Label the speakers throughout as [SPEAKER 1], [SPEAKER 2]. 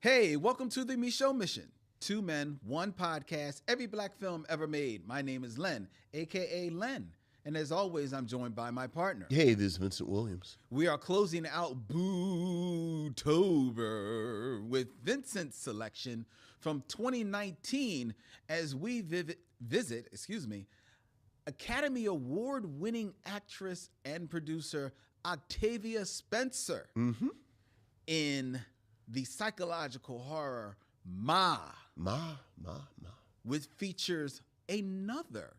[SPEAKER 1] Hey, welcome to the Micheaux Mission. 2 men, 1 podcast, every black film ever made. My name is Len, a.k.a. Len. And as always, I'm joined by my partner.
[SPEAKER 2] Hey, this is Vincent Williams.
[SPEAKER 1] We are closing out Bootober with Vincent's selection from 2019 as we visit Academy Award-winning actress and producer Octavia Spencer in the psychological horror Ma, which features another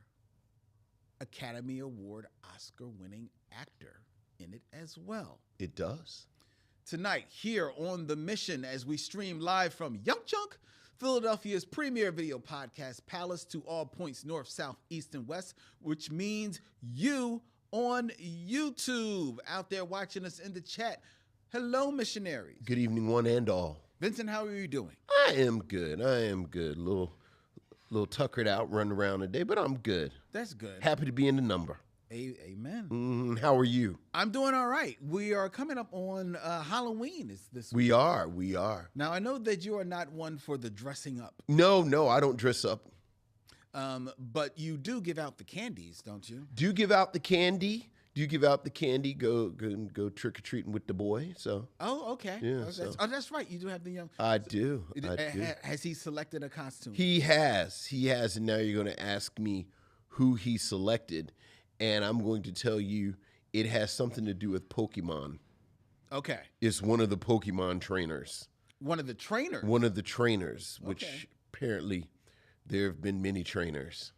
[SPEAKER 1] Academy Award Oscar-winning actor in it as well.
[SPEAKER 2] It does.
[SPEAKER 1] Tonight, here on The Mission, as we stream live from Young Chunk, Philadelphia's premier video podcast, Palace to all points north, south, east, and west, which means you on YouTube out there watching us in the chat. Hello, missionaries.
[SPEAKER 2] Good evening, one and all.
[SPEAKER 1] Vincent, how are you doing?
[SPEAKER 2] I am good. Little tuckered out, running around today, but I'm good.
[SPEAKER 1] That's good.
[SPEAKER 2] Happy to be in the number.
[SPEAKER 1] Amen.
[SPEAKER 2] How are you?
[SPEAKER 1] I'm doing all right. We are coming up on Halloween this week.
[SPEAKER 2] We are.
[SPEAKER 1] Now, I know that you are not one for the dressing up.
[SPEAKER 2] No, I don't dress up.
[SPEAKER 1] But you do give out the candies, don't you?
[SPEAKER 2] Do give out the candy. Go trick-or-treating with the boy. So.
[SPEAKER 1] Oh, okay.
[SPEAKER 2] Yeah,
[SPEAKER 1] that's right. You do have the young.
[SPEAKER 2] I do.
[SPEAKER 1] Has he selected a costume?
[SPEAKER 2] He has, and now you're going to ask me who he selected, and I'm going to tell you it has something to do with Pokemon.
[SPEAKER 1] Okay.
[SPEAKER 2] It's one of the Pokemon trainers.
[SPEAKER 1] One of the trainers?
[SPEAKER 2] One of the trainers, which apparently there have been many trainers.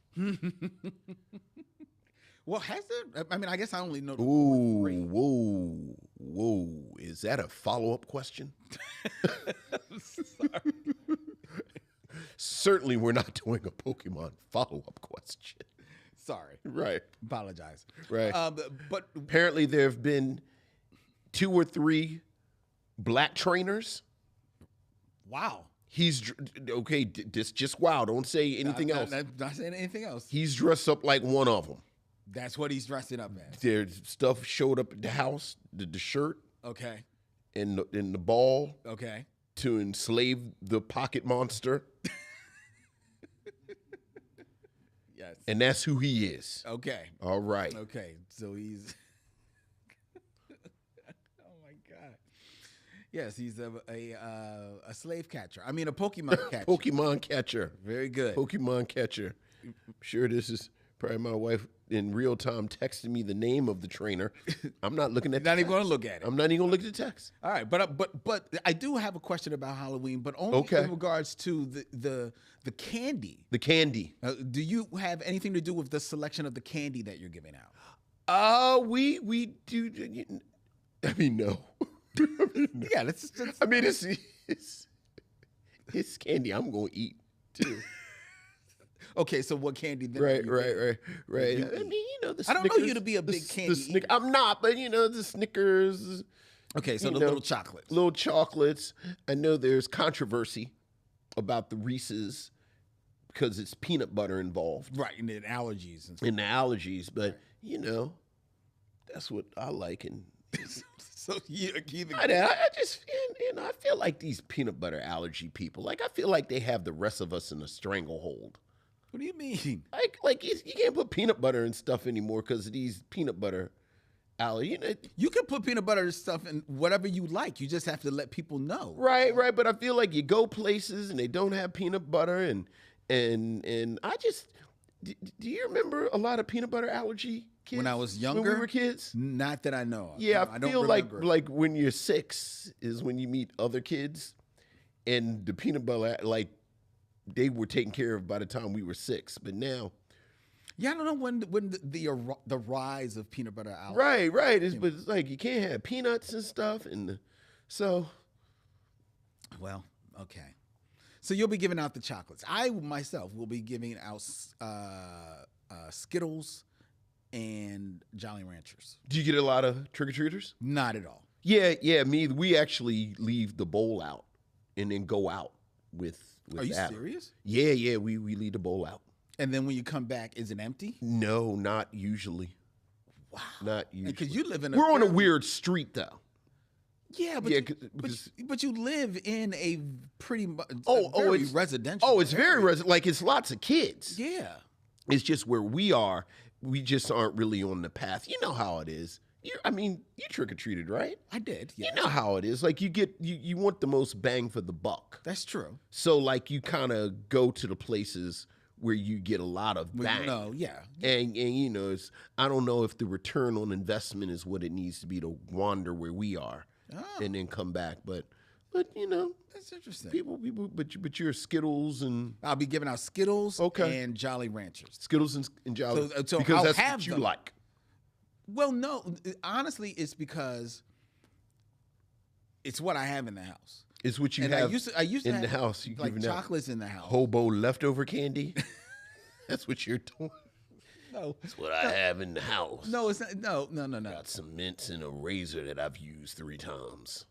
[SPEAKER 1] Well, has there? I mean, I guess I only know the
[SPEAKER 2] whoa. Is that a follow-up question?
[SPEAKER 1] Sorry.
[SPEAKER 2] Certainly we're not doing a Pokemon follow-up question.
[SPEAKER 1] Sorry.
[SPEAKER 2] Right.
[SPEAKER 1] Apologize.
[SPEAKER 2] Right.
[SPEAKER 1] But
[SPEAKER 2] apparently there have been 2 or 3 black trainers.
[SPEAKER 1] Wow.
[SPEAKER 2] He's okay. This just wow. Don't say anything else.
[SPEAKER 1] Not saying anything else.
[SPEAKER 2] He's dressed up like one of them.
[SPEAKER 1] That's what he's dressing up as.
[SPEAKER 2] There's stuff showed up at the house. The shirt.
[SPEAKER 1] Okay.
[SPEAKER 2] And the ball.
[SPEAKER 1] Okay.
[SPEAKER 2] To enslave the pocket monster.
[SPEAKER 1] Yes.
[SPEAKER 2] And that's who he is.
[SPEAKER 1] Okay.
[SPEAKER 2] All right.
[SPEAKER 1] Okay. So he's. Oh my God. Yes, he's a slave catcher. I mean, a Pokemon catcher.
[SPEAKER 2] Pokemon catcher.
[SPEAKER 1] Very good.
[SPEAKER 2] Pokemon catcher. I'm sure this is probably my wife in real time texting me the name of the trainer. I'm not looking at.
[SPEAKER 1] Not even going to look at it.
[SPEAKER 2] I'm not even going to look at the text.
[SPEAKER 1] All right, but I do have a question about Halloween, but only in regards to the candy.
[SPEAKER 2] The candy.
[SPEAKER 1] Do you have anything to do with the selection of the candy that you're giving out?
[SPEAKER 2] We do. I mean, no.
[SPEAKER 1] Yeah, that's.
[SPEAKER 2] I mean, it's candy I'm going to eat too.
[SPEAKER 1] Okay, so what candy? Then
[SPEAKER 2] right. I mean, the Snickers.
[SPEAKER 1] I don't know you to be a big candy.
[SPEAKER 2] I'm not, but the Snickers.
[SPEAKER 1] Okay, so the little chocolates.
[SPEAKER 2] Little chocolates. I know there's controversy about the Reese's because it's peanut butter involved.
[SPEAKER 1] Right, and then allergies and stuff.
[SPEAKER 2] And the allergies, but that's what I like. And
[SPEAKER 1] so
[SPEAKER 2] I just I feel like these peanut butter allergy people. Like I feel like they have the rest of us in a stranglehold.
[SPEAKER 1] What do you mean?
[SPEAKER 2] Like you can't put peanut butter and stuff anymore because of these peanut butter allergy.
[SPEAKER 1] You can put peanut butter and stuff in whatever you like. You just have to let people know.
[SPEAKER 2] Right. But I feel like you go places and they don't have peanut butter and I just do you remember a lot of peanut butter allergy kids
[SPEAKER 1] when I was younger?
[SPEAKER 2] When we were kids?
[SPEAKER 1] Not that I know of.
[SPEAKER 2] Yeah,
[SPEAKER 1] I
[SPEAKER 2] feel
[SPEAKER 1] don't remember.
[SPEAKER 2] like when you're 6 is when you meet other kids and the peanut butter like they were taken care of by the time we were 6, but now.
[SPEAKER 1] Yeah, I don't know when the rise of peanut butter allergy.
[SPEAKER 2] Right. But it's like you can't have peanuts and stuff, and so.
[SPEAKER 1] Well, okay. So you'll be giving out the chocolates. I myself will be giving out Skittles and Jolly Ranchers.
[SPEAKER 2] Do you get a lot of trick-or-treaters?
[SPEAKER 1] Not at all.
[SPEAKER 2] Yeah. We actually leave the bowl out and then go out with
[SPEAKER 1] Are you
[SPEAKER 2] Adam.
[SPEAKER 1] serious?
[SPEAKER 2] Yeah, we leave the bowl out.
[SPEAKER 1] And then when you come back, is it empty?
[SPEAKER 2] No, not usually.
[SPEAKER 1] Wow.
[SPEAKER 2] Not usually.
[SPEAKER 1] Because you live in
[SPEAKER 2] We're on a weird street, though.
[SPEAKER 1] Yeah, but
[SPEAKER 2] Yeah,
[SPEAKER 1] but you live in a pretty much
[SPEAKER 2] it's
[SPEAKER 1] residential.
[SPEAKER 2] Oh, it's very like it's lots of kids.
[SPEAKER 1] Yeah.
[SPEAKER 2] It's just where we are. We just aren't really on the path. You know how it is. You trick or treated, right?
[SPEAKER 1] I did. Yes.
[SPEAKER 2] You know how it is. Like you want the most bang for the buck.
[SPEAKER 1] That's true.
[SPEAKER 2] So like you kind of go to the places where you get a lot of bang.
[SPEAKER 1] No, yeah.
[SPEAKER 2] And I don't know if the return on investment is what it needs to be to wander where we are and then come back. But
[SPEAKER 1] that's interesting.
[SPEAKER 2] People, but you're Skittles and
[SPEAKER 1] I'll be giving out Skittles and Jolly Ranchers.
[SPEAKER 2] Skittles and Jolly,
[SPEAKER 1] so
[SPEAKER 2] because
[SPEAKER 1] I'll
[SPEAKER 2] that's
[SPEAKER 1] have
[SPEAKER 2] what you
[SPEAKER 1] them.
[SPEAKER 2] like.
[SPEAKER 1] Well, no, honestly, it's because it's what I have in the house.
[SPEAKER 2] It's what you
[SPEAKER 1] And
[SPEAKER 2] have
[SPEAKER 1] I used to
[SPEAKER 2] in
[SPEAKER 1] have,
[SPEAKER 2] the house. You
[SPEAKER 1] like
[SPEAKER 2] giving out
[SPEAKER 1] chocolates in the house.
[SPEAKER 2] hobo leftover candy. That's what you're doing.
[SPEAKER 1] No,
[SPEAKER 2] That's what I have in the house.
[SPEAKER 1] no, it's not. No.
[SPEAKER 2] Got some mints and a razor that I've used 3 times.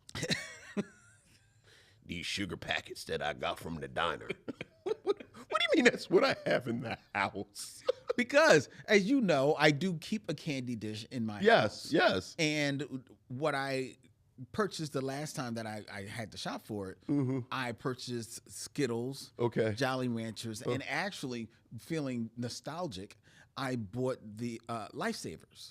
[SPEAKER 2] These sugar packets that I got from the diner. What do you mean that's what I have in the house?
[SPEAKER 1] Because, as you know, I do keep a candy dish in my house.
[SPEAKER 2] Yes.
[SPEAKER 1] And what I purchased the last time that I had to shop for it, I purchased Skittles,
[SPEAKER 2] Okay.
[SPEAKER 1] Jolly Ranchers, and actually feeling nostalgic, I bought the Lifesavers.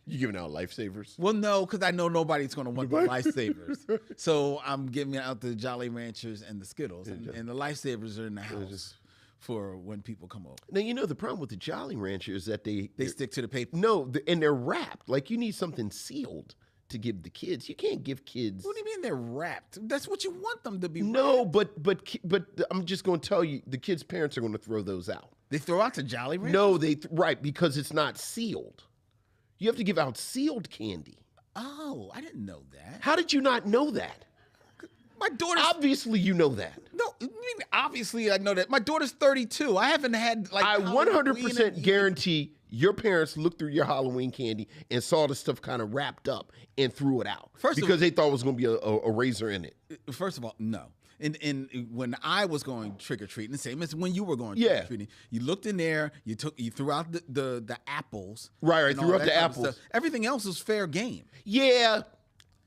[SPEAKER 2] You giving out lifesavers?
[SPEAKER 1] Well, no, because I know nobody's going to want the Lifesavers. So I'm giving out the Jolly Ranchers and the Skittles. And the Lifesavers are in the house for when people come over.
[SPEAKER 2] Now, the problem with the Jolly Rancher is that they
[SPEAKER 1] stick to the paper.
[SPEAKER 2] No, and they're wrapped. Like, you need something sealed to give the kids. You can't give kids.
[SPEAKER 1] What do you mean they're wrapped? That's what you want them to be.
[SPEAKER 2] No,
[SPEAKER 1] wrapped.
[SPEAKER 2] but I'm just going to tell you, the kids' parents are going to throw those out.
[SPEAKER 1] They throw out the Jolly Ranchers?
[SPEAKER 2] No, right, because it's not sealed. You have to give out sealed candy.
[SPEAKER 1] Oh, I didn't know that.
[SPEAKER 2] How did you not know that?
[SPEAKER 1] My daughter's...
[SPEAKER 2] Obviously, you know that.
[SPEAKER 1] No, I mean, obviously I know that. My daughter's 32. I haven't had, like...
[SPEAKER 2] I 100% guarantee your parents looked through your Halloween candy and saw the stuff kind of wrapped up and threw it out. Because they thought it was going to be a razor in it.
[SPEAKER 1] First of all, no. And when I was going trick-or-treating, the same as when you were going trick-or-treating, you looked in there, you threw out the apples.
[SPEAKER 2] Right, threw out the apples.
[SPEAKER 1] Everything else was fair game.
[SPEAKER 2] Yeah,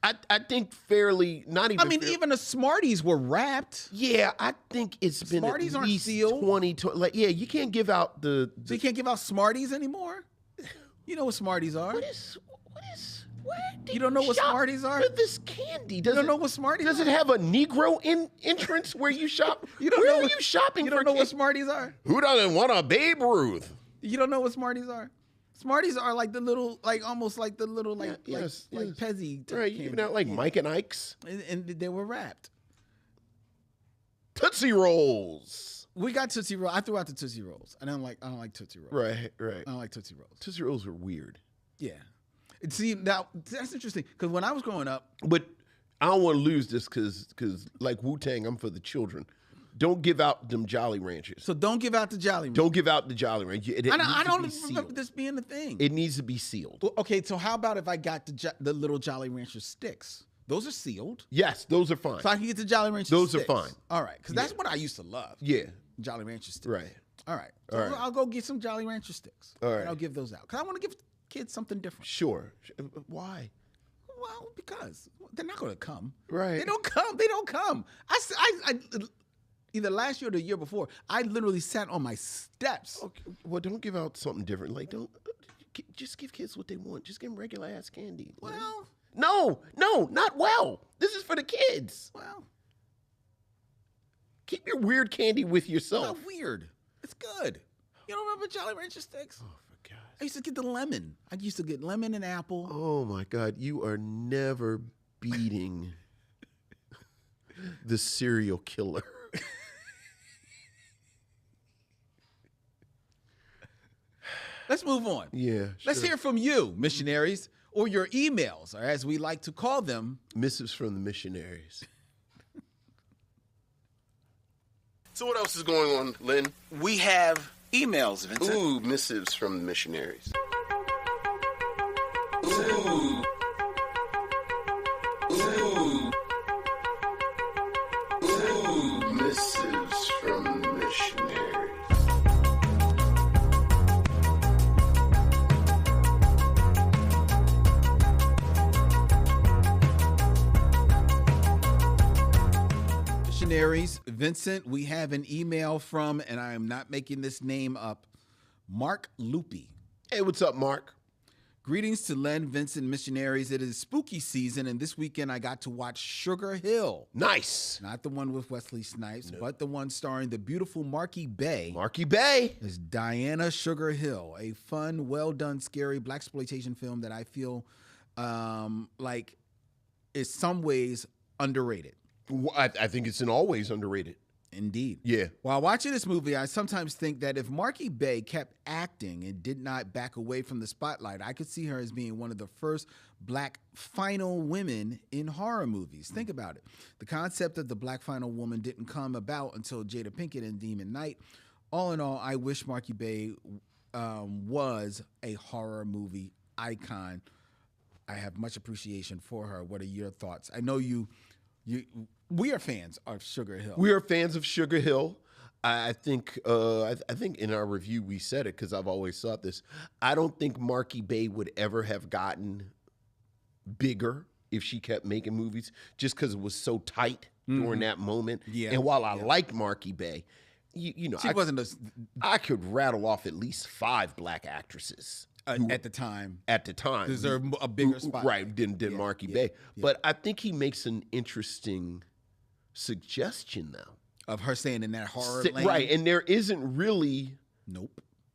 [SPEAKER 2] I think fairly, not even.
[SPEAKER 1] I mean, even the Smarties were wrapped.
[SPEAKER 2] Yeah, I think it's been
[SPEAKER 1] Smarties
[SPEAKER 2] at
[SPEAKER 1] aren't
[SPEAKER 2] least
[SPEAKER 1] sealed.
[SPEAKER 2] 20, like, yeah, you can't give out the
[SPEAKER 1] So you can't give out Smarties anymore? You know what Smarties are.
[SPEAKER 2] Where
[SPEAKER 1] You don't know what
[SPEAKER 2] shop
[SPEAKER 1] Smarties are?
[SPEAKER 2] for this candy?
[SPEAKER 1] You don't know what Smarties
[SPEAKER 2] Does
[SPEAKER 1] are?
[SPEAKER 2] it have a Negro entrance where you shop?
[SPEAKER 1] You don't
[SPEAKER 2] where
[SPEAKER 1] know
[SPEAKER 2] are
[SPEAKER 1] what,
[SPEAKER 2] you shopping
[SPEAKER 1] You
[SPEAKER 2] for
[SPEAKER 1] don't know what
[SPEAKER 2] candy?
[SPEAKER 1] Smarties are?
[SPEAKER 2] Who doesn't want a Babe Ruth?
[SPEAKER 1] You don't know what Smarties are? Smarties are like the little, like almost like the little, like Pezzy type
[SPEAKER 2] Right, you
[SPEAKER 1] candy.
[SPEAKER 2] giving out like Mike and Ike's
[SPEAKER 1] And they were wrapped.
[SPEAKER 2] Tootsie Rolls.
[SPEAKER 1] We got Tootsie Rolls. I threw out the Tootsie Rolls. I don't like Tootsie Rolls.
[SPEAKER 2] Right.
[SPEAKER 1] I don't like Tootsie Rolls.
[SPEAKER 2] Tootsie Rolls are weird.
[SPEAKER 1] Yeah. And see, now that's interesting because when I was growing up,
[SPEAKER 2] But I don't want to lose this because like Wu-Tang, I'm for the children. Don't give out them Jolly Ranchers.
[SPEAKER 1] so don't give out the Jolly Ranchers.
[SPEAKER 2] Don't give out the Jolly Rancher.
[SPEAKER 1] I don't remember this being a thing.
[SPEAKER 2] It needs to be sealed.
[SPEAKER 1] Well, okay, so how about if I got the little Jolly Rancher sticks? Those are sealed.
[SPEAKER 2] Yes, those are fine.
[SPEAKER 1] So I can get the Jolly Rancher
[SPEAKER 2] Those
[SPEAKER 1] sticks.
[SPEAKER 2] are fine.
[SPEAKER 1] All right, because that's what I used to love.
[SPEAKER 2] Yeah.
[SPEAKER 1] Jolly Rancher sticks.
[SPEAKER 2] Right.
[SPEAKER 1] All right. So
[SPEAKER 2] All right.
[SPEAKER 1] I'll go get some Jolly Rancher sticks.
[SPEAKER 2] All right.
[SPEAKER 1] And I'll give those out. Because I want to give kids something different.
[SPEAKER 2] Sure. Why?
[SPEAKER 1] Well, because they're not going to come.
[SPEAKER 2] Right.
[SPEAKER 1] They don't come. They don't come. I either last year or the year before, I literally sat on my steps.
[SPEAKER 2] Okay. Well, don't give out something different. Like, don't just give kids what they want. Just give them regular ass candy.
[SPEAKER 1] Well,
[SPEAKER 2] No, not well. This is for the kids.
[SPEAKER 1] well,
[SPEAKER 2] Keep your weird candy with yourself.
[SPEAKER 1] not weird. It's good. You don't remember Jolly Rancher sticks?
[SPEAKER 2] Oh, for God.
[SPEAKER 1] I used to get the lemon. I used to get lemon and apple.
[SPEAKER 2] Oh my God, you are never beating the serial killer.
[SPEAKER 1] Let's move on.
[SPEAKER 2] Yeah.
[SPEAKER 1] Let's
[SPEAKER 2] sure.
[SPEAKER 1] hear from you, missionaries, or your emails, or as we like to call them,
[SPEAKER 2] Missives from the missionaries. So what else is going on, Lynn?
[SPEAKER 1] we have emails, Vincent.
[SPEAKER 2] Ooh, missives from the missionaries. Ooh. Ooh. Ooh, missives from the missionaries.
[SPEAKER 1] Missionaries. Vincent, we have an email from, and I am not making this name up, Mark Loopy.
[SPEAKER 2] Hey, what's up, Mark?
[SPEAKER 1] Greetings to Len, Vincent, Missionaries. It is spooky season, and this weekend I got to watch Sugar Hill.
[SPEAKER 2] Nice.
[SPEAKER 1] Not the one with Wesley Snipes, but the one starring the beautiful Marky Bay.
[SPEAKER 2] Marky Bay.
[SPEAKER 1] Is Diana Sugar Hill, a fun, well-done, scary blaxploitation film that I feel like is some ways underrated.
[SPEAKER 2] I think it's in all ways underrated.
[SPEAKER 1] Indeed.
[SPEAKER 2] Yeah.
[SPEAKER 1] While watching this movie, I sometimes think that if Marky Bay kept acting and did not back away from the spotlight, I could see her as being one of the first black final women in horror movies. Think about it. The concept of the black final woman didn't come about until Jada Pinkett in Demon Knight. All in all, I wish Marky Bay was a horror movie icon. I have much appreciation for her. What are your thoughts? I know we are fans of Sugar Hill.
[SPEAKER 2] We are fans of Sugar Hill. I think in our review we said it because I've always thought this. I don't think Marky Bay would ever have gotten bigger if she kept making movies just because it was so tight during that moment.
[SPEAKER 1] Yeah.
[SPEAKER 2] And while I liked Marky Bay, you know, I could rattle off at least 5 black actresses.
[SPEAKER 1] At the time.
[SPEAKER 2] Deserve
[SPEAKER 1] a bigger spot.
[SPEAKER 2] Right, than Marky Bay. Yeah. But I think he makes an interesting suggestion now.
[SPEAKER 1] Of her saying in that horror lane.
[SPEAKER 2] Right, and there isn't really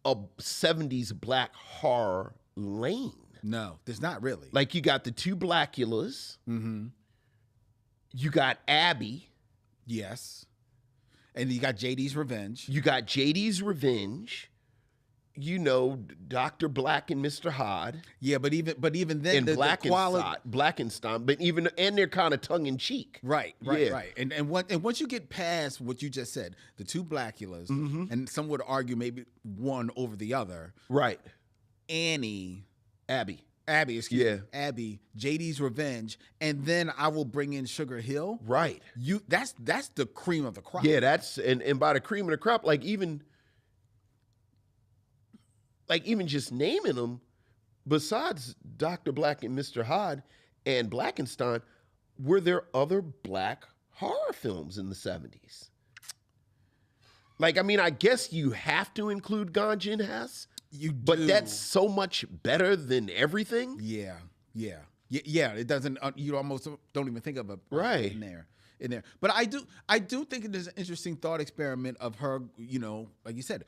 [SPEAKER 2] a 70s black horror lane.
[SPEAKER 1] No, there's not really.
[SPEAKER 2] Like you got the 2 Blackulas. Mm-hmm. You got Abby.
[SPEAKER 1] Yes. And you got JD's Revenge.
[SPEAKER 2] You know, Dr. Black and Mr. Hod.
[SPEAKER 1] Yeah, but even then,
[SPEAKER 2] and Blackenstein, and they're kind of tongue in cheek.
[SPEAKER 1] Right. And once you get past what you just said, the 2 Blackulas, and some would argue maybe one over the other.
[SPEAKER 2] Right.
[SPEAKER 1] Abby, Abby, JD's Revenge, and then I will bring in Sugar Hill.
[SPEAKER 2] Right.
[SPEAKER 1] That's the cream of the crop.
[SPEAKER 2] Yeah, that's and by the cream of the crop, like even just naming them, besides Dr. Black and Mr. Hod and Blackenstein, were there other black horror films in the 70s? Like, I mean, I guess you have to include Ganja and Hess.
[SPEAKER 1] You do.
[SPEAKER 2] But that's so much better than everything.
[SPEAKER 1] Yeah. It doesn't. You almost don't even think of a
[SPEAKER 2] right
[SPEAKER 1] in there. But I do think it is an interesting thought experiment of her. You know, like you said.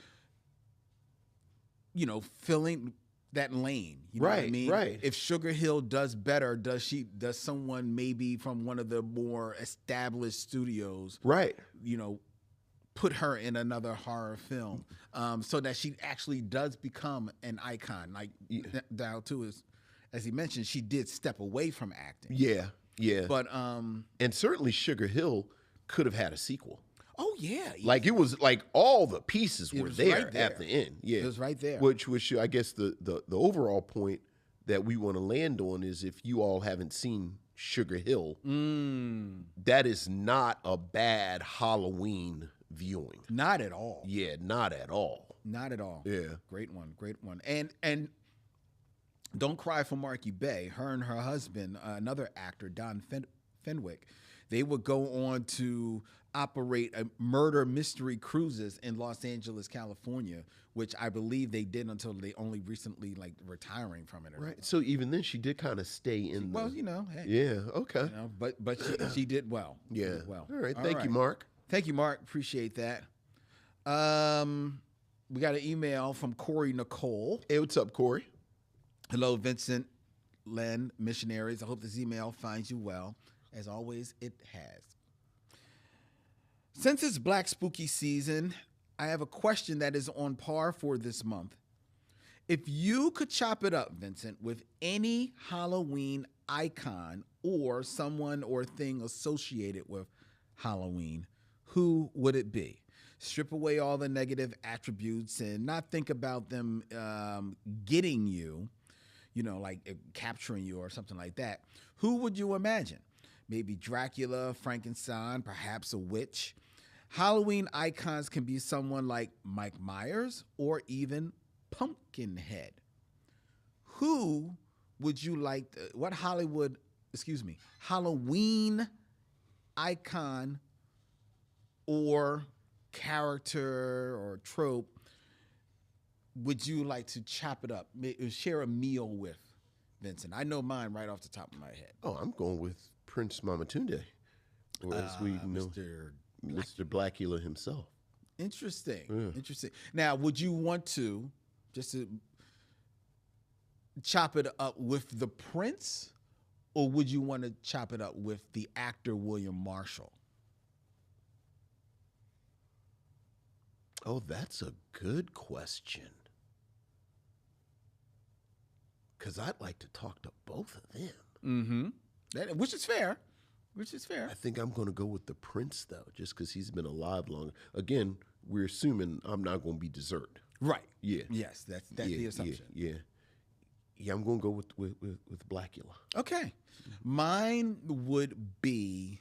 [SPEAKER 1] You know, filling that lane. You know what I mean?
[SPEAKER 2] Right.
[SPEAKER 1] If Sugar Hill does better, does someone maybe from one of the more established studios,
[SPEAKER 2] right? You
[SPEAKER 1] know, put her in another horror film, so that she actually does become an icon. Like down to as he mentioned, she did step away from acting.
[SPEAKER 2] Yeah.
[SPEAKER 1] But
[SPEAKER 2] and certainly Sugar Hill could have had a sequel.
[SPEAKER 1] Oh yeah,
[SPEAKER 2] like it was like all the pieces were there at the end. Yeah,
[SPEAKER 1] it was right there.
[SPEAKER 2] Which I guess the overall point that we want to land on is if you all haven't seen Sugar Hill, that is not a bad Halloween viewing.
[SPEAKER 1] Not at all.
[SPEAKER 2] Yeah, not at all.
[SPEAKER 1] Not at all.
[SPEAKER 2] Yeah,
[SPEAKER 1] great one. And don't cry for Marky Bay. Her and her husband, another actor, Don Fenwick, they would go on to operate a murder mystery cruises in Los Angeles, California, which I believe they did until they only recently retiring from it.
[SPEAKER 2] Right. So even then, she did kind of stay in.
[SPEAKER 1] Well, you know. Hey,
[SPEAKER 2] yeah. Okay.
[SPEAKER 1] You know, but she did well.
[SPEAKER 2] Yeah.
[SPEAKER 1] Did well.
[SPEAKER 2] All right. Thank you, Mark.
[SPEAKER 1] Thank you, Mark. Appreciate that. We got an email from Corey Nicole.
[SPEAKER 2] Hey, what's up, Corey?
[SPEAKER 1] Hello, Vincent, Len, Missionaries. I hope this email finds you well. As always, it has. Since it's Black Spooky season, I have a question that is on par for this month. If you could chop it up, Vincent, with any Halloween icon or someone or thing associated with Halloween, who would it be? Strip away all the negative attributes and not think about them getting you, like capturing you or something like that. Who would you imagine? Maybe Dracula, Frankenstein, perhaps a witch. Halloween icons can be someone like Mike Myers or even Pumpkinhead. Who would you like? What Halloween icon or character or trope would you like to chop it up, share a meal with, Vincent? I know mine right off the top of my head.
[SPEAKER 2] Oh, I'm going with Prince Mamatunde, or as we know, Mr. Blackula himself.
[SPEAKER 1] Interesting.
[SPEAKER 2] Yeah.
[SPEAKER 1] Interesting. Now, would you want to just to chop it up with the Prince, or would you want to chop it up with the actor William Marshall?
[SPEAKER 2] Oh, that's a good question. Because I'd like to talk to both of them.
[SPEAKER 1] Mm-hmm. Which is fair. Which is fair.
[SPEAKER 2] I think I'm going to go with the Prince, though, just because he's been alive longer. Again, we're assuming I'm not going to be dessert.
[SPEAKER 1] Right.
[SPEAKER 2] Yeah.
[SPEAKER 1] Yes, that's the assumption.
[SPEAKER 2] Yeah. I'm going to go with Blackula.
[SPEAKER 1] Okay. Mine would be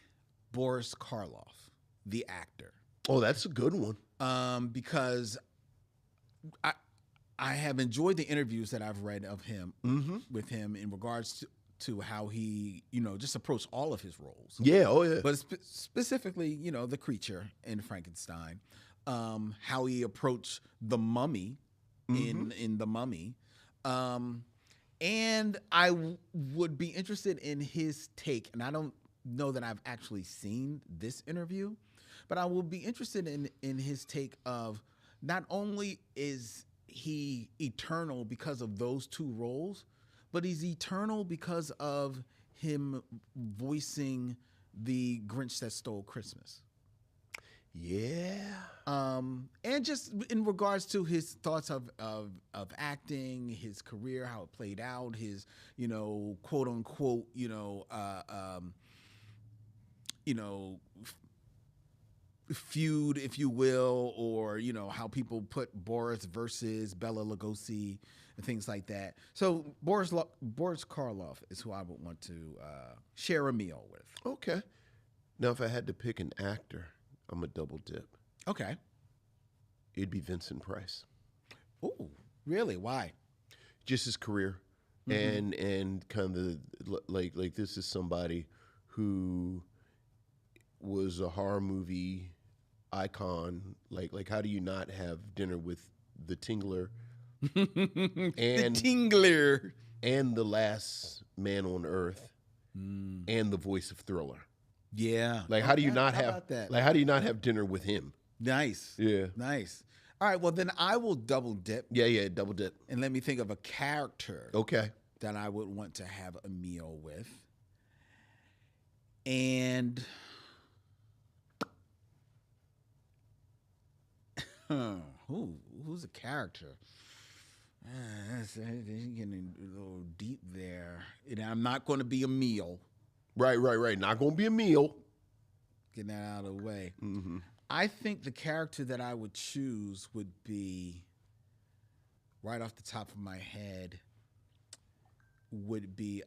[SPEAKER 1] Boris Karloff, the actor.
[SPEAKER 2] Oh, that's a good one.
[SPEAKER 1] Because I have enjoyed the interviews that I've read of him with him in regards to how he, just approached all of his roles.
[SPEAKER 2] Yeah, oh yeah.
[SPEAKER 1] But specifically, the creature in Frankenstein, how he approached the mummy in The Mummy. And I would be interested in his take, and I don't know that I've actually seen this interview, but I will be interested in his take of not only is he eternal because of those two roles, but he's eternal because of him voicing the Grinch That Stole Christmas.
[SPEAKER 2] Yeah.
[SPEAKER 1] And just in regards to his thoughts of acting, his career, how it played out, his, quote unquote, feud, if you will, or, how people put Boris versus Bela Lugosi and things like that. So Boris Karloff is who I would want to share a meal with.
[SPEAKER 2] Okay. Now, if I had to pick an actor, I'm a double dip.
[SPEAKER 1] Okay.
[SPEAKER 2] It'd be Vincent Price.
[SPEAKER 1] Ooh, really? Why?
[SPEAKER 2] Just his career, and kind of like this is somebody who was a horror movie icon. Like how do you not have dinner with the Tingler and
[SPEAKER 1] the Tingler
[SPEAKER 2] and the Last Man on Earth and the voice of Thriller?
[SPEAKER 1] Yeah.
[SPEAKER 2] Like how do you not
[SPEAKER 1] how
[SPEAKER 2] have
[SPEAKER 1] about that?
[SPEAKER 2] Like how do you not have dinner with him?
[SPEAKER 1] Nice.
[SPEAKER 2] Yeah.
[SPEAKER 1] Nice. All right, well then I will double dip.
[SPEAKER 2] Yeah, double dip.
[SPEAKER 1] And let me think of a character
[SPEAKER 2] Okay.
[SPEAKER 1] that I would want to have a meal with. And who's a character? That's getting a little deep there. I'm not going to be a meal.
[SPEAKER 2] Right. Not going to be a meal.
[SPEAKER 1] Getting that out of the way. I think the character that I would choose would be, right off the top of my head, would be,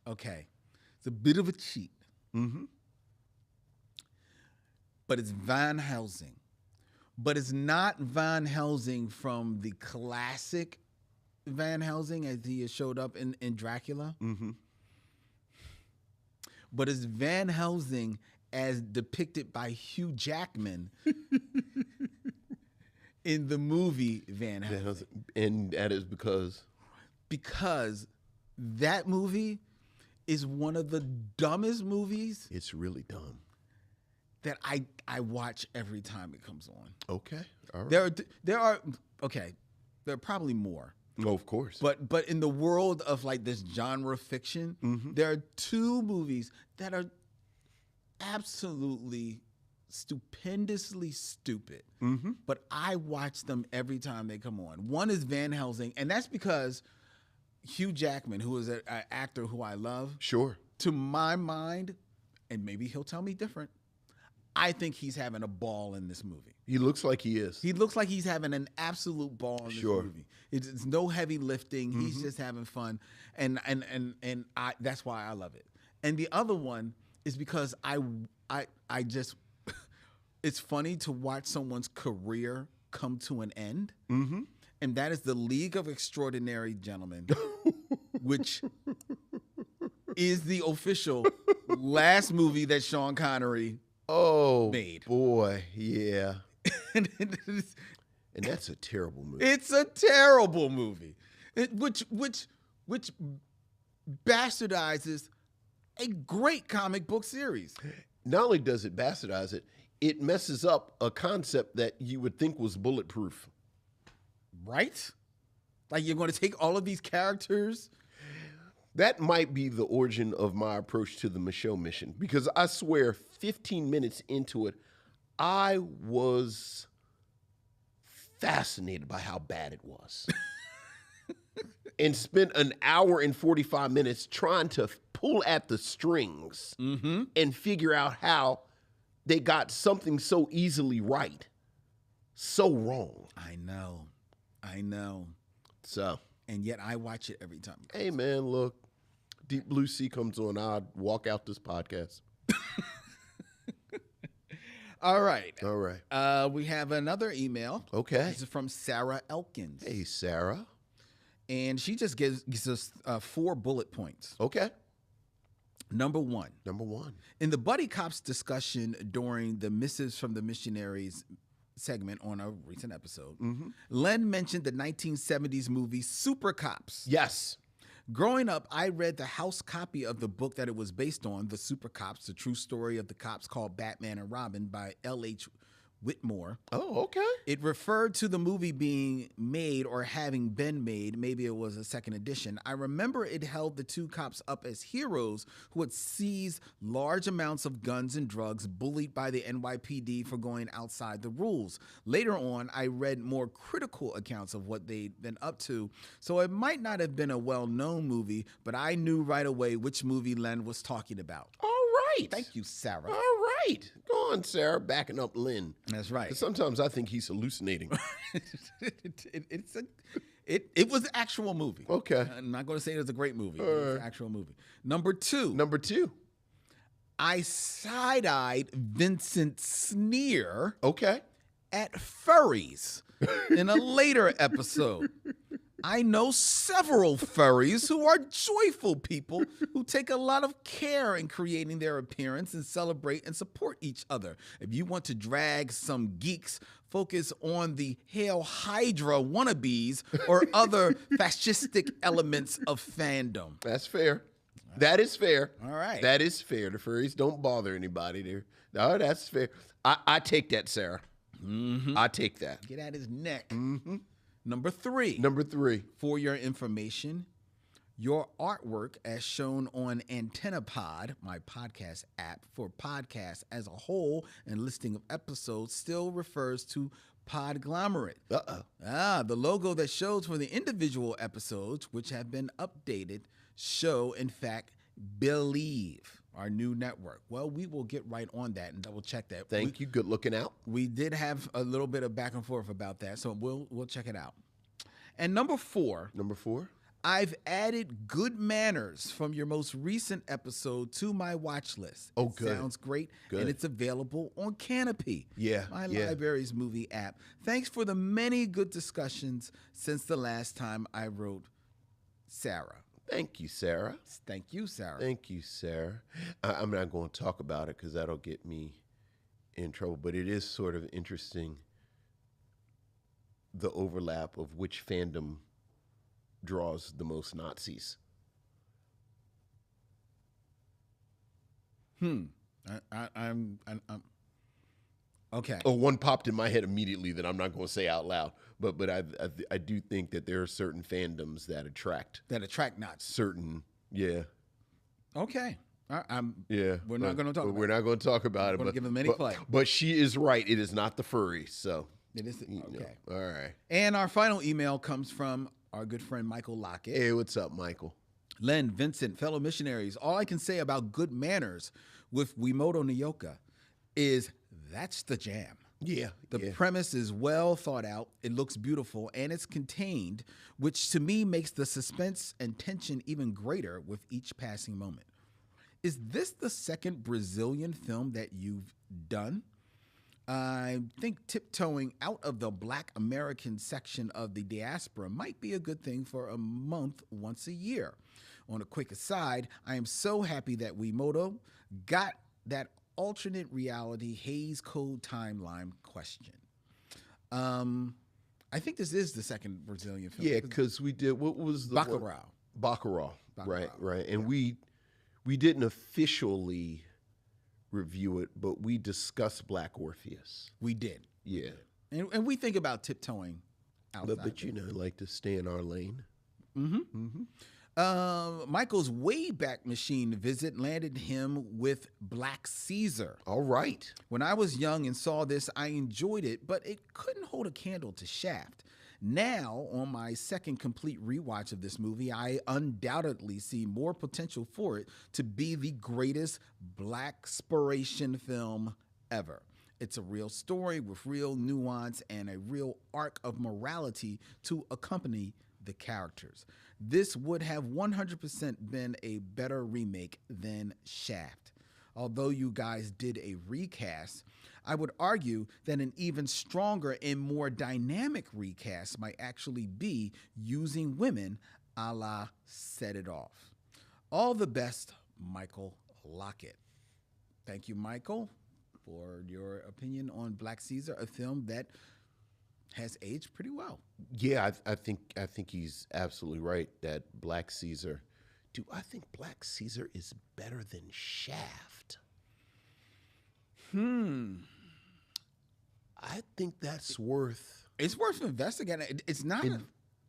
[SPEAKER 1] okay, it's a bit of a cheat. But it's Van Helsing. But it's not Van Helsing from the classic Van Helsing as he has showed up in Dracula. But it's Van Helsing as depicted by Hugh Jackman in the movie Van Helsing.
[SPEAKER 2] And that is because
[SPEAKER 1] that movie is one of the dumbest movies.
[SPEAKER 2] It's really dumb.
[SPEAKER 1] That I watch every time it comes on.
[SPEAKER 2] Okay. All right.
[SPEAKER 1] There are probably more.
[SPEAKER 2] Oh, of course.
[SPEAKER 1] But in the world of like this genre fiction, there are two movies that are absolutely stupendously stupid. But I watch them every time they come on. One is Van Helsing, and that's because Hugh Jackman, who is an actor who I love,
[SPEAKER 2] sure,
[SPEAKER 1] to my mind, and maybe he'll tell me different, I think he's having a ball in this movie.
[SPEAKER 2] He looks like he is.
[SPEAKER 1] He looks like he's having an absolute ball in this movie. It's no heavy lifting. He's just having fun, and that's why I love it. And the other one is because I just it's funny to watch someone's career come to an end, and that is The League of Extraordinary Gentlemen, which is the official last movie that Sean Connery made.
[SPEAKER 2] Boy, yeah.
[SPEAKER 1] And
[SPEAKER 2] And that's a terrible movie.
[SPEAKER 1] it's a terrible movie, which bastardizes a great comic book series.
[SPEAKER 2] Not only does it bastardize it, it messes up a concept that you would think was bulletproof.
[SPEAKER 1] Right? Like, you're going to take all of these characters.
[SPEAKER 2] That might be the origin of my approach to the Micheaux mission, because I swear 15 minutes into it, I was fascinated by how bad it was. And spent an hour and 45 minutes trying to pull at the strings and figure out how they got something so easily right, so wrong.
[SPEAKER 1] I know.
[SPEAKER 2] So,
[SPEAKER 1] And yet I watch it every time.
[SPEAKER 2] hey man, look, Deep Blue Sea comes on, I'd walk out this podcast.
[SPEAKER 1] All right.
[SPEAKER 2] All right.
[SPEAKER 1] We have another email.
[SPEAKER 2] Okay.
[SPEAKER 1] This is from Sarah Elkins.
[SPEAKER 2] Hey, Sarah.
[SPEAKER 1] And she just gives us 4 bullet points.
[SPEAKER 2] Okay.
[SPEAKER 1] Number 1. In the Buddy Cops discussion during the Missives from the Missionaries segment on a recent episode, Len mentioned the 1970s movie Super Cops.
[SPEAKER 2] Yes.
[SPEAKER 1] Growing up, I read the house copy of the book that it was based on, The Super Cops, the true story of the cops called Batman and Robin by L.H. Whitmore.
[SPEAKER 2] Oh, okay.
[SPEAKER 1] It referred to the movie being made or having been made. Maybe it was a second edition. I remember it held the 2 cops up as heroes who had seized large amounts of guns and drugs, bullied by the NYPD for going outside the rules. Later on, I read more critical accounts of what they'd been up to, so it might not have been a well-known movie, but I knew right away which movie Len was talking about.
[SPEAKER 2] All right.
[SPEAKER 1] Thank you, Sarah.
[SPEAKER 2] All right. Go on, Sarah, backing up Lynn.
[SPEAKER 1] That's right.
[SPEAKER 2] 'Cause sometimes I think he's hallucinating.
[SPEAKER 1] It was an actual movie.
[SPEAKER 2] Okay.
[SPEAKER 1] I'm not going to say it was a great movie. It was an actual movie. Number 2.
[SPEAKER 2] Number 2.
[SPEAKER 1] I side-eyed Vincent Sneer
[SPEAKER 2] Okay.
[SPEAKER 1] at furries in a later episode. I know several furries who are joyful people who take a lot of care in creating their appearance and celebrate and support each other. If you want to drag some geeks, focus on the Hail Hydra wannabes or other fascistic elements of fandom.
[SPEAKER 2] That's fair. That is fair.
[SPEAKER 1] All right.
[SPEAKER 2] That is fair. The furries don't bother anybody there. No, that's fair. I take that, Sarah. I take that.
[SPEAKER 1] Get at his neck. Number 3.
[SPEAKER 2] Number 3.
[SPEAKER 1] For your information, your artwork as shown on AntennaPod, my podcast app for podcasts as a whole, and listing of episodes still refers to Podglomerate. The logo that shows for the individual episodes, which have been updated, show, in fact, Believe, our new network. Well, we will get right on that and double check that.
[SPEAKER 2] Thank you. Good looking out.
[SPEAKER 1] We did have a little bit of back and forth about that, so we'll check it out. And number 4.
[SPEAKER 2] Number 4.
[SPEAKER 1] I've added Good Manners from your most recent episode to my watch list.
[SPEAKER 2] Oh, good.
[SPEAKER 1] Sounds great.
[SPEAKER 2] Good.
[SPEAKER 1] And it's available on Canopy.
[SPEAKER 2] Yeah.
[SPEAKER 1] My library's movie app. Thanks for the many good discussions since the last time I wrote, Sarah.
[SPEAKER 2] Thank you, Sarah.
[SPEAKER 1] Thank you, Sarah.
[SPEAKER 2] Thank you, Sarah. I'm not going to talk about it because that'll get me in trouble, but it is sort of interesting, the overlap of which fandom draws the most Nazis.
[SPEAKER 1] I'm okay.
[SPEAKER 2] Oh, one popped in my head immediately that I'm not going to say out loud, but I do think that there are certain fandoms that attract
[SPEAKER 1] Nazis.
[SPEAKER 2] certain, yeah.
[SPEAKER 1] Okay.
[SPEAKER 2] Yeah,
[SPEAKER 1] We're not going to talk about it.
[SPEAKER 2] We're not going to talk about it.
[SPEAKER 1] We're going to give them any play.
[SPEAKER 2] But she is right. It is not the furry. So
[SPEAKER 1] It is okay.
[SPEAKER 2] All right.
[SPEAKER 1] And our final email comes from our good friend Michael Lockett.
[SPEAKER 2] Hey, what's up, Michael?
[SPEAKER 1] Len, Vincent, fellow missionaries, all I can say about Good Manners with Wimoto Nyoka is that's the jam.
[SPEAKER 2] Yeah.
[SPEAKER 1] The premise is well thought out, it looks beautiful, and it's contained, which to me makes the suspense and tension even greater with each passing moment. Is this the second Brazilian film that you've done? I think tiptoeing out of the Black American section of the diaspora might be a good thing for a month once a year. On a quick aside, I am so happy that Micheaux got that alternate reality Hays Code timeline question. I think this is the second Brazilian film.
[SPEAKER 2] Yeah, because we did, what was the
[SPEAKER 1] Bacurau.
[SPEAKER 2] word? Bacurau. Right,
[SPEAKER 1] Bacurau.
[SPEAKER 2] right. And we didn't officially review it, but we discussed Black Orpheus.
[SPEAKER 1] We did.
[SPEAKER 2] Yeah.
[SPEAKER 1] And we think about tiptoeing outside.
[SPEAKER 2] But you know, like to stay in our lane.
[SPEAKER 1] Michael's Wayback Machine visit landed him with Black Caesar.
[SPEAKER 2] All right.
[SPEAKER 1] When I was young and saw this, I enjoyed it, but it couldn't hold a candle to Shaft. Now, on my second complete rewatch of this movie, I undoubtedly see more potential for it to be the greatest blaxpiration film ever. It's a real story with real nuance and a real arc of morality to accompany the characters. This would have 100% been a better remake than Shaft. Although you guys did a recast, I would argue that an even stronger and more dynamic recast might actually be using women a la Set It Off. All the best, Michael Lockett. Thank you, Michael, for your opinion on Black Caesar, a film that has aged pretty well.
[SPEAKER 2] Yeah, I think he's absolutely right that Black Caesar. Do I think Black Caesar is better than Shaft? I think that's worth.
[SPEAKER 1] It's worth investigating. It's not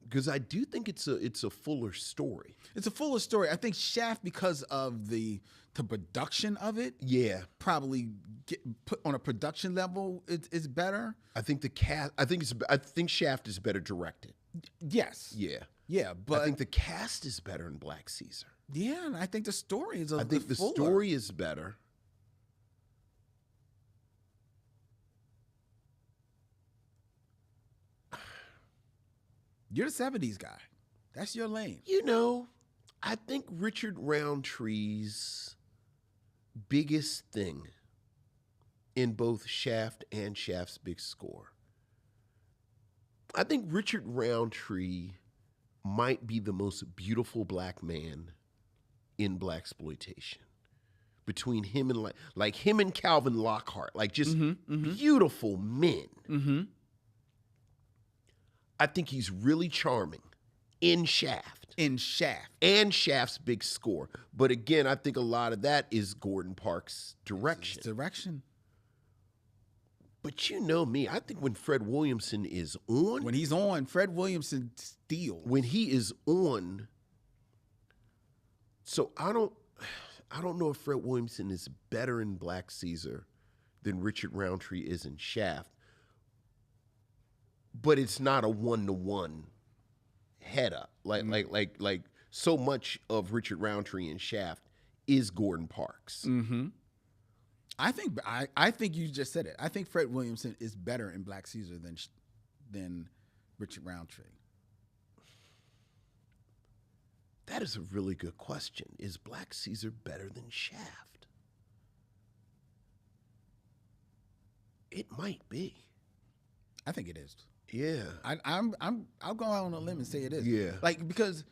[SPEAKER 2] because I do think it's a fuller story.
[SPEAKER 1] It's a fuller story. I think Shaft, because of the production of it,
[SPEAKER 2] Yeah,
[SPEAKER 1] probably get put on a production level. It's better.
[SPEAKER 2] I think the cast. I think Shaft is better directed.
[SPEAKER 1] Yes.
[SPEAKER 2] Yeah,
[SPEAKER 1] but
[SPEAKER 2] I think the cast is better in Black Caesar.
[SPEAKER 1] yeah, and I think the story is.
[SPEAKER 2] I think the
[SPEAKER 1] fuller.
[SPEAKER 2] story is better.
[SPEAKER 1] You're the '70s guy. That's your lane.
[SPEAKER 2] You know, I think Richard Roundtree's biggest thing in both Shaft and Shaft's Big Score, I think Richard Roundtree might be the most beautiful black man in blaxploitation. Between him and like him and Calvin Lockhart, like just beautiful men. I think he's really charming in Shaft.
[SPEAKER 1] In Shaft.
[SPEAKER 2] And Shaft's Big Score. But again, I think a lot of that is Gordon Parks' direction.
[SPEAKER 1] It's direction.
[SPEAKER 2] But you know me, I think when Fred Williamson is on.
[SPEAKER 1] When he's on, Fred Williamson steals.
[SPEAKER 2] When he is on. So I don't know if Fred Williamson is better in Black Caesar than Richard Roundtree is in Shaft. But it's not a 1-to-1 head up. Like so much of Richard Roundtree in Shaft is Gordon Parks.
[SPEAKER 1] I think you just said it. I think Fred Williamson is better in Black Caesar than Richard Roundtree.
[SPEAKER 2] That is a really good question. Is Black Caesar better than Shaft? It might be.
[SPEAKER 1] I think it is.
[SPEAKER 2] Yeah.
[SPEAKER 1] I'll go out on a limb and say it is.
[SPEAKER 2] Yeah.
[SPEAKER 1] Like, because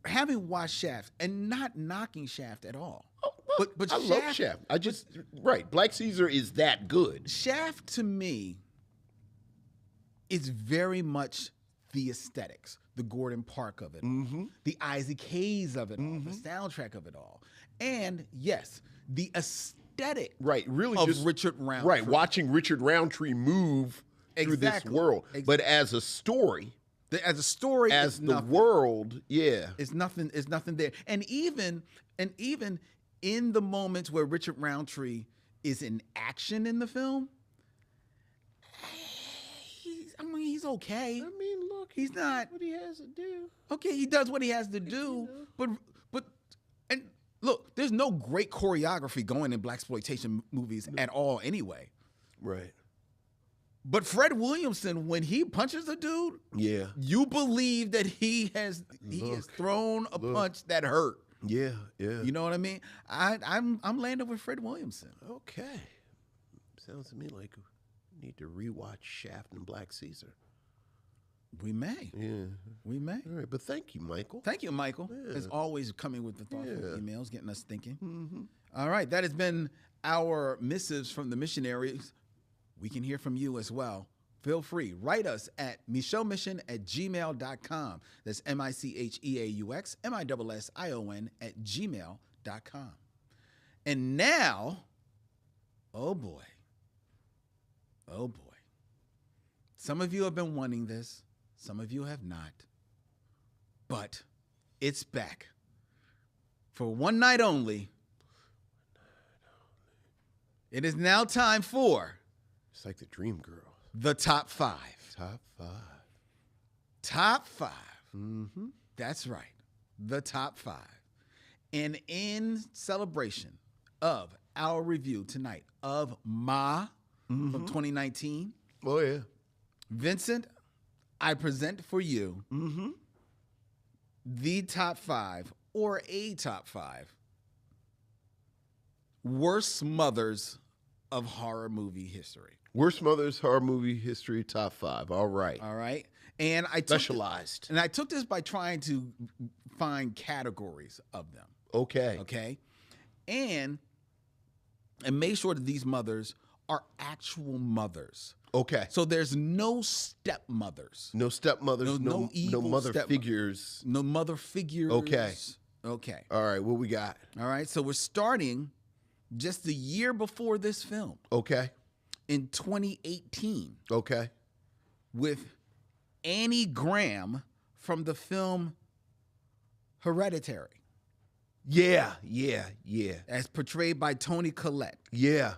[SPEAKER 1] having watched Shaft and not knocking Shaft at all. But
[SPEAKER 2] I love Shaft. Right. Black Caesar is that good.
[SPEAKER 1] Shaft to me is very much the aesthetics, the Gordon Park of it, the Isaac Hayes of it all, the soundtrack of it all. And yes, the aesthetic
[SPEAKER 2] really
[SPEAKER 1] of
[SPEAKER 2] just
[SPEAKER 1] Richard Roundtree.
[SPEAKER 2] Right, watching Richard Roundtree move through this world. But as a story,
[SPEAKER 1] as
[SPEAKER 2] the world,
[SPEAKER 1] it's nothing there. And even in the moments where Richard Roundtree is in action in the film, he's okay.
[SPEAKER 2] I mean, look,
[SPEAKER 1] he's not
[SPEAKER 2] what he has to do.
[SPEAKER 1] Okay, he does what he has to do, but look, there's no great choreography going in blaxploitation movies at all anyway.
[SPEAKER 2] Right.
[SPEAKER 1] But Fred Williamson, when he punches a dude, you believe that he has thrown a punch that hurt.
[SPEAKER 2] Yeah.
[SPEAKER 1] You know what I mean? I'm landing with Fred Williamson.
[SPEAKER 2] Okay. Sounds to me like we need to rewatch Shaft and Black Caesar.
[SPEAKER 1] We may.
[SPEAKER 2] Yeah.
[SPEAKER 1] We may.
[SPEAKER 2] All right, but thank you, Michael.
[SPEAKER 1] Thank you, Michael.
[SPEAKER 2] Yeah.
[SPEAKER 1] As always, coming with the thoughtful
[SPEAKER 2] Yeah.
[SPEAKER 1] emails, getting us thinking.
[SPEAKER 2] Mm-hmm.
[SPEAKER 1] All right, that has been our missives from the missionaries. We can hear from you as well. Feel free. Write us at micheauxmission@gmail.com. That's MICHEAUX, MISSION@gmail.com. And now, oh boy. Oh boy. Some of you have been wanting this. Some of you have not. But it's back. For one night only. It is now time for
[SPEAKER 2] It's like the Dream Girl.
[SPEAKER 1] the top 5.
[SPEAKER 2] Top 5.
[SPEAKER 1] Top 5.
[SPEAKER 2] Mm-hmm.
[SPEAKER 1] That's right. The top 5. And in celebration of our review tonight of Ma from 2019,
[SPEAKER 2] Oh, yeah.
[SPEAKER 1] Vincent, I present for you the top 5 or a top 5 worst mothers of horror movie history.
[SPEAKER 2] Worst Mothers Horror Movie History Top 5. All right.
[SPEAKER 1] All right. And I took
[SPEAKER 2] Specialized.
[SPEAKER 1] and I took this by trying to find categories of them.
[SPEAKER 2] Okay.
[SPEAKER 1] Okay. And made sure that these mothers are actual mothers.
[SPEAKER 2] Okay.
[SPEAKER 1] So there's no stepmothers.
[SPEAKER 2] No stepmothers,
[SPEAKER 1] No
[SPEAKER 2] no
[SPEAKER 1] evil
[SPEAKER 2] mother
[SPEAKER 1] stepmo-
[SPEAKER 2] figures.
[SPEAKER 1] No mother figures.
[SPEAKER 2] Okay.
[SPEAKER 1] Okay.
[SPEAKER 2] All right, what we got?
[SPEAKER 1] All right. So we're starting just the year before this film
[SPEAKER 2] Okay.
[SPEAKER 1] in 2018
[SPEAKER 2] Okay.
[SPEAKER 1] with Annie Graham from the film Hereditary,
[SPEAKER 2] Yeah.
[SPEAKER 1] as portrayed by Toni Collette.
[SPEAKER 2] Yeah.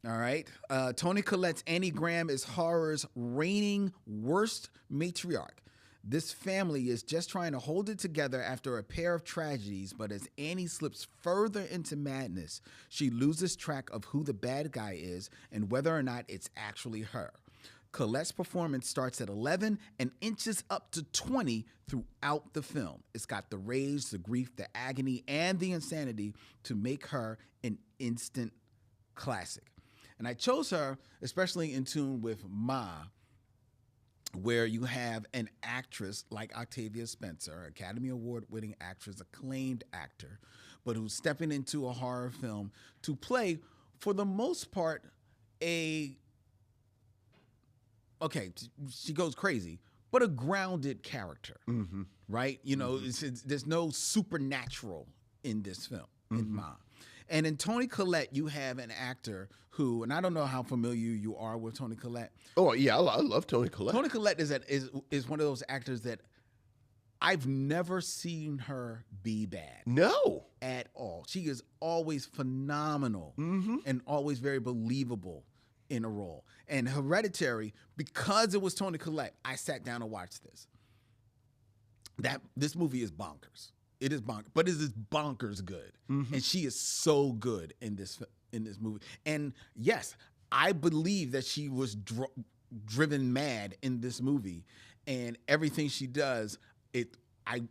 [SPEAKER 1] All right. Toni Collette's Annie Graham is horror's reigning worst matriarch. This family is just trying to hold it together after a pair of tragedies, but as Annie slips further into madness, she loses track of who the bad guy is and whether or not it's actually her. Colette's performance starts at 11 and inches up to 20 throughout the film. It's got the rage, the grief, the agony, and the insanity to make her an instant classic. And I chose her, especially in tune with Ma, where you have an actress like Octavia Spencer, Academy Award-winning actress, acclaimed actor, but who's stepping into a horror film to play, for the most part, she goes crazy, but a grounded character, right? You know, there's no supernatural in this film, in Ma. And in Toni Collette, you have an actor who, and I don't know how familiar you are with Toni Collette.
[SPEAKER 2] Oh, yeah, I love Toni Collette.
[SPEAKER 1] Toni Collette is one of those actors that I've never seen her be bad
[SPEAKER 2] No.
[SPEAKER 1] at all. She is always phenomenal and always very believable in a role. And Hereditary, because it was Toni Collette, I sat down and watched this. This movie is bonkers. It is bonkers, but it is bonkers good, and she is so good in this movie. And yes, I believe that she was driven mad in this movie, and everything she does, I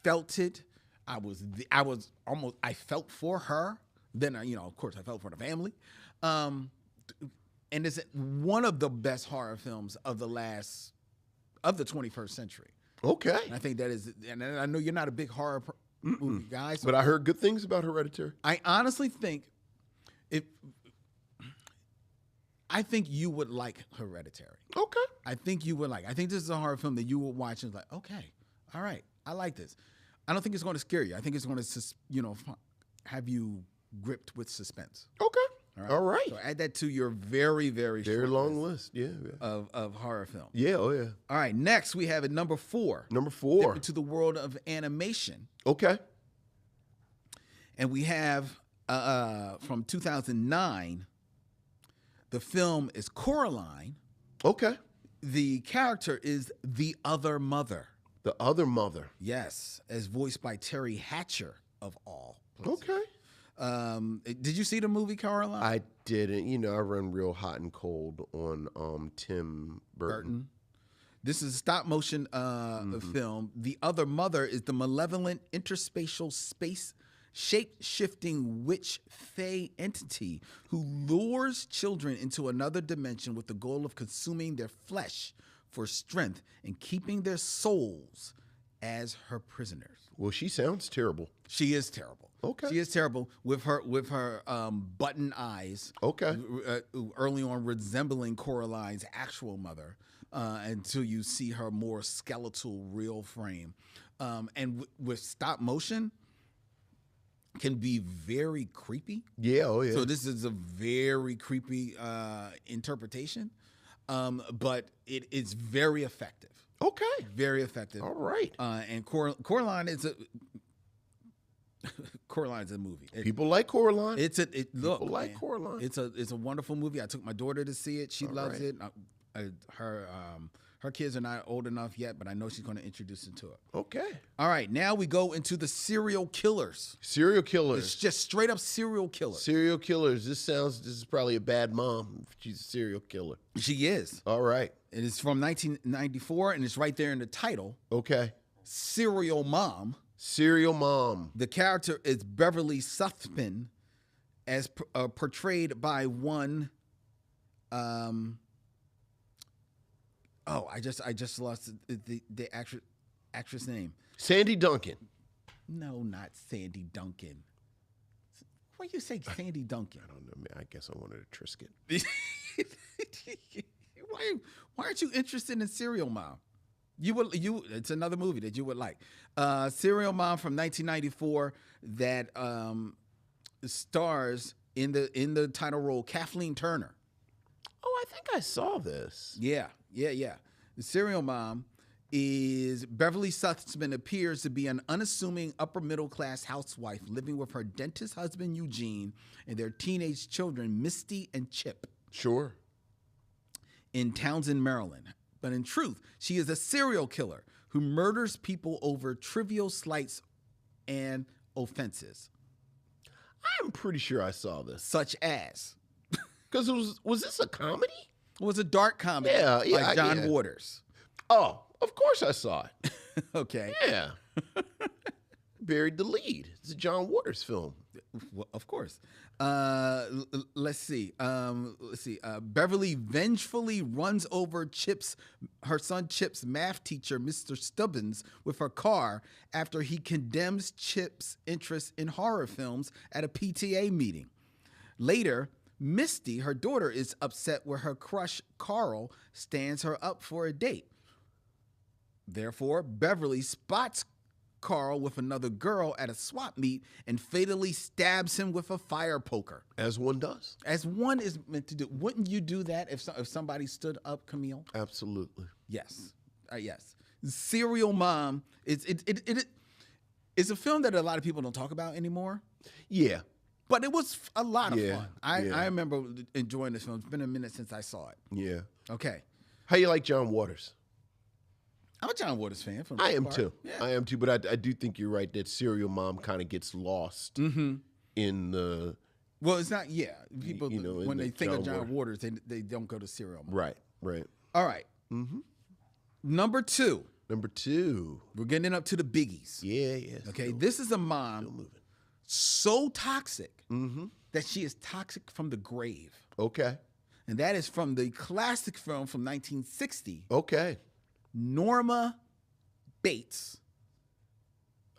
[SPEAKER 1] felt it. I felt for her. Then of course, I felt for the family. And it's one of the best horror films of the 21st century.
[SPEAKER 2] Okay.
[SPEAKER 1] And I think that is, and I know you're not a big horror movie guy, so
[SPEAKER 2] But I heard good things about Hereditary.
[SPEAKER 1] I honestly think I think you would like Hereditary.
[SPEAKER 2] Okay.
[SPEAKER 1] I think you would like. I think this is a horror film that you will watch and like, okay, all right, I like this. I don't think it's going to scare you. I think it's going to, have you gripped with suspense.
[SPEAKER 2] Okay.
[SPEAKER 1] All
[SPEAKER 2] All right.
[SPEAKER 1] So add that to your very, very
[SPEAKER 2] Very
[SPEAKER 1] short
[SPEAKER 2] long list. Yeah.
[SPEAKER 1] of horror films.
[SPEAKER 2] Yeah. Oh, yeah.
[SPEAKER 1] All right, next we have at number 4.
[SPEAKER 2] Number 4.
[SPEAKER 1] To the world of animation.
[SPEAKER 2] Okay.
[SPEAKER 1] And we have from 2009, the film is Coraline.
[SPEAKER 2] Okay.
[SPEAKER 1] The character is the other mother.
[SPEAKER 2] The Other Mother.
[SPEAKER 1] Yes, as voiced by Terry Hatcher of all places.
[SPEAKER 2] Okay.
[SPEAKER 1] Did you see the movie Coraline?
[SPEAKER 2] I didn't. I run real hot and cold on Tim Burton.
[SPEAKER 1] This is a stop motion film. The other mother is the malevolent interspatial space shape-shifting witch fae entity who lures children into another dimension with the goal of consuming their flesh for strength in keeping their souls as her prisoners.
[SPEAKER 2] Well, she sounds terrible.
[SPEAKER 1] She is terrible.
[SPEAKER 2] Okay.
[SPEAKER 1] She is terrible with her button eyes.
[SPEAKER 2] Okay.
[SPEAKER 1] Early on, resembling Coraline's actual mother, until you see her more skeletal, real frame, and with stop motion, can be very creepy.
[SPEAKER 2] Yeah. Oh yeah.
[SPEAKER 1] So this is a very creepy interpretation, but it is very effective.
[SPEAKER 2] Okay.
[SPEAKER 1] Very effective.
[SPEAKER 2] All right.
[SPEAKER 1] And Coraline is a Coraline's a movie.
[SPEAKER 2] People like Coraline.
[SPEAKER 1] Look,
[SPEAKER 2] People like
[SPEAKER 1] man,
[SPEAKER 2] Coraline.
[SPEAKER 1] It's a wonderful movie. I took my daughter to see it. She loves it. Her kids are not old enough yet, but I know she's going to introduce them to it.
[SPEAKER 2] Okay.
[SPEAKER 1] All right, now we go into the serial killers.
[SPEAKER 2] Serial killers.
[SPEAKER 1] It's just straight up serial killers.
[SPEAKER 2] Serial killers. This is probably a bad mom. She's a serial killer.
[SPEAKER 1] She is.
[SPEAKER 2] All right.
[SPEAKER 1] It is from 1994, and it's right there in the title.
[SPEAKER 2] Okay.
[SPEAKER 1] Serial Mom.
[SPEAKER 2] Serial mom.
[SPEAKER 1] The character is Beverly Suthman, as portrayed by one. I just lost the actress name.
[SPEAKER 2] Sandy Duncan.
[SPEAKER 1] No, not Sandy Duncan. Why you say Sandy Duncan?
[SPEAKER 2] I don't know, man. I guess I wanted a Trisket.
[SPEAKER 1] Why aren't you interested in Serial Mom? It's another movie that you would like. Serial Mom from 1994 that stars in the title role Kathleen Turner.
[SPEAKER 2] Oh, I think I saw this.
[SPEAKER 1] Yeah. The Serial Mom is Beverly Suthman appears to be an unassuming upper middle class housewife living with her dentist husband Eugene and their teenage children Misty and Chip.
[SPEAKER 2] Sure.
[SPEAKER 1] In Townsend, Maryland. But in truth, she is a serial killer who murders people over trivial slights and offenses.
[SPEAKER 2] I'm pretty sure I saw this.
[SPEAKER 1] Such as.
[SPEAKER 2] Because was this a comedy?
[SPEAKER 1] It was a dark comedy by John Waters.
[SPEAKER 2] Oh, of course I saw it.
[SPEAKER 1] Okay.
[SPEAKER 2] Yeah. Buried the lead. It's a John Waters film.
[SPEAKER 1] Well, of course. Let's see. Beverly vengefully runs over her son Chip's math teacher, Mr. Stubbins, with her car after he condemns Chip's interest in horror films at a PTA meeting. Later, Misty, her daughter, is upset where her crush, Carl, stands her up for a date. Therefore, Beverly spots Carl with another girl at a swap meet and fatally stabs him with a fire poker.
[SPEAKER 2] As one does.
[SPEAKER 1] As one is meant to do. Wouldn't you do that if somebody stood up, Camille?
[SPEAKER 2] Absolutely.
[SPEAKER 1] Yes. Yes. Serial Mom. It's a film that a lot of people don't talk about anymore.
[SPEAKER 2] Yeah.
[SPEAKER 1] But it was a lot of fun. I
[SPEAKER 2] yeah.
[SPEAKER 1] remember enjoying this film. It's been a minute since I saw it.
[SPEAKER 2] Yeah.
[SPEAKER 1] Okay.
[SPEAKER 2] How you like John Waters?
[SPEAKER 1] I'm a John Waters fan.
[SPEAKER 2] I am too. Yeah. I am too. But I do think you're right that Serial Mom kind of gets lost in the.
[SPEAKER 1] Well, it's not. Yeah, people when they think of John Waters, they don't go to Serial Mom.
[SPEAKER 2] Right. Right.
[SPEAKER 1] All right. Number two. We're getting up to the biggies.
[SPEAKER 2] Yeah.
[SPEAKER 1] Okay. This is a mom so toxic that she is toxic from the grave.
[SPEAKER 2] Okay.
[SPEAKER 1] And that is from the classic film from 1960.
[SPEAKER 2] Okay.
[SPEAKER 1] Norma Bates.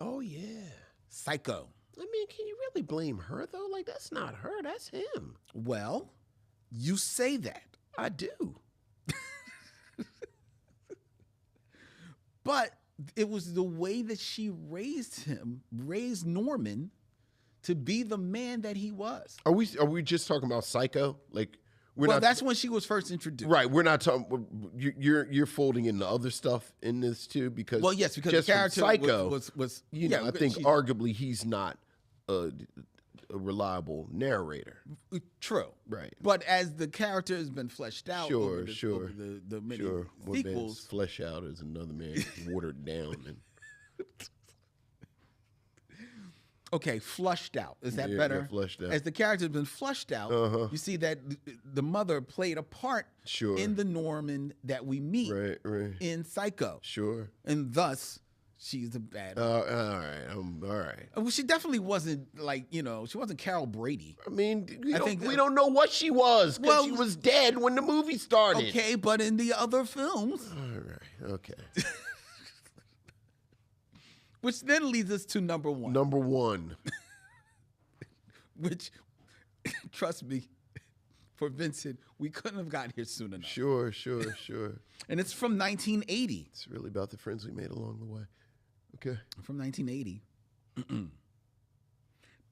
[SPEAKER 2] Oh, yeah.
[SPEAKER 1] Psycho.
[SPEAKER 2] I mean, can you really blame her, though? Like, that's not her. That's him.
[SPEAKER 1] Well, you say that.
[SPEAKER 2] I do.
[SPEAKER 1] But it was the way that she raised Norman to be the man that he was.
[SPEAKER 2] Are we just talking about Psycho? Like,
[SPEAKER 1] that's when she was first introduced.
[SPEAKER 2] Right. We're not talking. You're folding in the other stuff in this too because.
[SPEAKER 1] Well, yes, because the character
[SPEAKER 2] Psycho
[SPEAKER 1] was
[SPEAKER 2] I think arguably he's not a reliable narrator.
[SPEAKER 1] True.
[SPEAKER 2] Right.
[SPEAKER 1] But as the character has been fleshed out, over the many
[SPEAKER 2] One
[SPEAKER 1] sequels,
[SPEAKER 2] man's flesh out is another man watered down and.
[SPEAKER 1] Okay, flushed out. Is that better?
[SPEAKER 2] Yeah, flushed out.
[SPEAKER 1] As the character has been flushed out, you see that the mother played a part in the Norman that we meet
[SPEAKER 2] right.
[SPEAKER 1] in Psycho.
[SPEAKER 2] Sure.
[SPEAKER 1] And thus, She's the bad.
[SPEAKER 2] All right. All right.
[SPEAKER 1] Well, she definitely wasn't like, she wasn't Carol Brady.
[SPEAKER 2] I mean,
[SPEAKER 1] I think
[SPEAKER 2] we don't know what she was because
[SPEAKER 1] Well,
[SPEAKER 2] she was dead when the movie started.
[SPEAKER 1] Okay, but in the other films.
[SPEAKER 2] All right. Okay.
[SPEAKER 1] Which then leads us to number one.
[SPEAKER 2] Number one.
[SPEAKER 1] Which, trust me, for Vincent, we couldn't have gotten here soon enough.
[SPEAKER 2] Sure.
[SPEAKER 1] And it's from 1980.
[SPEAKER 2] It's really about the friends we made along the way. Okay.
[SPEAKER 1] From 1980.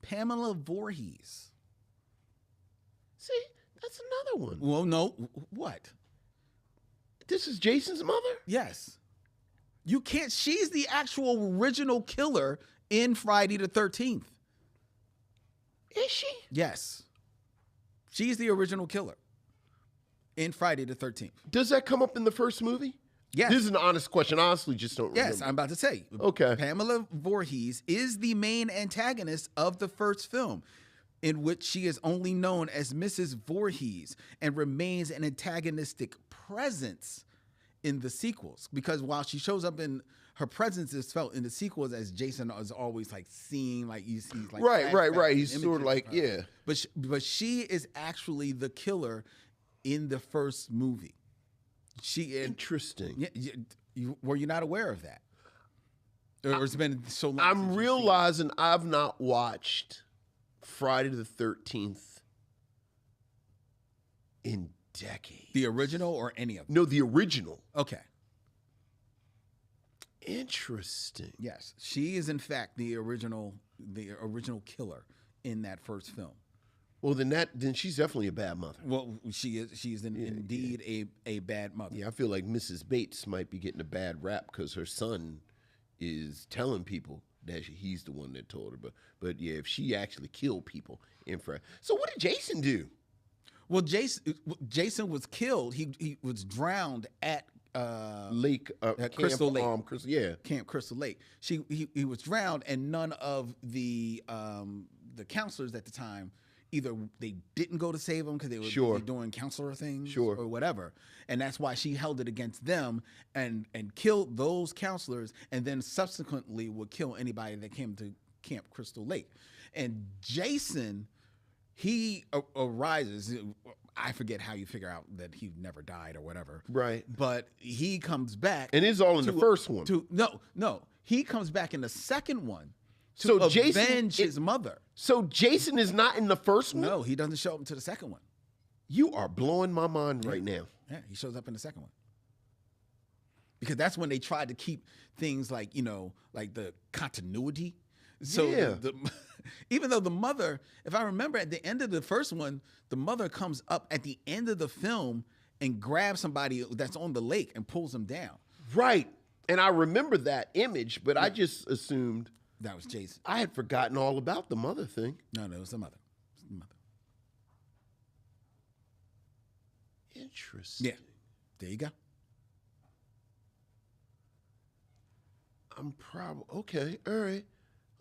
[SPEAKER 1] Pamela Voorhees.
[SPEAKER 2] See, that's another one.
[SPEAKER 1] Well, no. What?
[SPEAKER 2] This is Jason's mother?
[SPEAKER 1] Yes. You can't. She's the actual original killer in Friday the 13th.
[SPEAKER 2] Is she?
[SPEAKER 1] Yes. She's the original killer in Friday the 13th.
[SPEAKER 2] Does that come up in the first movie?
[SPEAKER 1] Yes.
[SPEAKER 2] This is an honest question. I honestly just don't remember.
[SPEAKER 1] Yes, I'm about to say.
[SPEAKER 2] Okay.
[SPEAKER 1] Pamela Voorhees is the main antagonist of the first film, in which she is only known as Mrs. Voorhees and remains an antagonistic presence in the sequels. Because while she shows up in her presence is felt in the sequels as Jason is always like seeing, like you see, like
[SPEAKER 2] right. He's sort of like, yeah.
[SPEAKER 1] But she is actually the killer in the first movie.
[SPEAKER 2] Interesting.
[SPEAKER 1] Were you not aware of that? Or it's been so long.
[SPEAKER 2] I'm realizing I've not watched Friday the 13th in decades.
[SPEAKER 1] The original or any of them?
[SPEAKER 2] No, the original.
[SPEAKER 1] Okay.
[SPEAKER 2] Interesting.
[SPEAKER 1] Yes, she is in fact the original killer in that first film.
[SPEAKER 2] Well, then she's definitely a bad mother.
[SPEAKER 1] Well, she is indeed a bad mother.
[SPEAKER 2] Yeah, I feel like Mrs. Bates might be getting a bad rap because her son is telling people that he's the one that told her. But yeah, if she actually killed people in front. So what did Jason do?
[SPEAKER 1] Well, Jason was killed. He was drowned at
[SPEAKER 2] Lake
[SPEAKER 1] Crystal Lake.
[SPEAKER 2] Camp
[SPEAKER 1] Crystal Lake. He was drowned, and none of the counselors at the time, either they didn't go to save him because they were doing counselor things or whatever. And that's why she held it against them and killed those counselors, and then subsequently would kill anybody that came to Camp Crystal Lake. And Jason, he arises. I forget how you figure out that he never died or whatever.
[SPEAKER 2] Right.
[SPEAKER 1] But he comes back.
[SPEAKER 2] And it's all in the first one.
[SPEAKER 1] No. He comes back in the second one to
[SPEAKER 2] So
[SPEAKER 1] avenge his mother.
[SPEAKER 2] So Jason is not in the first one?
[SPEAKER 1] No, he doesn't show up until the second one.
[SPEAKER 2] You are blowing my mind right now.
[SPEAKER 1] Yeah, he shows up in the second one. Because that's when they tried to keep things like, like the continuity. So even though the mother, if I remember at the end of the first one, the mother comes up at the end of the film and grabs somebody that's on the lake and pulls them down.
[SPEAKER 2] Right. And I remember that image, but I just assumed
[SPEAKER 1] that was Jason.
[SPEAKER 2] I had forgotten all about the mother thing.
[SPEAKER 1] No, it was the mother.
[SPEAKER 2] Interesting.
[SPEAKER 1] Yeah. There you go.
[SPEAKER 2] I'm probably okay. All right.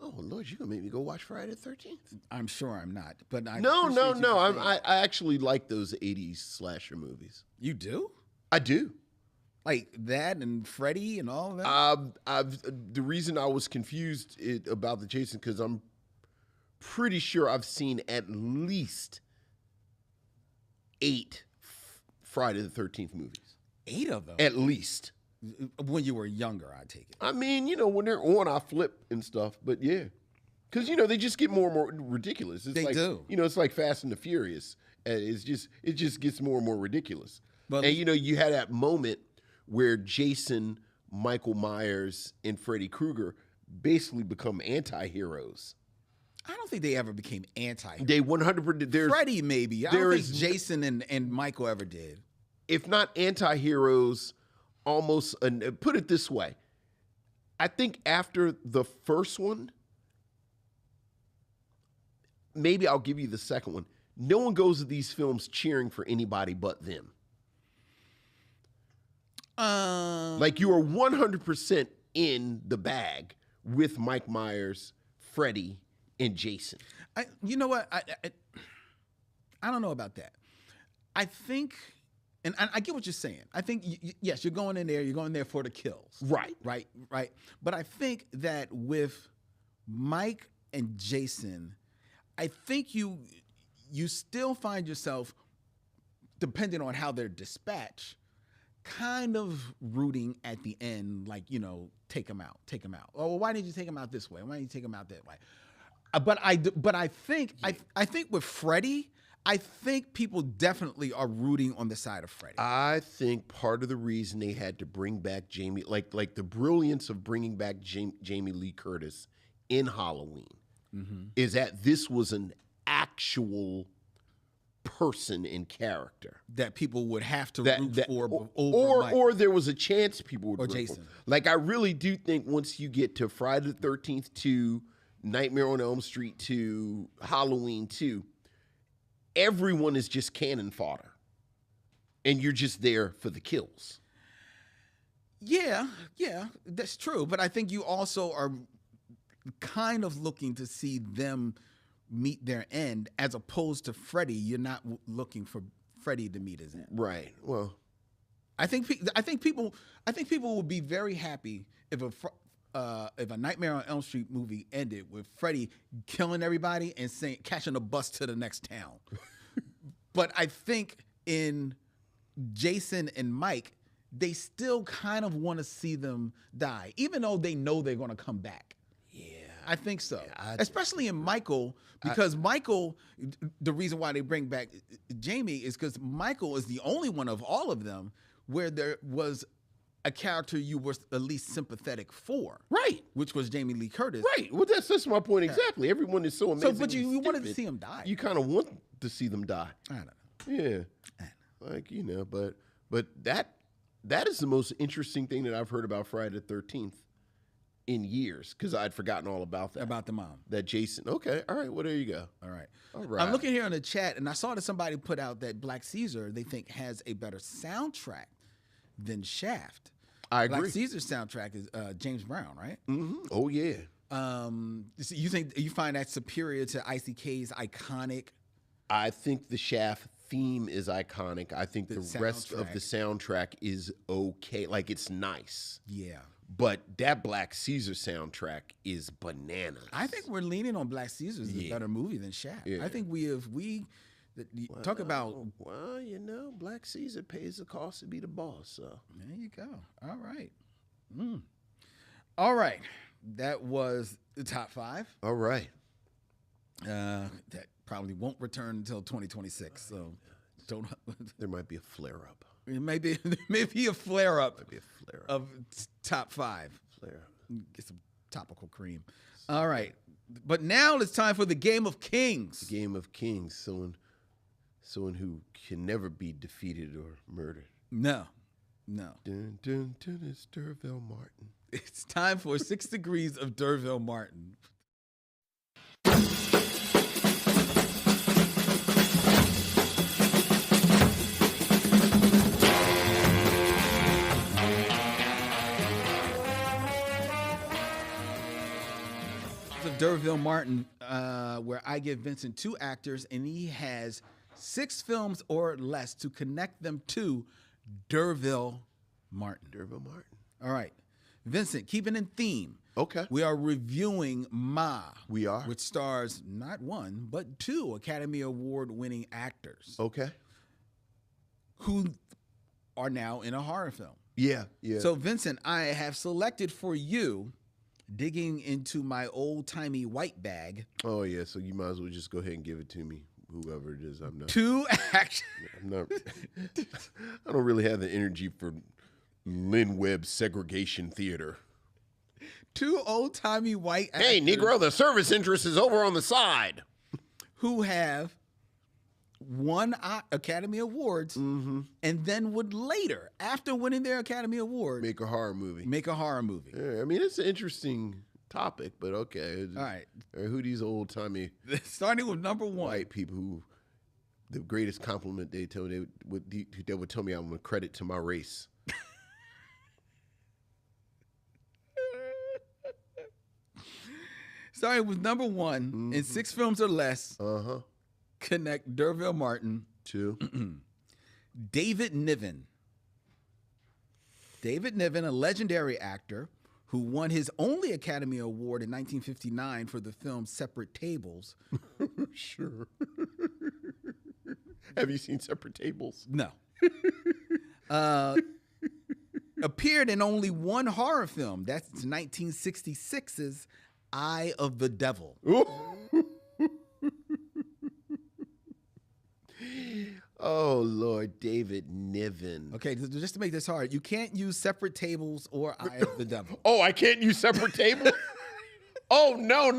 [SPEAKER 2] Oh Lord, you're gonna make me go watch Friday the 13th.
[SPEAKER 1] I'm sure I'm not, but
[SPEAKER 2] No. I actually like those '80s slasher movies.
[SPEAKER 1] You do?
[SPEAKER 2] I do.
[SPEAKER 1] Like that and Freddy and all of that.
[SPEAKER 2] The reason I was confused about the Jason because I'm pretty sure I've seen at least 8 Friday the 13th movies.
[SPEAKER 1] 8 of them,
[SPEAKER 2] at least.
[SPEAKER 1] When you were younger, I take it.
[SPEAKER 2] I mean, when they're on, I flip and stuff. But yeah, because they just get more and more ridiculous. They
[SPEAKER 1] do.
[SPEAKER 2] It's like Fast and the Furious. It just gets more and more ridiculous.
[SPEAKER 1] But
[SPEAKER 2] and you had that moment where Jason, Michael Myers, and Freddy Krueger basically become anti-heroes.
[SPEAKER 1] I don't think they ever became anti-heroes.
[SPEAKER 2] They 100%.
[SPEAKER 1] Freddy maybe. I don't think Jason and Michael ever did.
[SPEAKER 2] If not anti-heroes. Almost, put it this way, I think after the first one, maybe I'll give you the second one. No one goes to these films cheering for anybody but them. Like you are 100% in the bag with Mike Myers, Freddy, and Jason.
[SPEAKER 1] You know what? I don't know about that. I think and I get what you're saying. I think yes, you're going in there for the kills.
[SPEAKER 2] Right.
[SPEAKER 1] But I think that with Mike and Jason, I think you still find yourself, depending on how they're dispatched, kind of rooting at the end, like, take him out. Oh, well, why didn't you take him out this way? Why didn't you take him out that way? But I think with Freddy, I think people definitely are rooting on the side of Freddy.
[SPEAKER 2] I think part of the reason they had to bring back Jamie, like the brilliance of bringing back Jamie Lee Curtis in Halloween, is that this was an actual person in character
[SPEAKER 1] that people would have to root for,
[SPEAKER 2] or there was a chance people would
[SPEAKER 1] or
[SPEAKER 2] root
[SPEAKER 1] Jason.
[SPEAKER 2] For. Like, I really do think once you get to Friday the 13th to Nightmare on Elm Street to Halloween 2, everyone is just cannon fodder, and you're just there for the kills.
[SPEAKER 1] Yeah, that's true. But I think you also are kind of looking to see them meet their end, as opposed to Freddy. You're not looking for Freddy to meet his end.
[SPEAKER 2] Right. Well,
[SPEAKER 1] I think people will be very happy if a Nightmare on Elm Street movie ended with Freddy killing everybody and catching a bus to the next town. But I think in Jason and Mike, they still kind of want to see them die, even though they know they're going to come back.
[SPEAKER 2] yeah.
[SPEAKER 1] I think so. Especially in Michael, because Michael, the reason why they bring back Jamie is because Michael is the only one of all of them where there was a character you were at least sympathetic for.
[SPEAKER 2] Right.
[SPEAKER 1] Which was Jamie Lee Curtis.
[SPEAKER 2] Right. Well, that's my point exactly. Everyone is so amazing.
[SPEAKER 1] So, but you wanted to see him die.
[SPEAKER 2] You kind of want to see them die.
[SPEAKER 1] I don't know.
[SPEAKER 2] Yeah. Like, but that is the most interesting thing that I've heard about Friday the 13th in years, because I'd forgotten all about that.
[SPEAKER 1] About the mom.
[SPEAKER 2] That Jason. Okay. All right. Well, there you go.
[SPEAKER 1] All right.
[SPEAKER 2] All right.
[SPEAKER 1] I'm looking here in the chat, and I saw that somebody put out that Black Caesar, they think, has a better soundtrack than Shaft.
[SPEAKER 2] I agree.
[SPEAKER 1] Black Caesar's soundtrack is James Brown, right?
[SPEAKER 2] Mm-hmm. Oh, yeah.
[SPEAKER 1] So you find that superior to ICK's iconic?
[SPEAKER 2] I think the Shaft theme is iconic. I think the rest of the soundtrack is okay. Like, it's nice.
[SPEAKER 1] Yeah.
[SPEAKER 2] But that Black Caesar soundtrack is bananas.
[SPEAKER 1] I think we're leaning on Black Caesar as a better movie than Shaft.
[SPEAKER 2] Yeah.
[SPEAKER 1] I think talk about.
[SPEAKER 2] Well, Black Caesar pays the cost to be the boss. So
[SPEAKER 1] there you go. All right. All right. That was the top 5.
[SPEAKER 2] All right.
[SPEAKER 1] That probably won't return until 2026. So don't.
[SPEAKER 2] There might be a flare up.
[SPEAKER 1] It may be a flare up.
[SPEAKER 2] Maybe a flare up
[SPEAKER 1] of top 5.
[SPEAKER 2] Flare up.
[SPEAKER 1] Get some topical cream. All right. But now it's time for the Game of Kings.
[SPEAKER 2] The Game of Kings. Someone who can never be defeated or murdered.
[SPEAKER 1] No.
[SPEAKER 2] Dun, dun, dun, it's D'Urville Martin.
[SPEAKER 1] It's time for 6 Degrees of D'Urville Martin. Of D'Urville Martin, where I give Vincent 2 actors, and he has 6 films or less to connect them to D'Urville Martin.
[SPEAKER 2] D'Urville Martin.
[SPEAKER 1] All right. Vincent, keeping in theme.
[SPEAKER 2] Okay.
[SPEAKER 1] We are reviewing Ma.
[SPEAKER 2] We are.
[SPEAKER 1] Which stars not 1, but 2 Academy Award-winning actors.
[SPEAKER 2] Okay.
[SPEAKER 1] Who are now in a horror film.
[SPEAKER 2] Yeah.
[SPEAKER 1] So, Vincent, I have selected for you, digging into my old-timey white bag.
[SPEAKER 2] Oh, yeah. So you might as well just go ahead and give it to me, whoever it is. I'm not.
[SPEAKER 1] 2 actors.
[SPEAKER 2] I'm not. I don't really have the energy for Lynn Webb's segregation theater.
[SPEAKER 1] 2 old-timey white actors.
[SPEAKER 2] Hey, Negro, the service interest is over on the side.
[SPEAKER 1] Who have won Academy Awards, and then would later, after winning their Academy Award,
[SPEAKER 2] Make a horror movie.
[SPEAKER 1] Yeah,
[SPEAKER 2] I mean, it's an interesting topic, but okay.
[SPEAKER 1] All right.
[SPEAKER 2] Who these old-timey
[SPEAKER 1] starting with number 1.
[SPEAKER 2] white people who the greatest compliment they would tell me I'm a credit to my race.
[SPEAKER 1] Starting with number 1, in 6 films or less,
[SPEAKER 2] Uh-huh.
[SPEAKER 1] connect D'Urville Martin
[SPEAKER 2] Two.
[SPEAKER 1] David Niven. David Niven, a legendary actor who won his only Academy Award in 1959 for the film Separate Tables.
[SPEAKER 2] Sure. Have you seen Separate Tables?
[SPEAKER 1] No. Appeared in only one horror film. That's 1966's Eye of the Devil.
[SPEAKER 2] Oh, Lord, David Niven.
[SPEAKER 1] Okay, just to make this hard, you can't use Separate Tables or Eye of the Devil.
[SPEAKER 2] Oh, I can't use Separate Tables? Oh, no,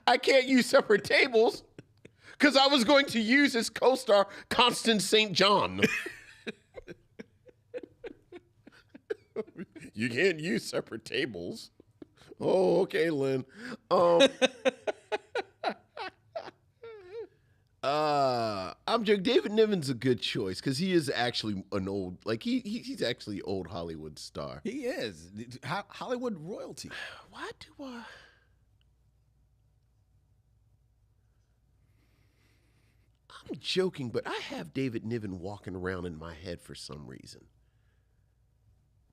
[SPEAKER 2] I can't use Separate Tables. Because I was going to use his co-star, Constance St. John. You can't use Separate Tables. Oh, okay, Lynn. I'm joking. David Niven's a good choice because he is actually an old, like he's actually old Hollywood star.
[SPEAKER 1] He is Hollywood royalty.
[SPEAKER 2] Why do I? I'm joking, but I have David Niven walking around in my head for some reason.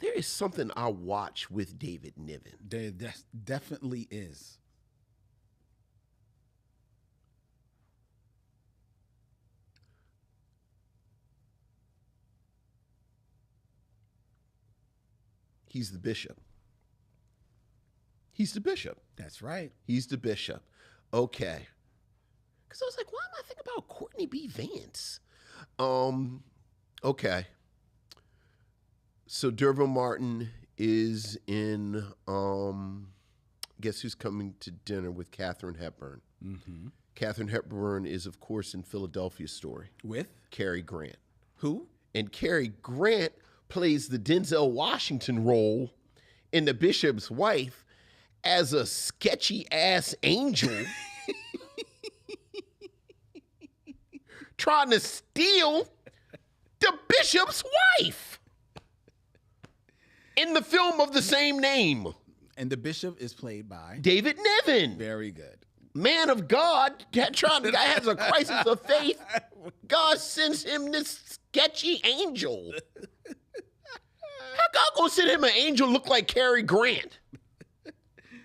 [SPEAKER 2] There is something I watch with David Niven.
[SPEAKER 1] There definitely is.
[SPEAKER 2] He's the bishop. He's the bishop.
[SPEAKER 1] That's right.
[SPEAKER 2] He's the bishop. Okay. Because I was like, why am I thinking about Courtney B. Vance? Okay. So D'Urville Martin is in, Guess Who's Coming to Dinner with Katharine Hepburn.
[SPEAKER 1] Mm-hmm.
[SPEAKER 2] Katharine Hepburn is, of course, in Philadelphia Story.
[SPEAKER 1] With?
[SPEAKER 2] Cary Grant.
[SPEAKER 1] Who?
[SPEAKER 2] And Cary Grant plays the Denzel Washington role in The Bishop's Wife as a sketchy-ass angel trying to steal the bishop's wife in the film of the same name.
[SPEAKER 1] And the bishop is played by?
[SPEAKER 2] David Niven.
[SPEAKER 1] Very good.
[SPEAKER 2] Man of God, guy has a crisis of faith. God sends him this sketchy angel. How God gonna send him an angel look like Cary Grant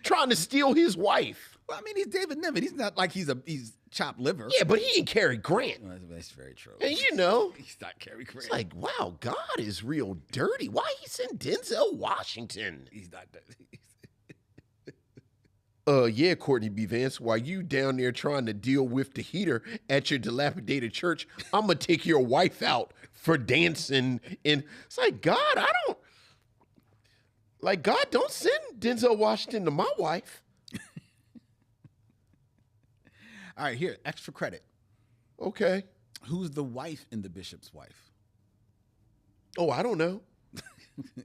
[SPEAKER 2] trying to steal his wife?
[SPEAKER 1] Well, I mean, he's David Niven. He's not like he's chopped liver.
[SPEAKER 2] Yeah, but he ain't Cary Grant.
[SPEAKER 1] Well, that's very true.
[SPEAKER 2] And you know,
[SPEAKER 1] He's not Cary Grant.
[SPEAKER 2] it's like, wow, God is real dirty. Why he send Denzel Washington?
[SPEAKER 1] He's not.
[SPEAKER 2] Yeah, Courtney B. Vance, while you down there trying to deal with the heater at your dilapidated church, I'm going to take your wife out for dancing. And it's like, God, God, don't send Denzel Washington to my wife.
[SPEAKER 1] All right, here, extra credit.
[SPEAKER 2] Okay.
[SPEAKER 1] Who's the wife in The Bishop's Wife?
[SPEAKER 2] Oh, I don't know.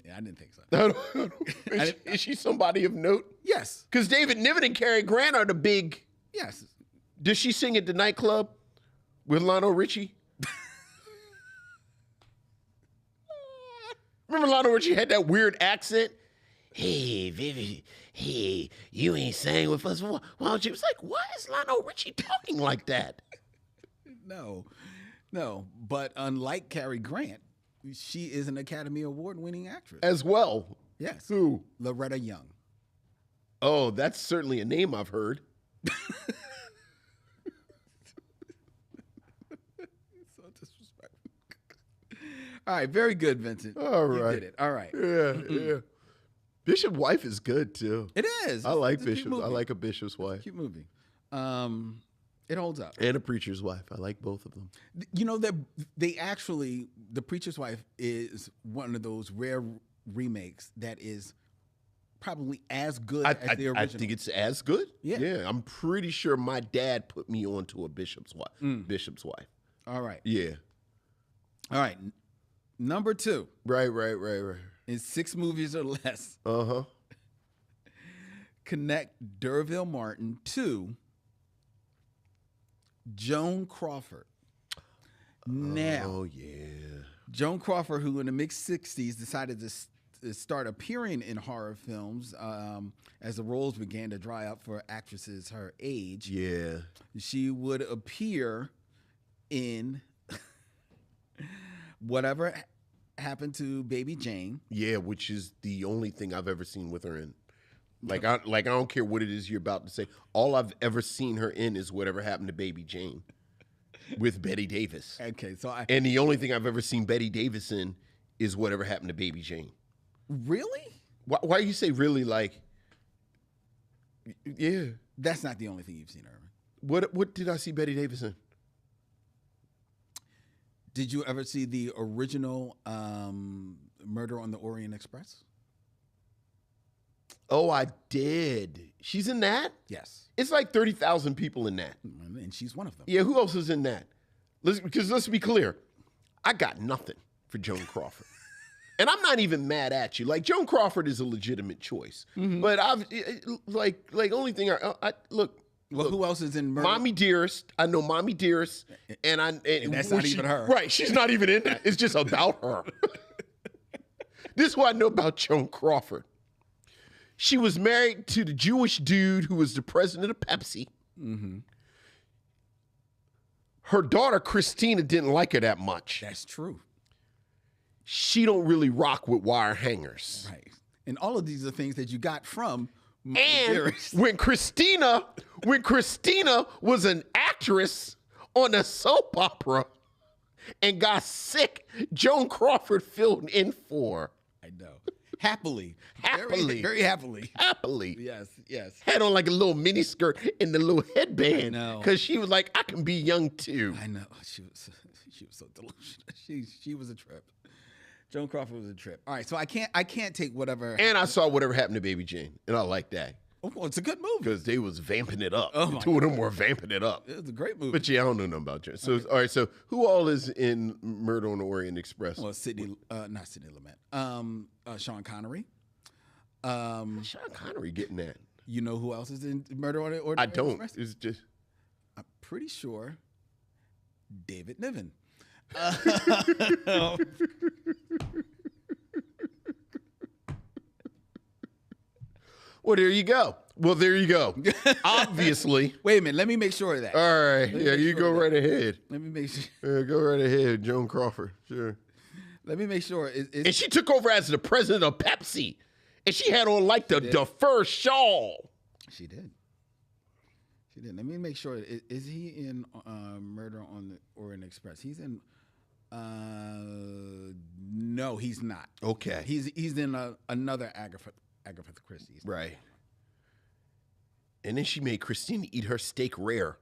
[SPEAKER 1] Yeah, I didn't think so.
[SPEAKER 2] Is she somebody of note?
[SPEAKER 1] Yes.
[SPEAKER 2] Because David Niven and Cary Grant are the big.
[SPEAKER 1] Yes.
[SPEAKER 2] Does she sing at the nightclub with Lionel Richie? Remember Lionel Richie had that weird accent? Hey, Vivi, hey, you ain't sang with us. Why don't you? It's like, why is Lionel Richie talking like that?
[SPEAKER 1] No. But unlike Cary Grant, she is an Academy Award-winning actress.
[SPEAKER 2] As well.
[SPEAKER 1] Yes.
[SPEAKER 2] Who?
[SPEAKER 1] Loretta Young.
[SPEAKER 2] Oh, that's certainly a name I've heard.
[SPEAKER 1] So disrespectful. All right, very good, Vincent.
[SPEAKER 2] All right.
[SPEAKER 1] You did it. All right.
[SPEAKER 2] Yeah. Bishop's Wife is good too.
[SPEAKER 1] It is.
[SPEAKER 2] I like
[SPEAKER 1] It's a cute
[SPEAKER 2] Bishop.
[SPEAKER 1] movie.
[SPEAKER 2] I like a Bishop's Wife.
[SPEAKER 1] Cute movie. It holds up.
[SPEAKER 2] And a Preacher's Wife. I like both of them.
[SPEAKER 1] You know that they actually, The Preacher's Wife is one of those rare remakes that is probably as good as the original.
[SPEAKER 2] I think it's as good.
[SPEAKER 1] Yeah.
[SPEAKER 2] I'm pretty sure my dad put me onto a Bishop's Wife. Bishop's Wife.
[SPEAKER 1] All right.
[SPEAKER 2] Yeah.
[SPEAKER 1] All right. Number 2.
[SPEAKER 2] Right.
[SPEAKER 1] In 6 movies or less.
[SPEAKER 2] Uh-huh.
[SPEAKER 1] Connect D'Urville Martin to Joan Crawford. Now,
[SPEAKER 2] Oh, yeah.
[SPEAKER 1] Joan Crawford, who in the mid-60s decided to start appearing in horror films as the roles began to dry up for actresses her age.
[SPEAKER 2] Yeah.
[SPEAKER 1] She would appear in whatever happened to Baby Jane.
[SPEAKER 2] Yeah, which is the only thing I've ever seen with her in. Like I don't care what it is you're about to say. All I've ever seen her in is whatever happened to Baby Jane with Betty Davis.
[SPEAKER 1] Okay,
[SPEAKER 2] and the only thing I've ever seen Betty Davis in is whatever happened to Baby Jane.
[SPEAKER 1] Really?
[SPEAKER 2] Why you say really? Like, yeah,
[SPEAKER 1] that's not the only thing you've seen her in.
[SPEAKER 2] What did I see Betty Davis in?
[SPEAKER 1] Did you ever see the original Murder on the Orient Express?
[SPEAKER 2] Oh, I did. She's in that?
[SPEAKER 1] Yes.
[SPEAKER 2] It's like 30,000 people in that.
[SPEAKER 1] And she's one of them.
[SPEAKER 2] Yeah, who else is in that? Because let's be clear. I got nothing for Joan Crawford. And I'm not even mad at you. Like, Joan Crawford is a legitimate choice. Mm-hmm. But only thing look.
[SPEAKER 1] Well, who else is in Murder?
[SPEAKER 2] Mommy Dearest. I know Mommy Dearest. And
[SPEAKER 1] that's not even her.
[SPEAKER 2] Right. She's not even in that. It's just about her. This is what I know about Joan Crawford. She was married to the Jewish dude who was the president of Pepsi. Mm-hmm. Her daughter, Christina, didn't like her that much.
[SPEAKER 1] That's true.
[SPEAKER 2] She don't really rock with wire hangers.
[SPEAKER 1] Right. And all of these are things that you got from
[SPEAKER 2] And when Christina was an actress on a soap opera and got sick, Joan Crawford filled in for.
[SPEAKER 1] I know. Happily.
[SPEAKER 2] Happily.
[SPEAKER 1] Very happily.
[SPEAKER 2] Happily.
[SPEAKER 1] Yes, yes.
[SPEAKER 2] Had on like a little mini skirt and the little headband.
[SPEAKER 1] I know.
[SPEAKER 2] Because she was like, I can be young too.
[SPEAKER 1] I know. She was so delusional. She was a trip. Joan Crawford was a trip. All right, so I can't take whatever.
[SPEAKER 2] And I saw Whatever Happened to Baby Jane, and I like that.
[SPEAKER 1] Oh, well, it's a good movie.
[SPEAKER 2] Because they was vamping it up.
[SPEAKER 1] Oh,
[SPEAKER 2] the two of them were vamping it up.
[SPEAKER 1] It was a great movie.
[SPEAKER 2] But yeah, I don't know nothing about Jane. So okay. All right, so who all is in Murder on the Orient Express?
[SPEAKER 1] Well, not Sidney Lumet. Sean Connery.
[SPEAKER 2] Sean Connery getting that.
[SPEAKER 1] You know who else is in Murder on the Orient Express?
[SPEAKER 2] I don't. It's just.
[SPEAKER 1] I'm pretty sure David Niven.
[SPEAKER 2] Well, there you go. Obviously.
[SPEAKER 1] Wait a minute. Let me make sure of that.
[SPEAKER 2] All right. Yeah, you go right ahead.
[SPEAKER 1] Let me make sure.
[SPEAKER 2] Go right ahead, Joan Crawford. Sure.
[SPEAKER 1] Let me make sure.
[SPEAKER 2] And she took over as the president of Pepsi. And she had on like the fur shawl.
[SPEAKER 1] She did. Let me make sure. Is he in Murder on the Orient Express? He's in. No, he's not.
[SPEAKER 2] Okay.
[SPEAKER 1] He's in another Agatha Christie.
[SPEAKER 2] Right. And then she made Christina eat her steak rare.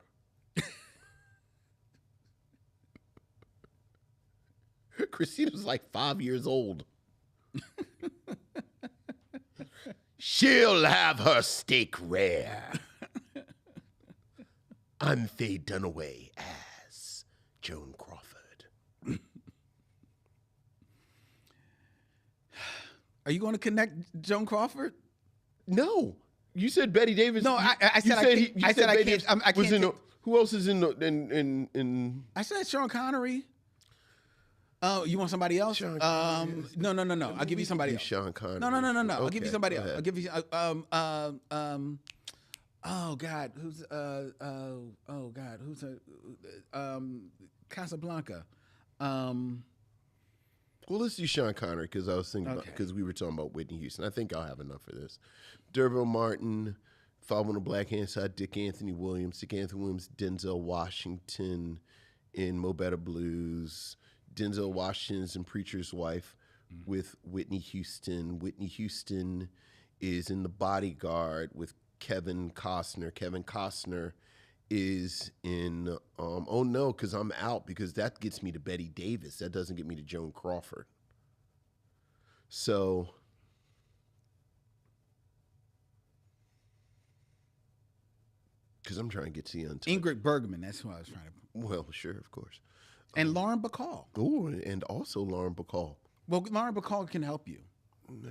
[SPEAKER 2] Christina's like 5 years old. She'll have her steak rare. I'm Faye Dunaway as Joan Crawford.
[SPEAKER 1] Are you going to connect Joan Crawford?
[SPEAKER 2] No. You said Betty Davis.
[SPEAKER 1] No, I said I can't.
[SPEAKER 2] Who else is in?
[SPEAKER 1] I said Sean Connery. Oh, you want somebody else? No. I'll give you somebody else.
[SPEAKER 2] Sean Connery.
[SPEAKER 1] No. Okay, I'll give you somebody else. I'll give you. Oh God, who's Casablanca.
[SPEAKER 2] Well, let's do Sean Connery because I was thinking about because we were talking about Whitney Houston. I think I'll have enough for this. D'Urville Martin, Five on the Black Hand Side, Dick Anthony Williams, Denzel Washington in Mo Better Blues. Denzel Washington's in Preacher's Wife with Whitney Houston. Whitney Houston is in The Bodyguard with Kevin Costner. Kevin Costner is in, oh no, because I'm out because that gets me to Betty Davis. That doesn't get me to Joan Crawford. So, because I'm trying to get to the Untouched.
[SPEAKER 1] Ingrid Bergman, that's who I was trying to.
[SPEAKER 2] Well, sure, of course.
[SPEAKER 1] And Lauren Bacall.
[SPEAKER 2] Oh, and also Lauren Bacall.
[SPEAKER 1] Well, Lauren Bacall can help you.
[SPEAKER 2] No,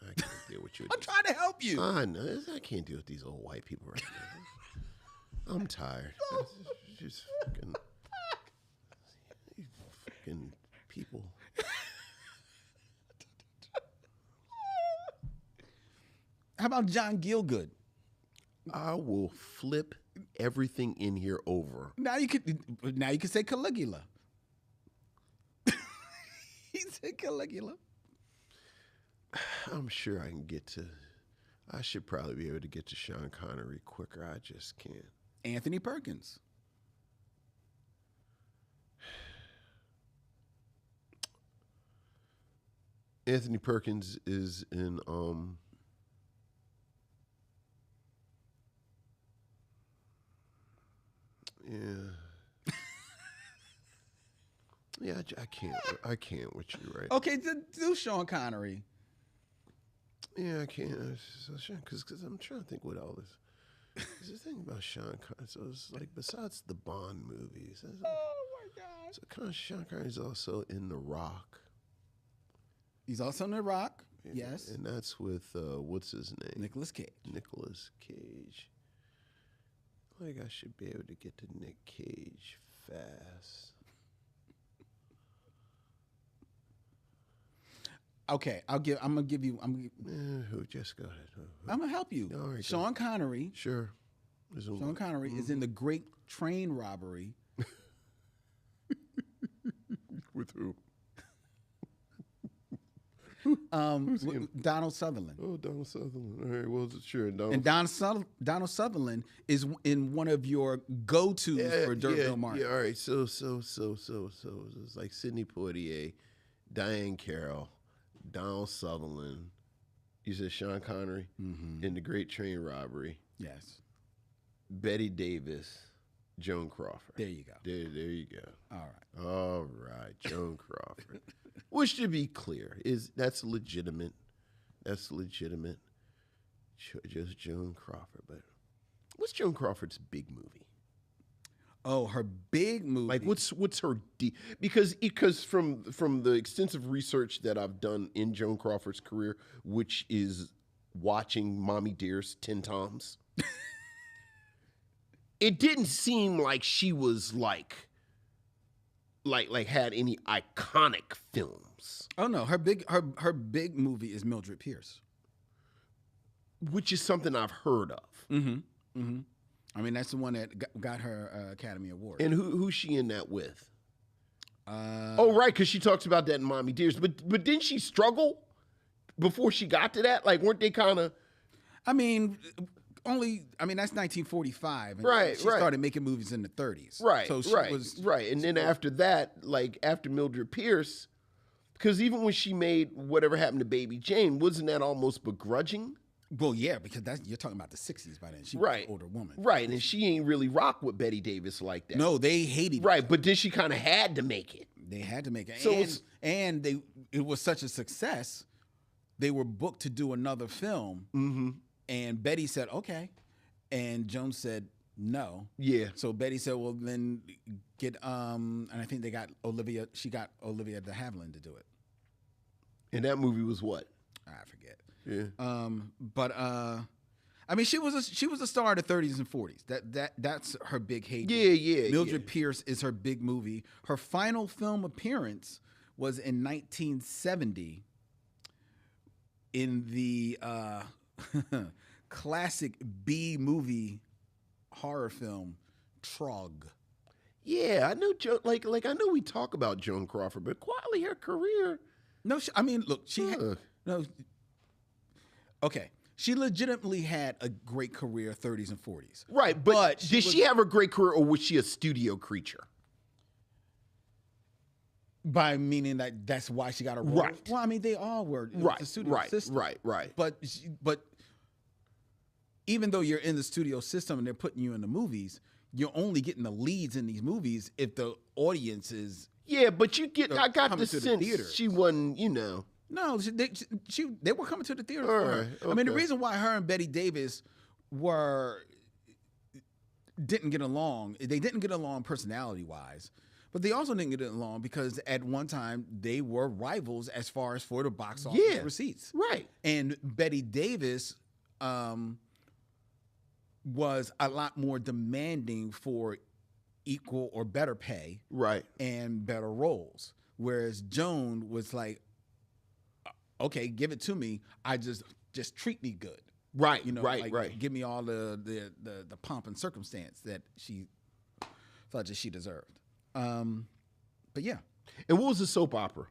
[SPEAKER 2] I can't deal with you.
[SPEAKER 1] I'm trying to help you.
[SPEAKER 2] I know. I can't deal with these old white people right now. I'm tired. Just fucking people.
[SPEAKER 1] How about John Gielgud?
[SPEAKER 2] I will flip everything in here over.
[SPEAKER 1] Now you could say Caligula. said Caligula.
[SPEAKER 2] I'm sure I can get to. I should probably be able to get to Sean Connery quicker. I just can't.
[SPEAKER 1] Anthony Perkins.
[SPEAKER 2] Anthony Perkins is in yeah. Yeah, I can't with you, right?
[SPEAKER 1] Okay, do Sean Connery.
[SPEAKER 2] Yeah, I can't. Because I'm trying to think what all this. There's a thing about Sean Connery. So it's like, besides the Bond movies.
[SPEAKER 1] Oh, my God.
[SPEAKER 2] So kind of Sean Connery's also in The Rock.
[SPEAKER 1] He's also in The Rock. Yes.
[SPEAKER 2] And that's with, what's his name?
[SPEAKER 1] Nicolas Cage.
[SPEAKER 2] Nicolas Cage. Like, I should be able to get to Nick Cage fast.
[SPEAKER 1] Okay, I'm gonna give you.
[SPEAKER 2] Who? Just go ahead.
[SPEAKER 1] I'm gonna help you.
[SPEAKER 2] All right,
[SPEAKER 1] Sean Connery.
[SPEAKER 2] Sure.
[SPEAKER 1] Sean Connery is in the Great Train Robbery.
[SPEAKER 2] With who?
[SPEAKER 1] Donald Sutherland.
[SPEAKER 2] Oh, Donald Sutherland. All right, well, sure.
[SPEAKER 1] And Donald Sutherland is in one of your go-tos for D'Urville Martin.
[SPEAKER 2] Yeah, all right. So it's like Sidney Poitier, Diane Carroll, Donald Sutherland. You said Sean Connery in The Great Train Robbery.
[SPEAKER 1] Yes.
[SPEAKER 2] Betty Davis, Joan Crawford.
[SPEAKER 1] There you go.
[SPEAKER 2] There you go.
[SPEAKER 1] All
[SPEAKER 2] right, Joan Crawford. Which, to be clear, that's legitimate. That's legitimate. Just Joan Crawford. But what's Joan Crawford's big movie?
[SPEAKER 1] Oh, her big movie.
[SPEAKER 2] Like, what's her because from the extensive research that I've done in Joan Crawford's career, which is watching Mommy Dearest 10 times, it didn't seem like she was like had any iconic films.
[SPEAKER 1] Oh no, her big movie is Mildred Pierce,
[SPEAKER 2] which is something I've heard of.
[SPEAKER 1] I mean, that's the one that got her Academy Award.
[SPEAKER 2] And who's she in that with? Oh, right, because she talks about that in Mommy Dearest. But didn't she struggle before she got to that? Like, weren't they kind of?
[SPEAKER 1] I mean, that's 1945. And
[SPEAKER 2] right.
[SPEAKER 1] She started making movies in the 30s.
[SPEAKER 2] Right.
[SPEAKER 1] So she was
[SPEAKER 2] right. And then after that, like after Mildred Pierce, because even when she made Whatever Happened to Baby Jane, wasn't that almost begrudging?
[SPEAKER 1] Well, yeah, because you're talking about the 60s by then. She was an older woman.
[SPEAKER 2] Right, and she ain't really rock with Betty Davis like that.
[SPEAKER 1] No, they hated it.
[SPEAKER 2] Right, but then she kind of had to make it.
[SPEAKER 1] They had to make it.
[SPEAKER 2] So
[SPEAKER 1] it was such a success, they were booked to do another film. And Betty said, okay. And Joan said, no.
[SPEAKER 2] Yeah.
[SPEAKER 1] So Betty said, well, then get, and I think she got Olivia de Havilland to do it.
[SPEAKER 2] And that movie was what?
[SPEAKER 1] I forget.
[SPEAKER 2] Yeah.
[SPEAKER 1] But I mean, she was a star in the 30s and 40s. That's her big heyday.
[SPEAKER 2] Yeah.
[SPEAKER 1] Mildred Pierce is her big movie. Her final film appearance was in 1970 in the classic B movie horror film Trog.
[SPEAKER 2] Yeah, I know Joan. Like I know we talk about Joan Crawford, but quietly her career.
[SPEAKER 1] No, no. Okay, she legitimately had a great career, 30s and 40s.
[SPEAKER 2] Right, but did she have a great career, or was she a studio creature?
[SPEAKER 1] By meaning that's why she got a role.
[SPEAKER 2] Right.
[SPEAKER 1] Well, I mean, they all were.
[SPEAKER 2] Right.
[SPEAKER 1] The studio system.
[SPEAKER 2] Right.
[SPEAKER 1] But even though you're in the studio system and they're putting you in the movies, you're only getting the leads in these movies if the audience is.
[SPEAKER 2] Yeah, but I got the sense she wasn't,
[SPEAKER 1] No, they were coming to the theater
[SPEAKER 2] All
[SPEAKER 1] for
[SPEAKER 2] right,
[SPEAKER 1] her.
[SPEAKER 2] okay.
[SPEAKER 1] I mean, the reason why her and Betty Davis didn't get along, they didn't get along personality-wise, but they also didn't get along because at one time they were rivals as far as for the box office receipts.
[SPEAKER 2] Right.
[SPEAKER 1] And Betty Davis was a lot more demanding for equal or better pay.
[SPEAKER 2] Right.
[SPEAKER 1] And better roles. Whereas Joan was like, okay, give it to me. I just treat me good.
[SPEAKER 2] Right.
[SPEAKER 1] Right. Give me all the pomp and circumstance that she thought that she deserved. But yeah.
[SPEAKER 2] And what was the soap opera?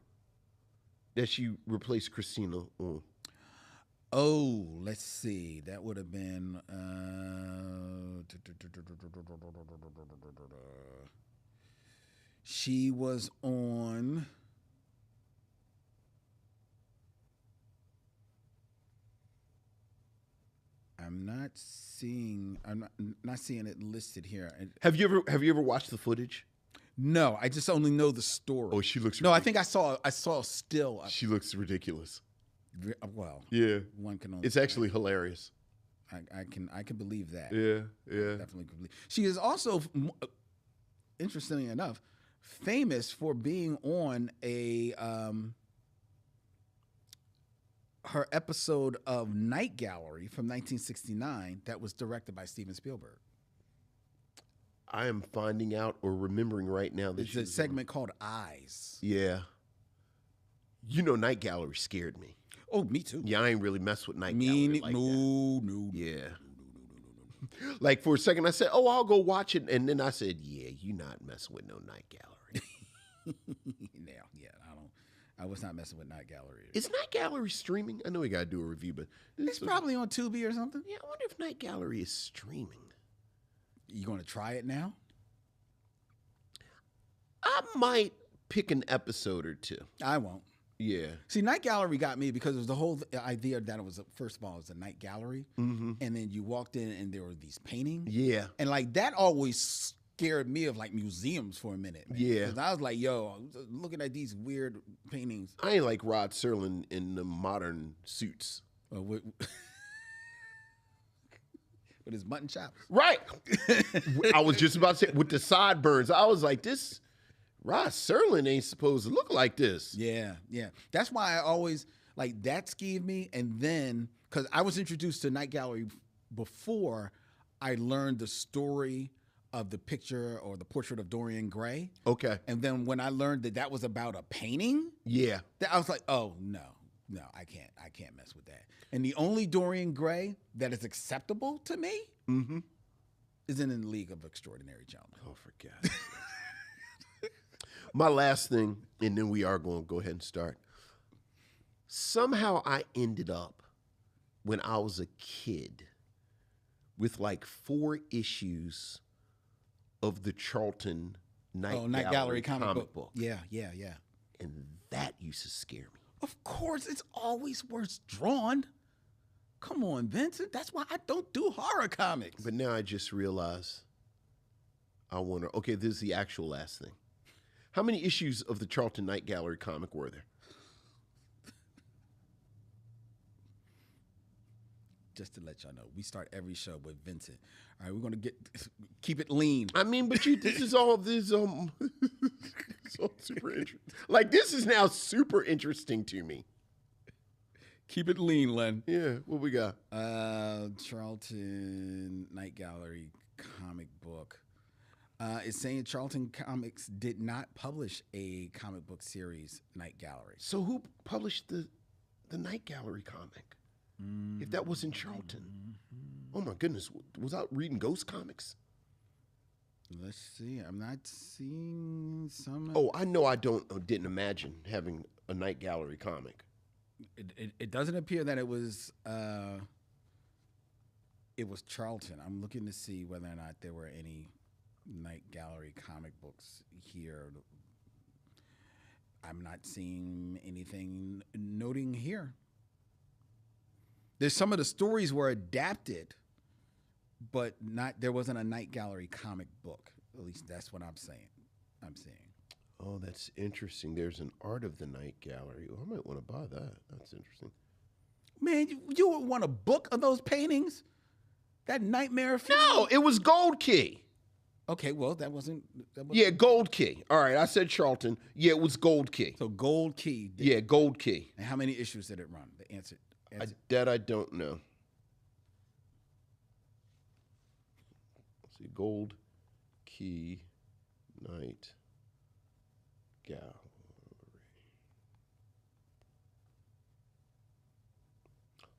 [SPEAKER 2] that she replaced Christina on?
[SPEAKER 1] Oh, let's see. That would have been. She was on. I'm not seeing it listed here.
[SPEAKER 2] Have you ever watched the footage?
[SPEAKER 1] No, I just only know the story.
[SPEAKER 2] Oh, she looks.
[SPEAKER 1] No, I think I saw a still.
[SPEAKER 2] She looks ridiculous.
[SPEAKER 1] Well,
[SPEAKER 2] Yeah,
[SPEAKER 1] one can only.
[SPEAKER 2] it's actually hilarious.
[SPEAKER 1] I can believe that.
[SPEAKER 2] Yeah, yeah.
[SPEAKER 1] Definitely can believe. She is also, interestingly enough, famous for being on her episode of Night Gallery from 1969 that was directed by Steven Spielberg.
[SPEAKER 2] I am finding out or remembering right now that
[SPEAKER 1] It's a segment called Eyes.
[SPEAKER 2] Yeah. You know, Night Gallery scared me.
[SPEAKER 1] Oh, me too.
[SPEAKER 2] Yeah, I ain't really mess with Night Gallery like that.
[SPEAKER 1] No.
[SPEAKER 2] Yeah. Like for a second, I said, "Oh, I'll go watch it," and then I said, "Yeah, you not messing with no Night Gallery."
[SPEAKER 1] Yeah, I was not messing with Night Gallery.
[SPEAKER 2] Is Night Gallery streaming? I know we gotta do a review, but
[SPEAKER 1] It's probably on Tubi or something.
[SPEAKER 2] Yeah, I wonder if Night Gallery is streaming.
[SPEAKER 1] You going to try it now?
[SPEAKER 2] I might pick an episode or two.
[SPEAKER 1] I won't.
[SPEAKER 2] Yeah.
[SPEAKER 1] See, Night Gallery got me because it was the whole idea that it was, first of all, it was a night gallery.
[SPEAKER 2] Mm-hmm.
[SPEAKER 1] And then you walked in and there were these paintings.
[SPEAKER 2] Yeah.
[SPEAKER 1] And like that always scared me of like museums for a minute. Man.
[SPEAKER 2] Yeah.
[SPEAKER 1] 'Cause I was like, yo, I'm looking at these weird paintings.
[SPEAKER 2] I ain't like Rod Serling in the modern suits.
[SPEAKER 1] With his mutton chops.
[SPEAKER 2] Right. I was just about to say, with the sideburns, I was like, this Rod Serling ain't supposed to look like this.
[SPEAKER 1] Yeah. That's why I always, like, that scared me. And then, because I was introduced to Night Gallery before I learned the story of the picture or the portrait of Dorian Gray.
[SPEAKER 2] Okay.
[SPEAKER 1] And then when I learned that was about a painting,
[SPEAKER 2] Yeah.
[SPEAKER 1] I was like, oh, no, I can't mess with that. And the only Dorian Gray that is acceptable to me is in the League of Extraordinary Gentlemen.
[SPEAKER 2] Oh, for God's sake. My last thing, and then we are going to go ahead and start. Somehow I ended up, when I was a kid, with like 4 issues of the Charlton Night Gallery comic book.
[SPEAKER 1] Yeah.
[SPEAKER 2] And that used to scare me.
[SPEAKER 1] Of course, it's always worse drawn. Come on, Vincent. That's why I don't do horror comics.
[SPEAKER 2] But now I just realize I wonder, okay, this is the actual last thing. How many issues of the Charlton Night Gallery comic were there?
[SPEAKER 1] Just to let y'all know, we start every show with Vincent. All right, we're gonna keep it lean.
[SPEAKER 2] I mean, but this is all it's all super interesting. Like, this is now super interesting to me.
[SPEAKER 1] Keep it lean, Len.
[SPEAKER 2] Yeah, what we got?
[SPEAKER 1] Charlton Night Gallery comic book. It's saying Charlton Comics did not publish a comic book series, Night Gallery.
[SPEAKER 2] So who published the Night Gallery comic? If that wasn't Charlton. Oh my goodness, was I reading Ghost Comics?
[SPEAKER 1] Let's see. I'm not seeing some.
[SPEAKER 2] Oh, I know. I didn't imagine having a Night Gallery comic.
[SPEAKER 1] It doesn't appear that it was Charlton. I'm looking to see whether or not there were any Night Gallery comic books here. I'm not seeing anything noting here. There's some of the stories were adapted, but there wasn't a Night Gallery comic book. At least that's what I'm seeing.
[SPEAKER 2] Oh, that's interesting. There's an Art of the Night Gallery. Oh, I might want to buy that. That's interesting.
[SPEAKER 1] Man, you would want a book of those paintings? That nightmare film?
[SPEAKER 2] No, it was Gold Key.
[SPEAKER 1] Okay, well, that wasn't.
[SPEAKER 2] Yeah, Gold Key. All right, I said Charlton. Yeah, it was Gold Key.
[SPEAKER 1] So Gold Key.
[SPEAKER 2] Yeah, Gold Key.
[SPEAKER 1] And how many issues did it run? The answer.
[SPEAKER 2] That I don't know. Let's see, Gold Key Night Gallery.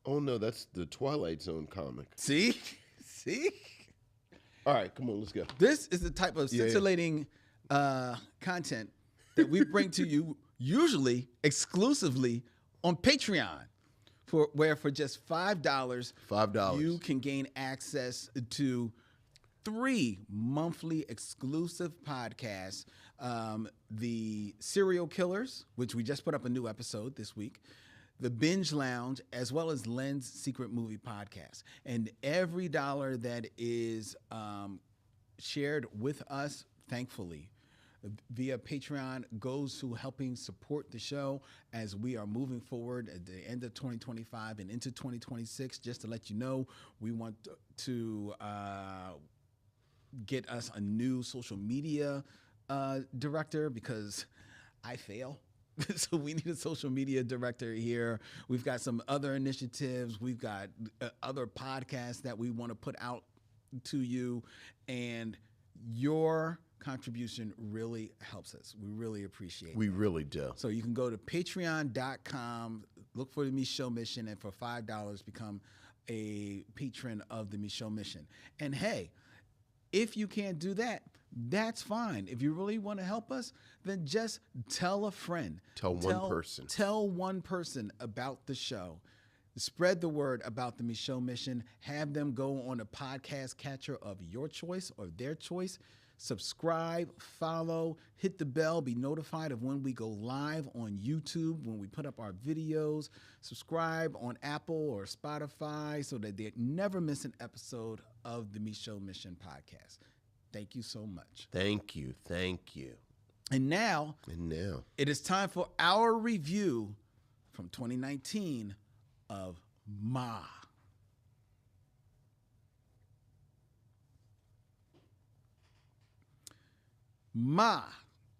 [SPEAKER 2] Oh no, that's the Twilight Zone comic.
[SPEAKER 1] See?
[SPEAKER 2] All right, come on, let's go.
[SPEAKER 1] This is the type of scintillating content that we bring to you usually exclusively on Patreon, where for just $5, you can gain access to 3 monthly exclusive podcasts. The Serial Killers, which we just put up a new episode this week, the Binge Lounge, as well as Len's Secret Movie Podcast. And every dollar that is shared with us, thankfully, via Patreon goes to helping support the show as we are moving forward at the end of 2025 and into 2026. Just to let you know, we want to get us a new social media director because I fail. So we need a social media director here. We've got some other initiatives. We've got other podcasts that we want to put out to you, and your contribution really helps us. We really appreciate it.
[SPEAKER 2] We really do.
[SPEAKER 1] So you can go to patreon.com, look for the Micheaux Mission, and for $5 become a patron of the Micheaux Mission. And hey, if you can't do that, that's fine. If you really want to help us, then just tell a friend.
[SPEAKER 2] Tell one person.
[SPEAKER 1] Tell one person about the show. Spread the word about the Micheaux Mission. Have them go on a podcast catcher of your choice or their choice. Subscribe, follow, hit the bell, be notified of when we go live on YouTube, when we put up our videos. Subscribe on Apple or Spotify so that they never miss an episode of the Micheaux Mission podcast. Thank you so much.
[SPEAKER 2] Thank you. Thank you.
[SPEAKER 1] And now, it is time for our review from 2019 of Ma. Ma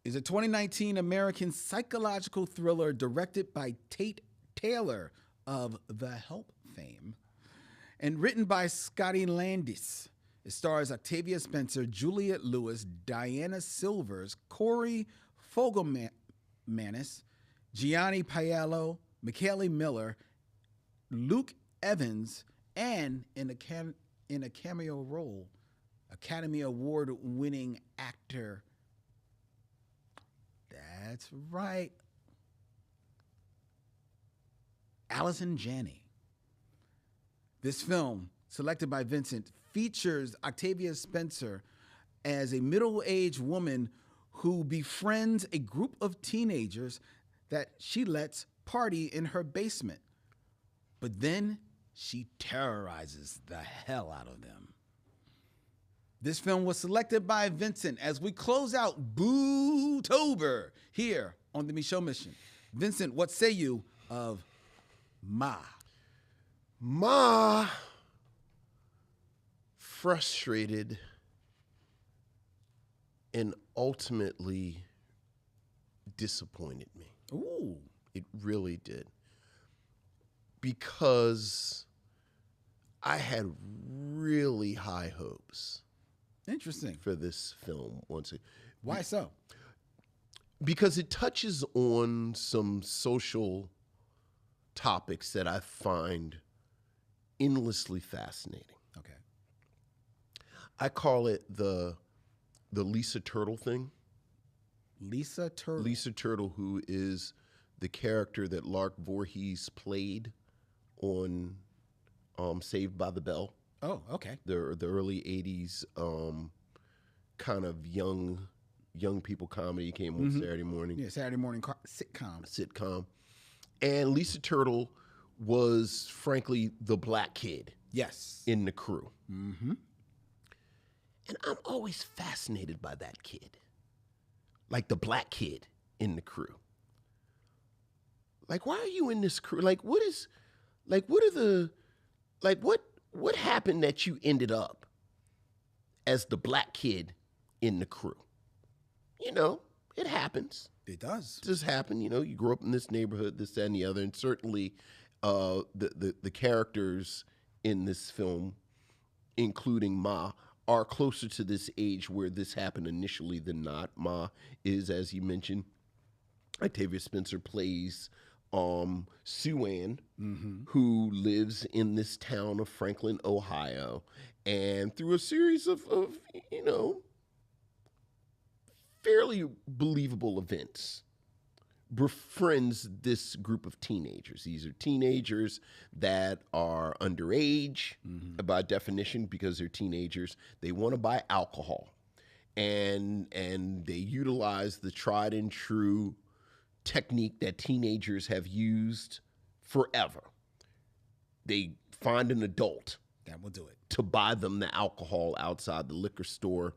[SPEAKER 1] is a 2019 American psychological thriller directed by Tate Taylor of The Help fame and written by Scotty Landis. It stars Octavia Spencer, Juliette Lewis, Diana Silvers, Corey Fogelmanis, Gianni Paolo, Michaela Miller, Luke Evans, and in a cameo role, Academy Award-winning actor. That's right, Allison Janney. This film, selected by Vincent, features Octavia Spencer as a middle-aged woman who befriends a group of teenagers that she lets party in her basement. But then she terrorizes the hell out of them. This film was selected by Vincent as we close out Boo-tober here on the Micheaux Mission. Vincent, what say you of Ma?
[SPEAKER 2] Ma frustrated and ultimately disappointed me.
[SPEAKER 1] Ooh.
[SPEAKER 2] It really did. Because I had really high hopes.
[SPEAKER 1] Interesting.
[SPEAKER 2] For this film.
[SPEAKER 1] Why so?
[SPEAKER 2] Because it touches on some social topics that I find endlessly fascinating.
[SPEAKER 1] Okay.
[SPEAKER 2] I call it the Lisa Turtle thing.
[SPEAKER 1] Lisa Turtle?
[SPEAKER 2] Lisa Turtle, who is the character that Lark Voorhees played on Saved by the Bell.
[SPEAKER 1] Oh, okay.
[SPEAKER 2] The early 80s kind of young people comedy came on Saturday morning.
[SPEAKER 1] Yeah, Saturday morning sitcom.
[SPEAKER 2] And Lisa Turtle was, frankly, the black kid.
[SPEAKER 1] Yes.
[SPEAKER 2] In the crew.
[SPEAKER 1] Mm-hmm.
[SPEAKER 2] And I'm always fascinated by that kid. Like the black kid in the crew. Like, why are you in this crew? Like, what happened that you ended up as the black kid in the crew? You know, it happens.
[SPEAKER 1] It does.
[SPEAKER 2] It just happened. You know, you grew up in this neighborhood, this, that, and the other. And certainly the characters in this film, including Ma, are closer to this age where this happened initially than not. Ma is, as you mentioned, Octavia Spencer plays Sue Ann, who lives in this town of Franklin, Ohio. And through a series of you know, fairly believable events, befriends this group of teenagers. These are teenagers that are underage by definition because they're teenagers. They want to buy alcohol, and they utilize the tried and true technique that teenagers have used forever. They find an adult
[SPEAKER 1] that will do it
[SPEAKER 2] to buy them the alcohol outside the liquor store.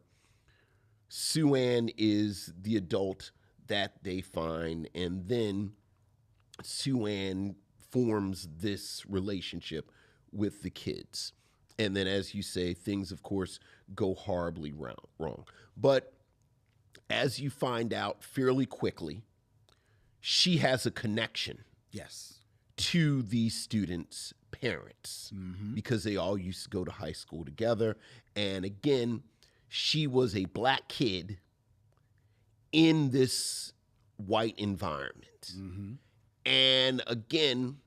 [SPEAKER 2] Sue-Ann is the adult that they find, and then Sue-Ann forms this relationship with the kids. And then, as you say, things, of course, go horribly wrong. But as you find out fairly quickly, she has a connection to these students' parents because they all used to go to high school together. And again, she was a black kid in this white environment. And again,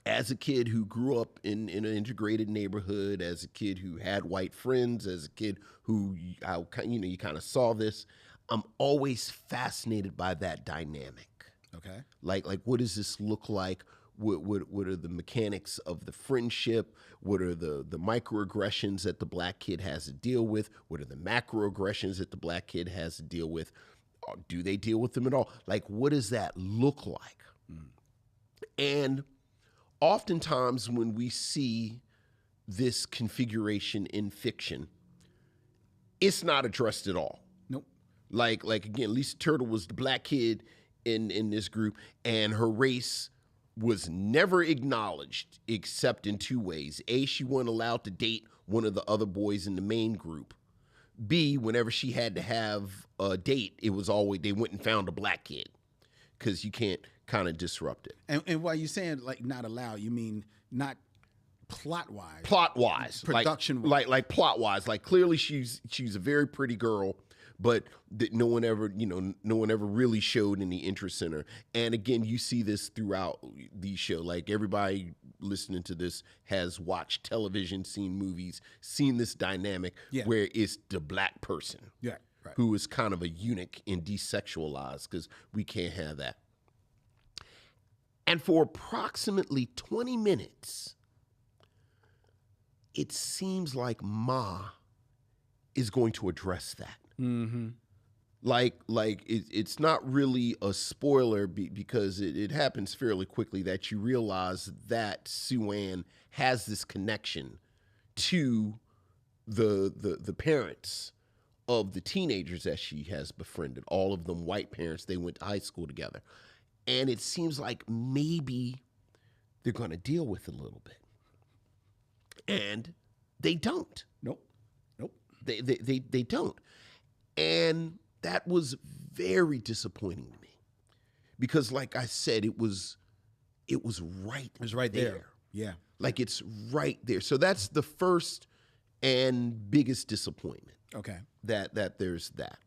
[SPEAKER 2] as a kid who grew up in an integrated neighborhood, as a kid who had white friends, as a kid who, you kind of saw this, I'm always fascinated by that dynamic.
[SPEAKER 1] Okay.
[SPEAKER 2] Like what does this look like? What are the mechanics of the friendship? What are the microaggressions that the black kid has to deal with? What are the macroaggressions that the black kid has to deal with? Or do they deal with them at all? Like, what does that look like? And oftentimes when we see this configuration in fiction, it's not addressed at all.
[SPEAKER 1] Nope.
[SPEAKER 2] Like again, Lisa Turtle was the black kid in this group, and her race was never acknowledged except in two ways. A, she wasn't allowed to date one of the other boys in the main group. B, whenever she had to have a date, it was always they went and found a black kid because you can't kind of disrupt it.
[SPEAKER 1] And while you're saying like not allowed, you mean not plot-wise?
[SPEAKER 2] Plot-wise.
[SPEAKER 1] Production-wise.
[SPEAKER 2] Like plot-wise. Like clearly she's a very pretty girl, but no one ever really showed any interest in her. And again, you see this throughout these shows. Like everybody listening to this has watched television, seen movies, seen this dynamic where it's the black person who is kind of a eunuch and desexualized because we can't have that. And for approximately 20 minutes, it seems like Ma is going to address that. Like it's not really a spoiler because it happens fairly quickly that you realize that Sue-Ann has this connection to the parents of the teenagers that she has befriended. All of them white parents. They went to high school together. And it seems like maybe they're going to deal with it a little bit. And they don't.
[SPEAKER 1] Nope.
[SPEAKER 2] They don't. And that was very disappointing to me because, like I said, it was right.
[SPEAKER 1] It was right there. Yeah.
[SPEAKER 2] Like it's right there. So that's the first and biggest disappointment.
[SPEAKER 1] Okay.
[SPEAKER 2] That there's that.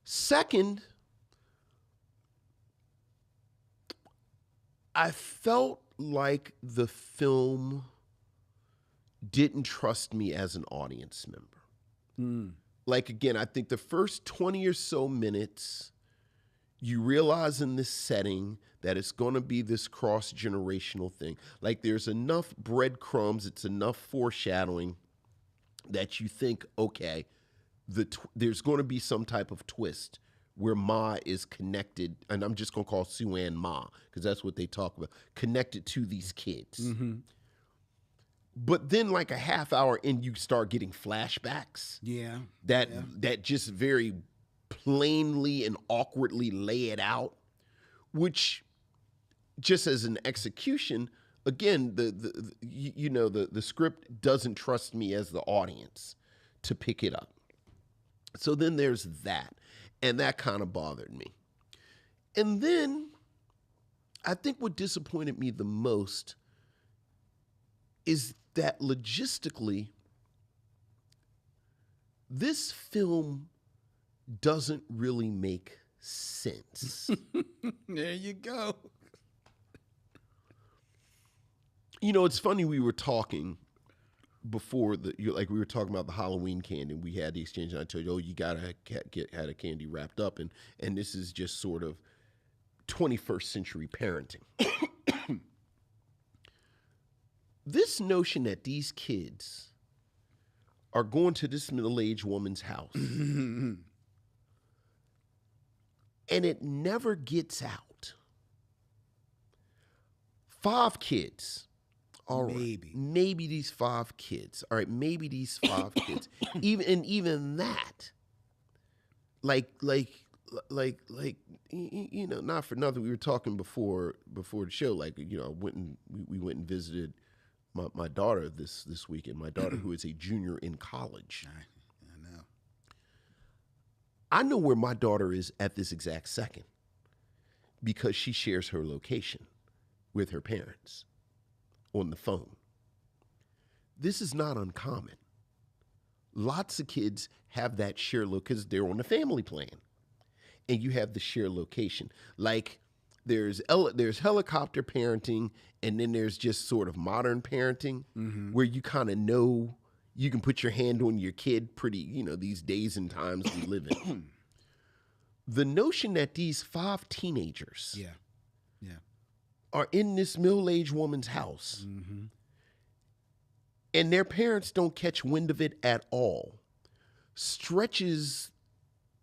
[SPEAKER 2] Second, I felt like the film didn't trust me as an audience member. Like, again, I think the first 20 or so minutes, you realize in this setting that it's going to be this cross-generational thing. Like, there's enough breadcrumbs, it's enough foreshadowing that you think, okay, there's going to be some type of twist where Ma is connected, and I'm just going to call Sue-Ann Ma, because that's what they talk about, connected to these kids. But then like a half hour in, you start getting flashbacks.
[SPEAKER 1] Yeah.
[SPEAKER 2] That just very plainly and awkwardly lay it out, which just as an execution, again, the script doesn't trust me as the audience to pick it up. So then there's that, and that kind of bothered me. And then I think what disappointed me the most is that logistically, this film doesn't really make sense.
[SPEAKER 1] There you go.
[SPEAKER 2] You know, it's funny, we were talking before like we were talking about the Halloween candy, and we had the exchange, and I told you, oh, you gotta had a candy wrapped up, and this is just sort of 21st century parenting. This notion that these kids are going to this middle-aged woman's house and it never gets out. 5 kids. All right. Maybe these 5 kids. All right, maybe these 5 kids. Even that. Like you know, not for nothing. We were talking before the show. Like, you know, we went and visited my daughter this weekend. My daughter, who is a junior in college.
[SPEAKER 1] I know.
[SPEAKER 2] I know where my daughter is at this exact second because she shares her location with her parents on the phone. This is not uncommon. Lots of kids have that share because they're on a family plan, and you have the share location. Like there's helicopter parenting, and then there's just sort of modern parenting, where you kind of know you can put your hand on your kid pretty, you know, these days and times we live in. The notion that these 5 teenagers are in this middle-aged woman's house and their parents don't catch wind of it at all stretches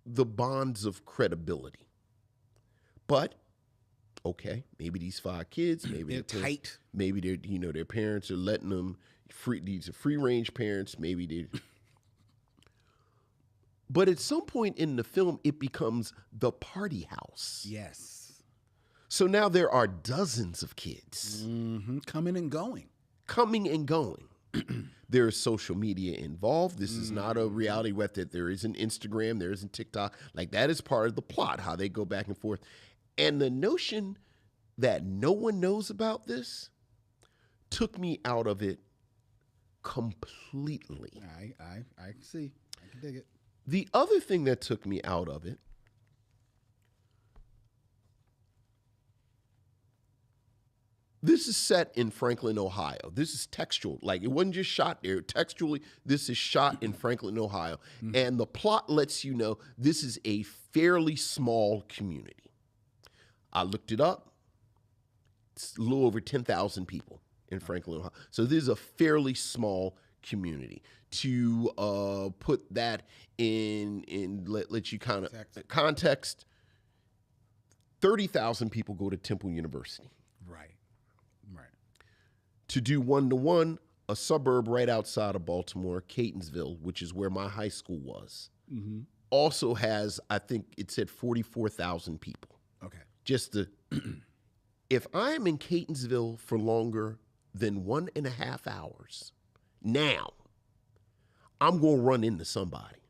[SPEAKER 2] the bonds of credibility. But okay, maybe these 5 kids, maybe
[SPEAKER 1] they're tight.
[SPEAKER 2] Maybe they're, you know, their parents are letting them free. These are free-range parents. Maybe they. But at some point in the film, it becomes the party house.
[SPEAKER 1] Yes.
[SPEAKER 2] So now there are dozens of kids
[SPEAKER 1] coming and going.
[SPEAKER 2] There is social media involved. This is not a reality web that there isn't Instagram, there isn't TikTok. Like, that is part of the plot, how they go back and forth. And the notion that no one knows about this took me out of it completely.
[SPEAKER 1] I see. I can dig it.
[SPEAKER 2] The other thing that took me out of it, this is set in Franklin, Ohio. This is textual. Like, it wasn't just shot there. Textually, this is shot in Franklin, Ohio. And the plot lets you know this is a fairly small community. I looked it up. It's a little over 10,000 people in Franklin, Ohio. So this is a fairly small community. To put that in let you kind of context, 30,000 people go to Temple University.
[SPEAKER 1] Right.
[SPEAKER 2] To do 1-to-1, a suburb right outside of Baltimore, Catonsville, which is where my high school was, also has, I think it said 44,000 people.
[SPEAKER 1] Okay.
[SPEAKER 2] Just to, if I am in Catonsville for longer than 1.5 hours, now, I'm going to run into somebody.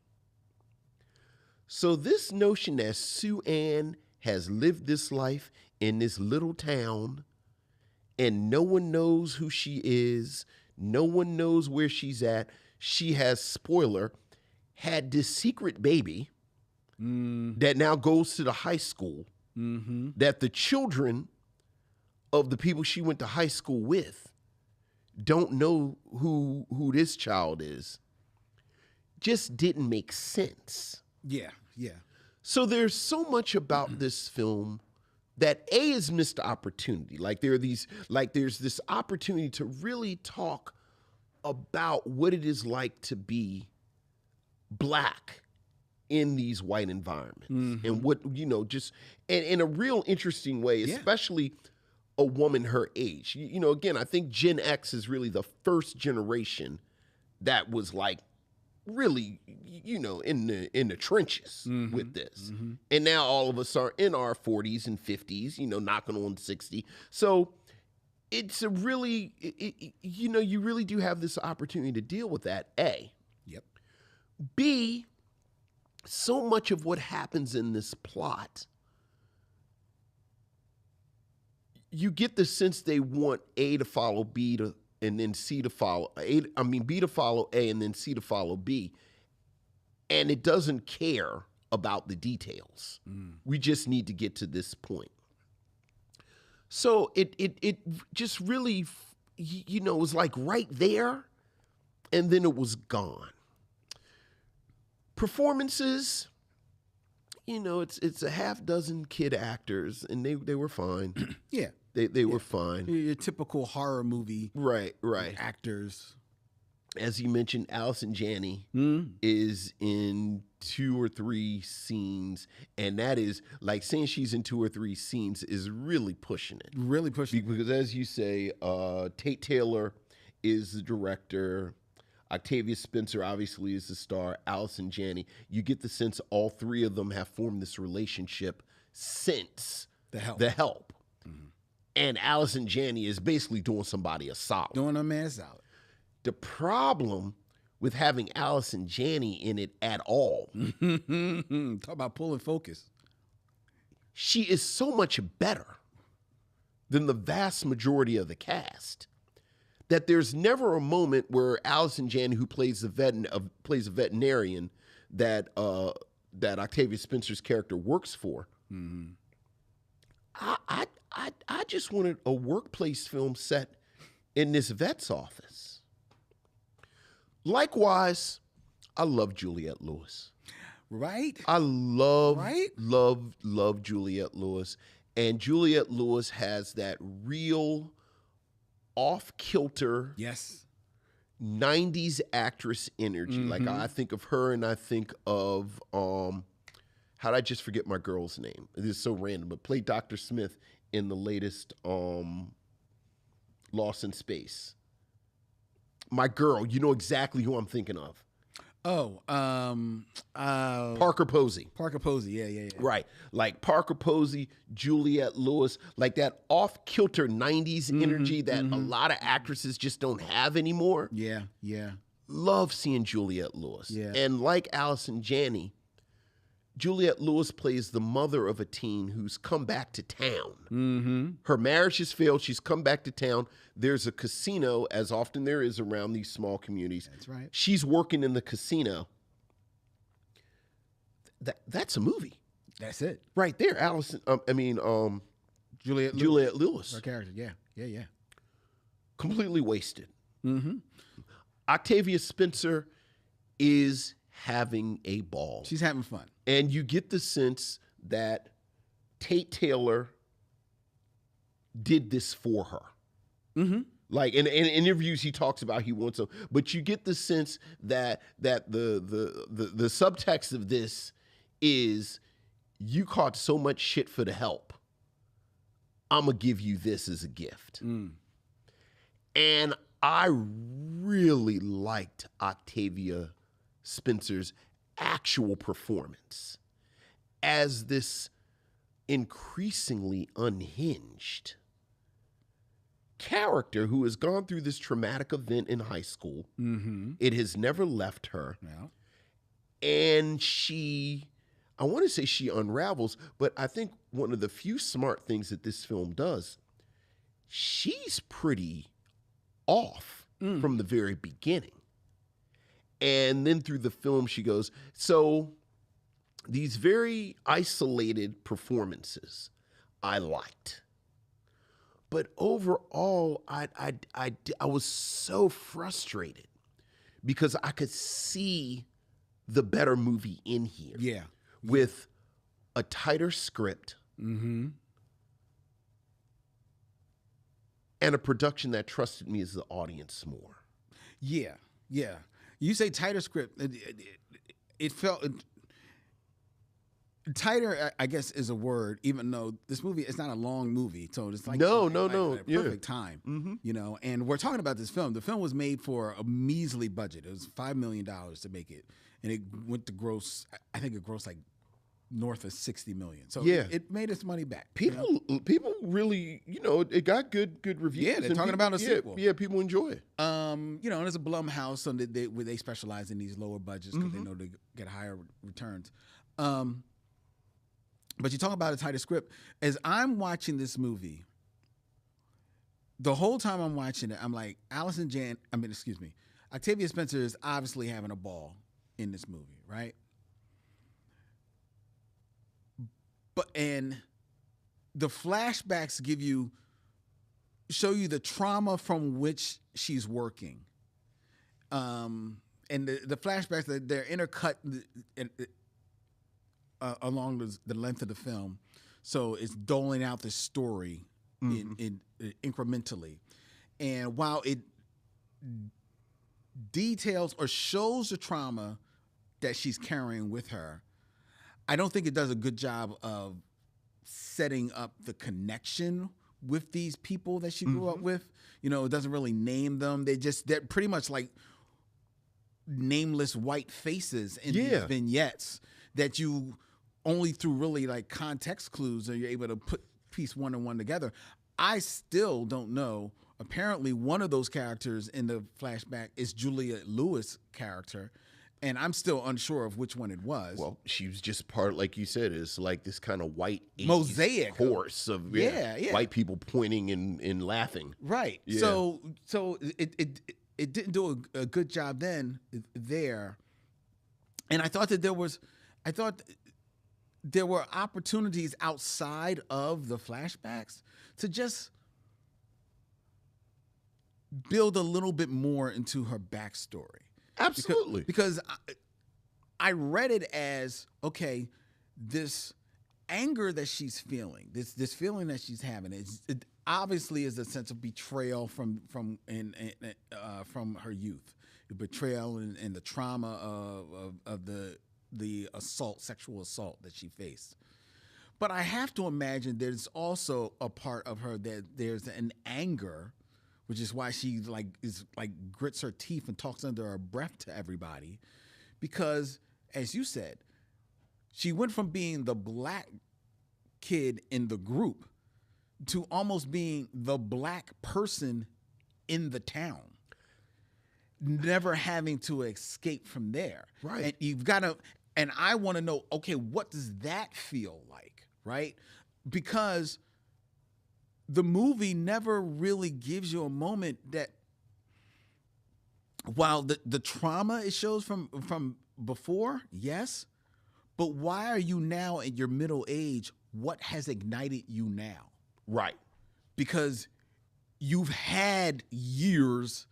[SPEAKER 2] So this notion that Sue Ann has lived this life in this little town, and no one knows who she is, no one knows where she's at. She has, spoiler, had this secret baby that now goes to the high school, that the children of the people she went to high school with don't know who this child is. Just didn't make sense.
[SPEAKER 1] Yeah.
[SPEAKER 2] So there's so much about this film that is missed opportunity. Like there's this opportunity to really talk about what it is like to be Black in these white environments, and what, you know, just and in a real interesting way, especially a woman her age. You know, again, I think Gen X is really the first generation that was like really, you know, in the trenches with this. And now all of us are in our 40s and 50s, you know, knocking on 60. So it's a really, you know, you really do have this opportunity to deal with that, A.
[SPEAKER 1] Yep.
[SPEAKER 2] B, so much of what happens in this plot, you get the sense they want A to follow B to, and then C to follow B to follow A, and then C to follow B. And it doesn't care about the details. We just need to get to this point. So it just really, you know, was like right there. and then it was gone. Performances, it's a half dozen kid actors, and they were fine.
[SPEAKER 1] Yeah.
[SPEAKER 2] They were fine.
[SPEAKER 1] Your typical horror movie
[SPEAKER 2] Right.
[SPEAKER 1] actors.
[SPEAKER 2] As you mentioned, Allison Janney is in 2 or 3 scenes, and that is like saying she's in 2 or 3 scenes is really pushing it.
[SPEAKER 1] Really pushing it.
[SPEAKER 2] Because as you say, Tate Taylor is the director. Octavia Spencer obviously is the star. Allison Janney. You get the sense all 3 of them have formed this relationship since
[SPEAKER 1] The Help.
[SPEAKER 2] Mm-hmm. And Allison Janney is basically doing somebody a solid.
[SPEAKER 1] Doing a man solid.
[SPEAKER 2] The problem with having Allison Janney in it at all.
[SPEAKER 1] Talk about pulling focus.
[SPEAKER 2] She is so much better than the vast majority of the cast that there's never a moment where Allison Janney, who plays plays a veterinarian that Octavia Spencer's character works for. Mm-hmm. I just wanted a workplace film set in this vet's office. Likewise, I love Juliette Lewis.
[SPEAKER 1] Right?
[SPEAKER 2] I love Juliette Lewis. And Juliette Lewis has that real off-kilter
[SPEAKER 1] yes
[SPEAKER 2] 90s actress energy. Mm-hmm. Like I think of her and I think of how did I just forget my girl's name? It is so random, but played Dr. Smith in the latest Lost in Space. My girl, you know exactly who I'm thinking of.
[SPEAKER 1] Oh,
[SPEAKER 2] Parker Posey.
[SPEAKER 1] Parker Posey, yeah.
[SPEAKER 2] Right. Like Parker Posey, Juliette Lewis, like that off-kilter 90s energy that a lot of actresses just don't have anymore.
[SPEAKER 1] Yeah.
[SPEAKER 2] Love seeing Juliette Lewis.
[SPEAKER 1] Yeah.
[SPEAKER 2] And like Allison Janney, Juliette Lewis plays the mother of a teen who's come back to town. Mm-hmm. Her marriage has failed. She's come back to town. There's a casino, as often there is around these small communities.
[SPEAKER 1] That's right.
[SPEAKER 2] She's working in the casino. That's a movie.
[SPEAKER 1] That's it.
[SPEAKER 2] Right there. Juliette Lewis.
[SPEAKER 1] Her character, yeah.
[SPEAKER 2] Completely wasted.
[SPEAKER 1] Mm-hmm.
[SPEAKER 2] Octavia Spencer is having a ball.
[SPEAKER 1] She's having fun.
[SPEAKER 2] And you get the sense that Tate Taylor did this for her. Mm-hmm. Like in interviews, he talks about he wants to, but you get the sense that the subtext of this is you caught so much shit for the Help. I'm gonna give you this as a gift. And I really liked Octavia Spencer's actual performance as this increasingly unhinged character who has gone through this traumatic event in high school. Mm-hmm. It has never left her. Yeah. And I want to say she unravels, but I think one of the few smart things that this film does, she's pretty off from the very beginning. And then through the film, she goes, so these very isolated performances I liked. But overall, I was so frustrated because I could see the better movie in here.
[SPEAKER 1] Yeah.
[SPEAKER 2] With a tighter script and a production that trusted me as the audience more.
[SPEAKER 1] Yeah. You say tighter script. It felt tighter, I guess, is a word. Even though this movie, it's not a long movie, so it's like
[SPEAKER 2] no,
[SPEAKER 1] perfect time. And we're talking about this film. The film was made for a measly budget. It was $5 million to make it, and it went to gross. I think it grossed like north of $60 million. So it made its money back.
[SPEAKER 2] People really, it got good reviews.
[SPEAKER 1] Yeah, they're talking about a sequel.
[SPEAKER 2] Yeah, people enjoy it.
[SPEAKER 1] And there's a Blumhouse, so where they specialize in these lower budgets because they know they get higher returns. But you talk about a tighter script. As I'm watching this movie, the whole time I'm watching it, I'm like, Octavia Spencer is obviously having a ball in this movie, right? And the flashbacks show you the trauma from which she's working. And the flashbacks, they're intercut along the length of the film, so it's doling out the story in incrementally. And while it details or shows the trauma that she's carrying with her, I don't think it does a good job of setting up the connection with these people that she grew up with. You know, it doesn't really name them. They're pretty much like nameless white faces in these vignettes that you only through really like context clues are you able to put piece one and one together. I still don't know. Apparently, one of those characters in the flashback is Juliette Lewis' character, and I'm still unsure of which one it was.
[SPEAKER 2] Well, she was just part, like you said, is like this kind of white
[SPEAKER 1] mosaic
[SPEAKER 2] horse of white people pointing and laughing.
[SPEAKER 1] Right. Yeah. So it didn't do a good job then there, and I thought that there were opportunities outside of the flashbacks to just build a little bit more into her backstory.
[SPEAKER 2] Absolutely.
[SPEAKER 1] Because I read it as, okay, this anger that she's feeling, this feeling that she's having, it obviously is a sense of betrayal from her youth, the betrayal and the trauma of the assault, sexual assault that she faced. But I have to imagine there's also a part of her that there's an anger, which is why she grits her teeth and talks under her breath to everybody, because as you said, she went from being the black kid in the group to almost being the black person in the town, never having to escape from there.
[SPEAKER 2] Right.
[SPEAKER 1] And you've got to, and I want to know, okay, what does that feel like, right? Because the movie never really gives you a moment that, while the trauma it shows from before, yes, but why are you now in your middle age? What has ignited you now?
[SPEAKER 2] Right.
[SPEAKER 1] Because you've had years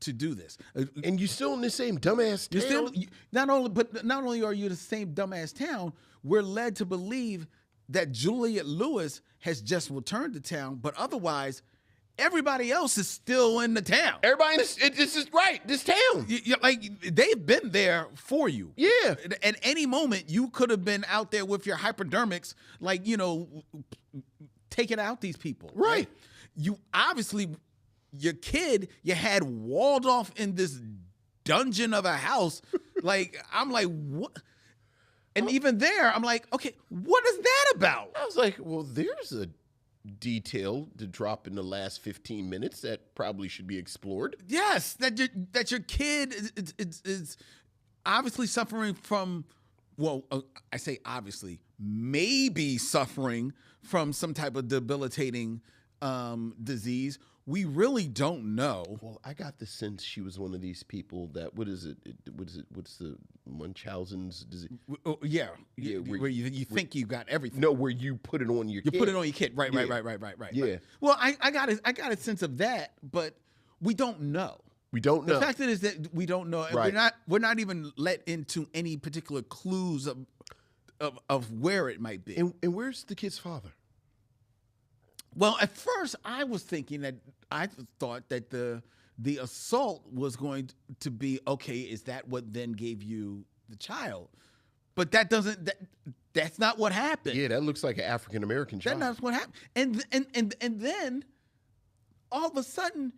[SPEAKER 1] to do this,
[SPEAKER 2] and you're still in the same dumbass town.
[SPEAKER 1] Not only are you the same dumbass town, we're led to believe that Juliette Lewis has just returned to town, but otherwise, everybody else is still in the town.
[SPEAKER 2] Everybody, this is right. This town,
[SPEAKER 1] like they've been there for you.
[SPEAKER 2] Yeah.
[SPEAKER 1] At any moment, you could have been out there with your hypodermics, like taking out these people.
[SPEAKER 2] Right.
[SPEAKER 1] You obviously, your kid, you had walled off in this dungeon of a house. Like I'm like, what? And even there, I'm like, okay, what is that about?
[SPEAKER 2] I was like, well, there's a detail to drop in the last 15 minutes that probably should be explored.
[SPEAKER 1] Yes, that your kid is obviously suffering from, well, I say obviously, maybe suffering from some type of debilitating disease. We really don't know.
[SPEAKER 2] Well, I got the sense she was one of these people that, what's the Munchausen's disease?
[SPEAKER 1] Yeah. Where you think you got everything.
[SPEAKER 2] No, where you put it on your kid.
[SPEAKER 1] You put it on your kid. Right.
[SPEAKER 2] Yeah.
[SPEAKER 1] Right. Well, I got a sense of that, but we don't know.
[SPEAKER 2] We don't know.
[SPEAKER 1] The fact is that we don't know.
[SPEAKER 2] Right.
[SPEAKER 1] We're not even let into any particular clues of where it might be.
[SPEAKER 2] And where's the kid's father?
[SPEAKER 1] Well, at first I thought that the assault was going to be, okay, is that what then gave you the child? But that's not what happened.
[SPEAKER 2] Yeah, that looks like an African American child.
[SPEAKER 1] That's not what happened. And then all of a sudden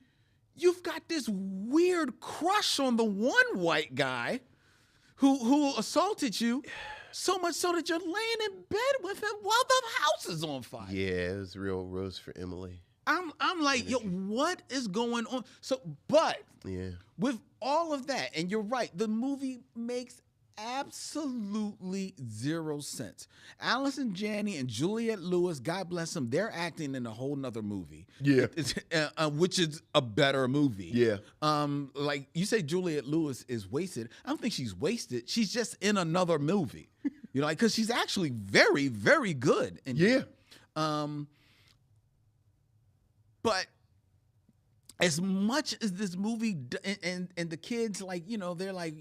[SPEAKER 1] you've got this weird crush on the one white guy who assaulted you. So much so that you're laying in bed with him while the house is on fire.
[SPEAKER 2] Yeah, it was real rose for Emily.
[SPEAKER 1] I'm like, yo, what is going on? So, but with all of that, and you're right, the movie makes absolutely zero sense. Allison Janney and Juliette Lewis, God bless them, they're acting in a whole nother movie.
[SPEAKER 2] Yeah.
[SPEAKER 1] Which is a better movie.
[SPEAKER 2] Yeah.
[SPEAKER 1] Like you say Juliette Lewis is wasted. I don't think she's wasted. She's just in another movie. Like, because she's actually very, very good. But as much as this movie and the kids, like, they're like,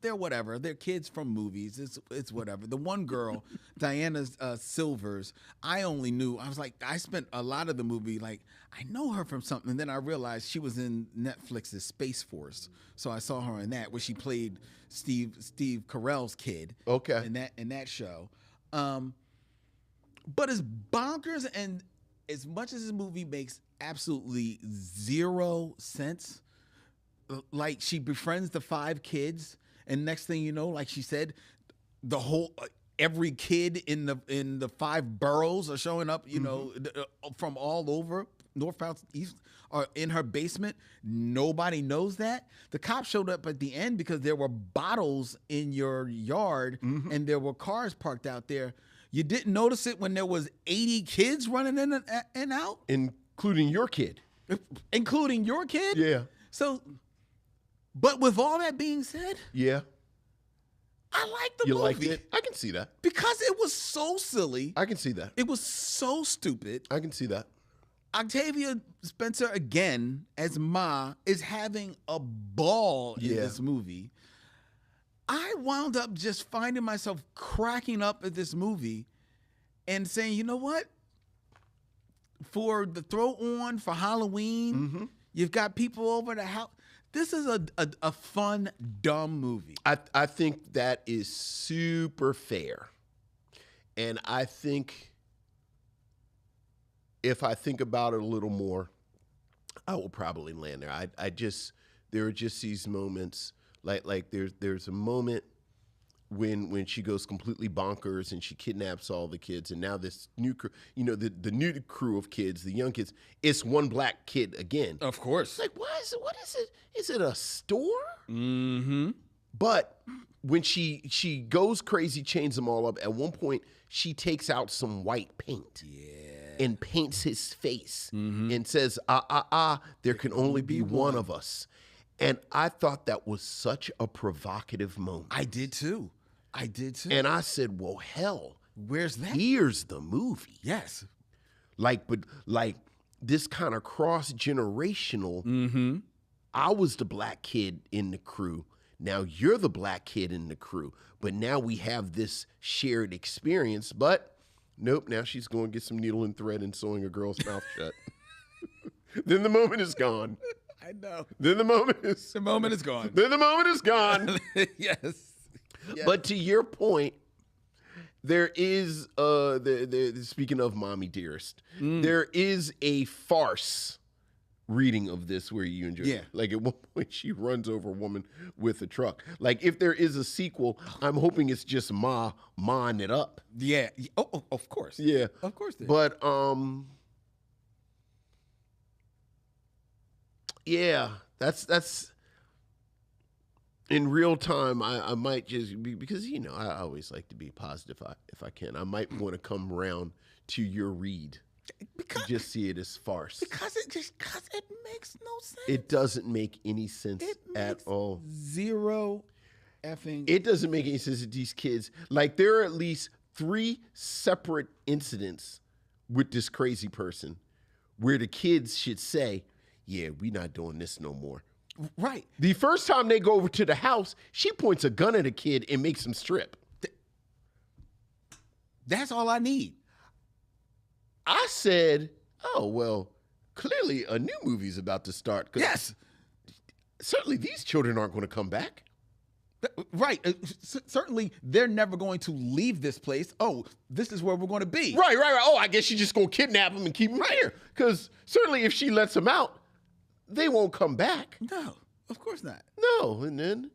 [SPEAKER 1] they're whatever, they're kids from movies, it's whatever. The one girl, Diana Silvers, I was like, I spent a lot of the movie like, I know her from something, and then I realized she was in Netflix's Space Force, so I saw her in that, where she played Steve Carell's kid.
[SPEAKER 2] Okay.
[SPEAKER 1] In that show. But it's bonkers, and as much as this movie makes absolutely zero sense, like, she befriends the 5 kids, and next thing you know, like she said, the whole every kid in the 5 boroughs are showing up, from all over north, south, east, are in her basement. Nobody knows that. The cops showed up at the end because there were bottles in your yard, and there were cars parked out there. You didn't notice it when there was 80 kids running in and out?
[SPEAKER 2] Including your kid.
[SPEAKER 1] Including your kid?
[SPEAKER 2] Yeah.
[SPEAKER 1] So, but with all that being said,
[SPEAKER 2] yeah,
[SPEAKER 1] I like the movie.
[SPEAKER 2] You liked it? I can see that.
[SPEAKER 1] Because it was so silly.
[SPEAKER 2] I can see that.
[SPEAKER 1] It was so stupid.
[SPEAKER 2] I can see that.
[SPEAKER 1] Octavia Spencer, again, as Ma, is having a ball in this movie. I wound up just finding myself cracking up at this movie and saying, you know what? For the throw on for Halloween, you've got people over the house. This is a fun, dumb movie.
[SPEAKER 2] I think that is super fair. And I think if I think about it a little more, I will probably land there. There are just these moments, like there's a moment when she goes completely bonkers and she kidnaps all the kids, and now this new crew, the new crew of kids, the young kids, it's one black kid again.
[SPEAKER 1] Of course.
[SPEAKER 2] Like, what is it? Is it a store?
[SPEAKER 1] Mm-hmm.
[SPEAKER 2] But when she goes crazy, chains them all up, at one point she takes out some white paint. And paints his face and says, there can only be one of us. And I thought that was such a provocative moment.
[SPEAKER 1] I did too.
[SPEAKER 2] And I said, well, hell.
[SPEAKER 1] Where's that?
[SPEAKER 2] Here's the movie.
[SPEAKER 1] Yes.
[SPEAKER 2] But this kind of cross-generational, I was the black kid in the crew. Now you're the black kid in the crew. But now we have this shared experience. But nope, now she's going to get some needle and thread and sewing a girl's mouth shut. Then the moment is gone.
[SPEAKER 1] I know.
[SPEAKER 2] Then the moment is
[SPEAKER 1] gone.
[SPEAKER 2] Then the moment is gone.
[SPEAKER 1] Yes.
[SPEAKER 2] But to your point, there is speaking of Mommy Dearest, there is a farce reading of this where you enjoy it. Like, at one point she runs over a woman with a truck. Like, if there is a sequel, I'm hoping it's just Ma'ing it up.
[SPEAKER 1] Yeah. Oh, of course.
[SPEAKER 2] Yeah.
[SPEAKER 1] Of course.
[SPEAKER 2] But yeah, that's in real time. I might just be, because I always like to be positive if I can. I might want to come around to your read. Because just see it as farce.
[SPEAKER 1] Because it makes no sense.
[SPEAKER 2] It doesn't make any sense at all.
[SPEAKER 1] Zero effing.
[SPEAKER 2] It doesn't make any sense that these kids, like, there are at least 3 separate incidents with this crazy person where the kids should say, yeah, we not doing this no more.
[SPEAKER 1] Right.
[SPEAKER 2] The first time they go over to the house, she points a gun at a kid and makes him strip.
[SPEAKER 1] That's all I need.
[SPEAKER 2] I said, oh, well, clearly a new movie's about to start.
[SPEAKER 1] Yes.
[SPEAKER 2] Certainly these children aren't going to come back.
[SPEAKER 1] Right. Certainly they're never going to leave this place. Oh, this is where we're going to be.
[SPEAKER 2] Right. Oh, I guess she's just going to kidnap them and keep them here. Because certainly if she lets them out, they won't come back.
[SPEAKER 1] No, of course not.
[SPEAKER 2] No. And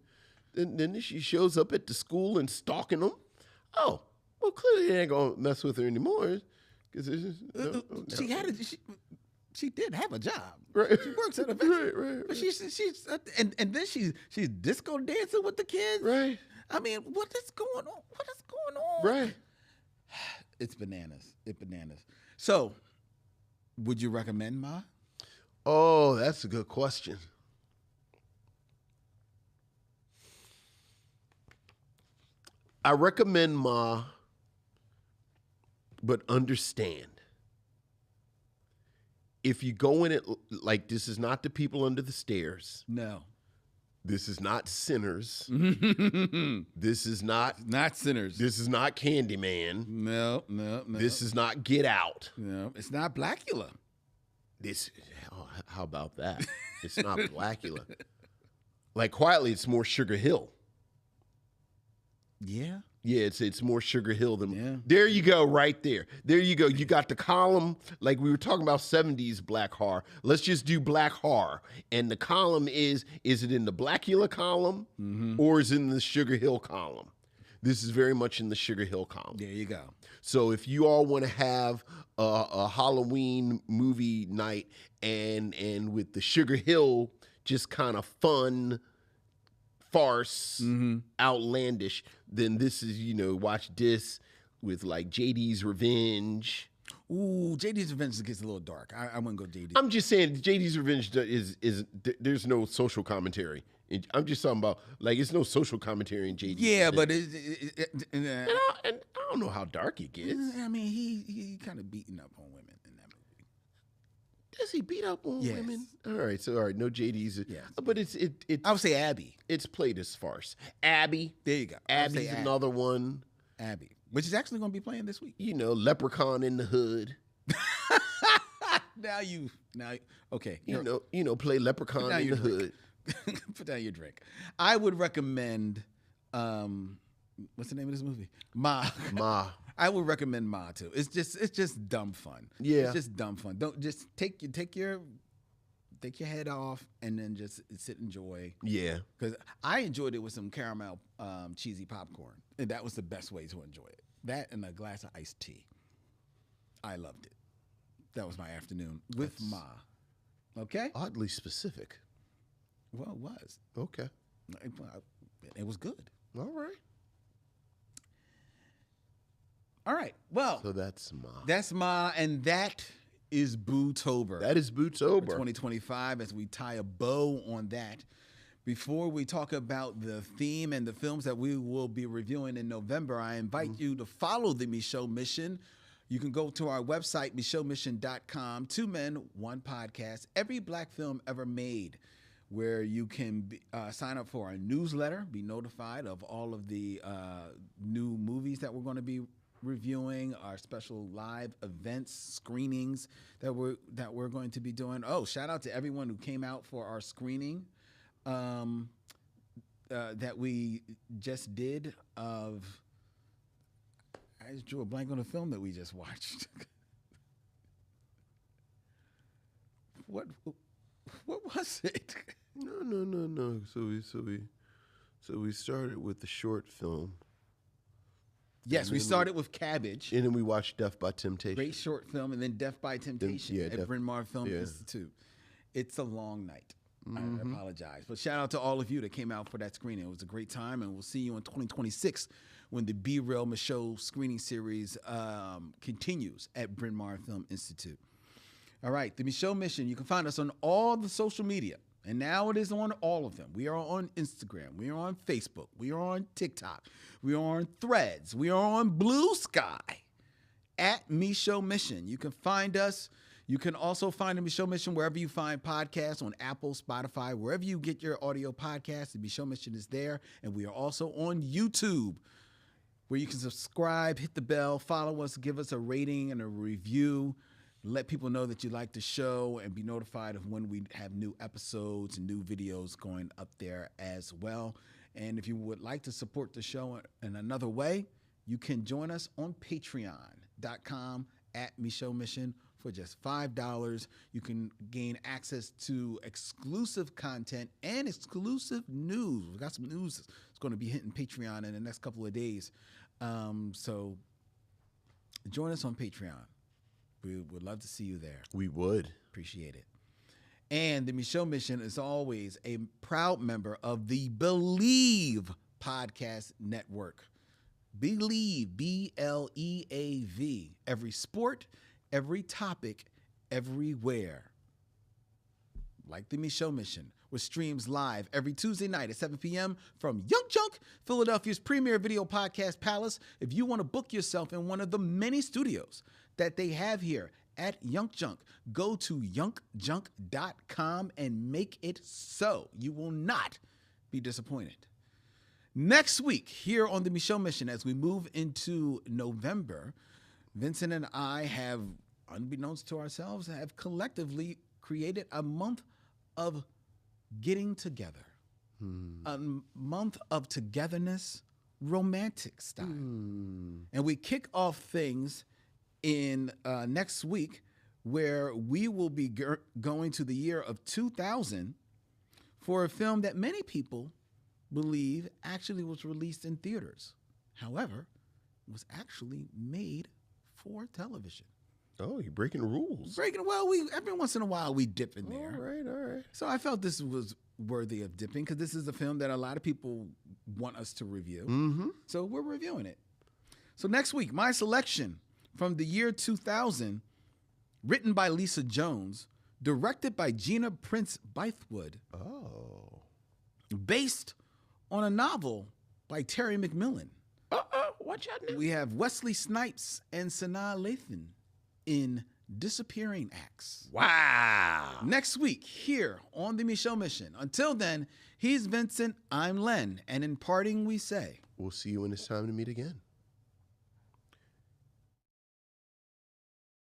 [SPEAKER 2] then she shows up at the school and stalking them. Oh, well, clearly they ain't going to mess with her anymore.
[SPEAKER 1] She did have a job.
[SPEAKER 2] Right.
[SPEAKER 1] She works at a vet.
[SPEAKER 2] Right.
[SPEAKER 1] But she's and then she's disco dancing with the kids.
[SPEAKER 2] Right.
[SPEAKER 1] I mean, what is going on? What is going on?
[SPEAKER 2] Right.
[SPEAKER 1] It's bananas. So, would you recommend Ma?
[SPEAKER 2] Oh, that's a good question. I recommend Ma, but understand, if you go in it like this is not the people under the stairs.
[SPEAKER 1] No.
[SPEAKER 2] This is not Sinners.
[SPEAKER 1] Not
[SPEAKER 2] This is not
[SPEAKER 1] Sinners.
[SPEAKER 2] This is not Candyman.
[SPEAKER 1] No.
[SPEAKER 2] This is not Get Out.
[SPEAKER 1] No, it's not Blackula.
[SPEAKER 2] How about that? It's not Blackula. Like quietly, it's more Sugar Hill.
[SPEAKER 1] Yeah.
[SPEAKER 2] Yeah, it's more Sugar Hill than.
[SPEAKER 1] Yeah.
[SPEAKER 2] There you go, right there. There you go. You got the column, like we were talking about 70s black horror. Let's just do black horror. And the column is it in the Blackula column or is it in the Sugar Hill column? This is very much in the Sugar Hill column.
[SPEAKER 1] There you go.
[SPEAKER 2] So if you all want to have a Halloween movie night and with the Sugar Hill just kind of fun, farce, outlandish, then this is, watch this with like JD's Revenge.
[SPEAKER 1] Ooh, JD's Revenge gets a little dark. I wouldn't go JD.
[SPEAKER 2] I'm just saying JD's Revenge is there's no social commentary. I'm just talking about like it's no social commentary in JD.
[SPEAKER 1] Yeah, but
[SPEAKER 2] and I don't know how dark it gets.
[SPEAKER 1] I mean, he kind of beating up on women in that movie.
[SPEAKER 2] Does he beat up on
[SPEAKER 1] Yes.
[SPEAKER 2] women? All right, no JD's.
[SPEAKER 1] Yes.
[SPEAKER 2] But it's
[SPEAKER 1] I would say Abby.
[SPEAKER 2] it's played as farce. Abby.
[SPEAKER 1] There you go. I would say
[SPEAKER 2] Abby's another one.
[SPEAKER 1] Abby, which is actually going to be playing this week.
[SPEAKER 2] Leprechaun in the Hood.
[SPEAKER 1] Okay.
[SPEAKER 2] Play Leprechaun
[SPEAKER 1] Now
[SPEAKER 2] in
[SPEAKER 1] you
[SPEAKER 2] the
[SPEAKER 1] drink.
[SPEAKER 2] Hood.
[SPEAKER 1] Put down your drink. I would recommend, what's the name of this movie? Ma. I would recommend Ma too. It's just dumb fun.
[SPEAKER 2] Yeah.
[SPEAKER 1] It's just dumb fun. Don't just take your head off and then just sit and enjoy.
[SPEAKER 2] Yeah.
[SPEAKER 1] Because I enjoyed it with some caramel cheesy popcorn, and that was the best way to enjoy it. That and a glass of iced tea. I loved it. That was my afternoon with Ma. Okay.
[SPEAKER 2] Oddly specific.
[SPEAKER 1] Well, it was.
[SPEAKER 2] Okay.
[SPEAKER 1] It was good.
[SPEAKER 2] All right.
[SPEAKER 1] All right. Well,
[SPEAKER 2] So that's Ma.
[SPEAKER 1] that's Ma, and that is Bootober.
[SPEAKER 2] That is Bootsober.
[SPEAKER 1] 2025 as we tie a bow on that. Before we talk about the theme and the films that we will be reviewing in November, I invite you to follow the Micheaux Mission. You can go to our website, micheauxmission.com. 2 men, 1 podcast, every black film ever made, where you can sign up for our newsletter, be notified of all of the new movies that we're going to be reviewing, our special live events, screenings that we're going to be doing. Oh, shout out to everyone who came out for our screening that we just did of. I just drew a blank on the film that we just watched. What was it?
[SPEAKER 2] No. So we started with the short film.
[SPEAKER 1] Yes, we started with Cabbage.
[SPEAKER 2] And then we watched Death by Temptation.
[SPEAKER 1] Great short film, and then Death by Temptation at Bryn Mawr Film Institute. It's a long night. I apologize. But shout out to all of you that came out for that screening. It was a great time, and we'll see you in 2026 when the Be Real Micheaux screening series continues at Bryn Mawr Film Institute. All right, the Micheaux Mission. You can find us on all the social media, and now it is on all of them. We are on Instagram. We are on Facebook. We are on TikTok. We are on Threads. We are on Blue Sky at Micheaux Mission. You can find us. You can also find the Micheaux Mission wherever you find podcasts, on Apple, Spotify, wherever you get your audio podcasts. The Micheaux Mission is there. And we are also on YouTube, where you can subscribe, hit the bell, follow us, give us a rating and a review. Let people know that you like the show and be notified of when we have new episodes and new videos going up there as well. And if you would like to support the show in another way, you can join us on patreon.com at Micheaux Mission. For just $5, you can gain access to exclusive content and exclusive news. We've got some news that's going to be hitting Patreon in the next couple of days. So join us on Patreon. We would love to see you there.
[SPEAKER 2] We would.
[SPEAKER 1] Appreciate it. And the Micheaux Mission is always a proud member of the Believe Podcast Network. Believe, B-L-E-A-V. Every sport, every topic, everywhere. Like the Micheaux Mission, which streams live every Tuesday night at 7 p.m. from Young Chunk, Philadelphia's premier video podcast palace. If you want to book yourself in one of the many studios that they have here at Yunk Junk. Go to yunkjunk.com and make it so. You will not be disappointed. Next week, here on the Micheaux Mission, as we move into November, Vincent and I have, unbeknownst to ourselves, have collectively created a month of getting together. A month of togetherness, romantic style. And we kick off things in next week where we will be going to the year of 2000 for a film that many people believe actually was released in theaters. However, it was actually made for television.
[SPEAKER 2] Oh, you're breaking rules.
[SPEAKER 1] Well, every once in a while we dip in there.
[SPEAKER 2] All right.
[SPEAKER 1] So I felt this was worthy of dipping because this is a film that a lot of people want us to review. So we're reviewing it. So next week, my selection from the year 2000, written by Lisa Jones, directed by Gina Prince Bythewood.
[SPEAKER 2] Oh.
[SPEAKER 1] Based on a novel by Terry McMillan.
[SPEAKER 2] Watch out now.
[SPEAKER 1] We have Wesley Snipes and Sanaa Lathan in Disappearing Acts.
[SPEAKER 2] Wow.
[SPEAKER 1] Next week, here on the Micheaux Mission. Until then, he's Vincent, I'm Len, and in parting we say,
[SPEAKER 2] We'll see you when it's time to meet again.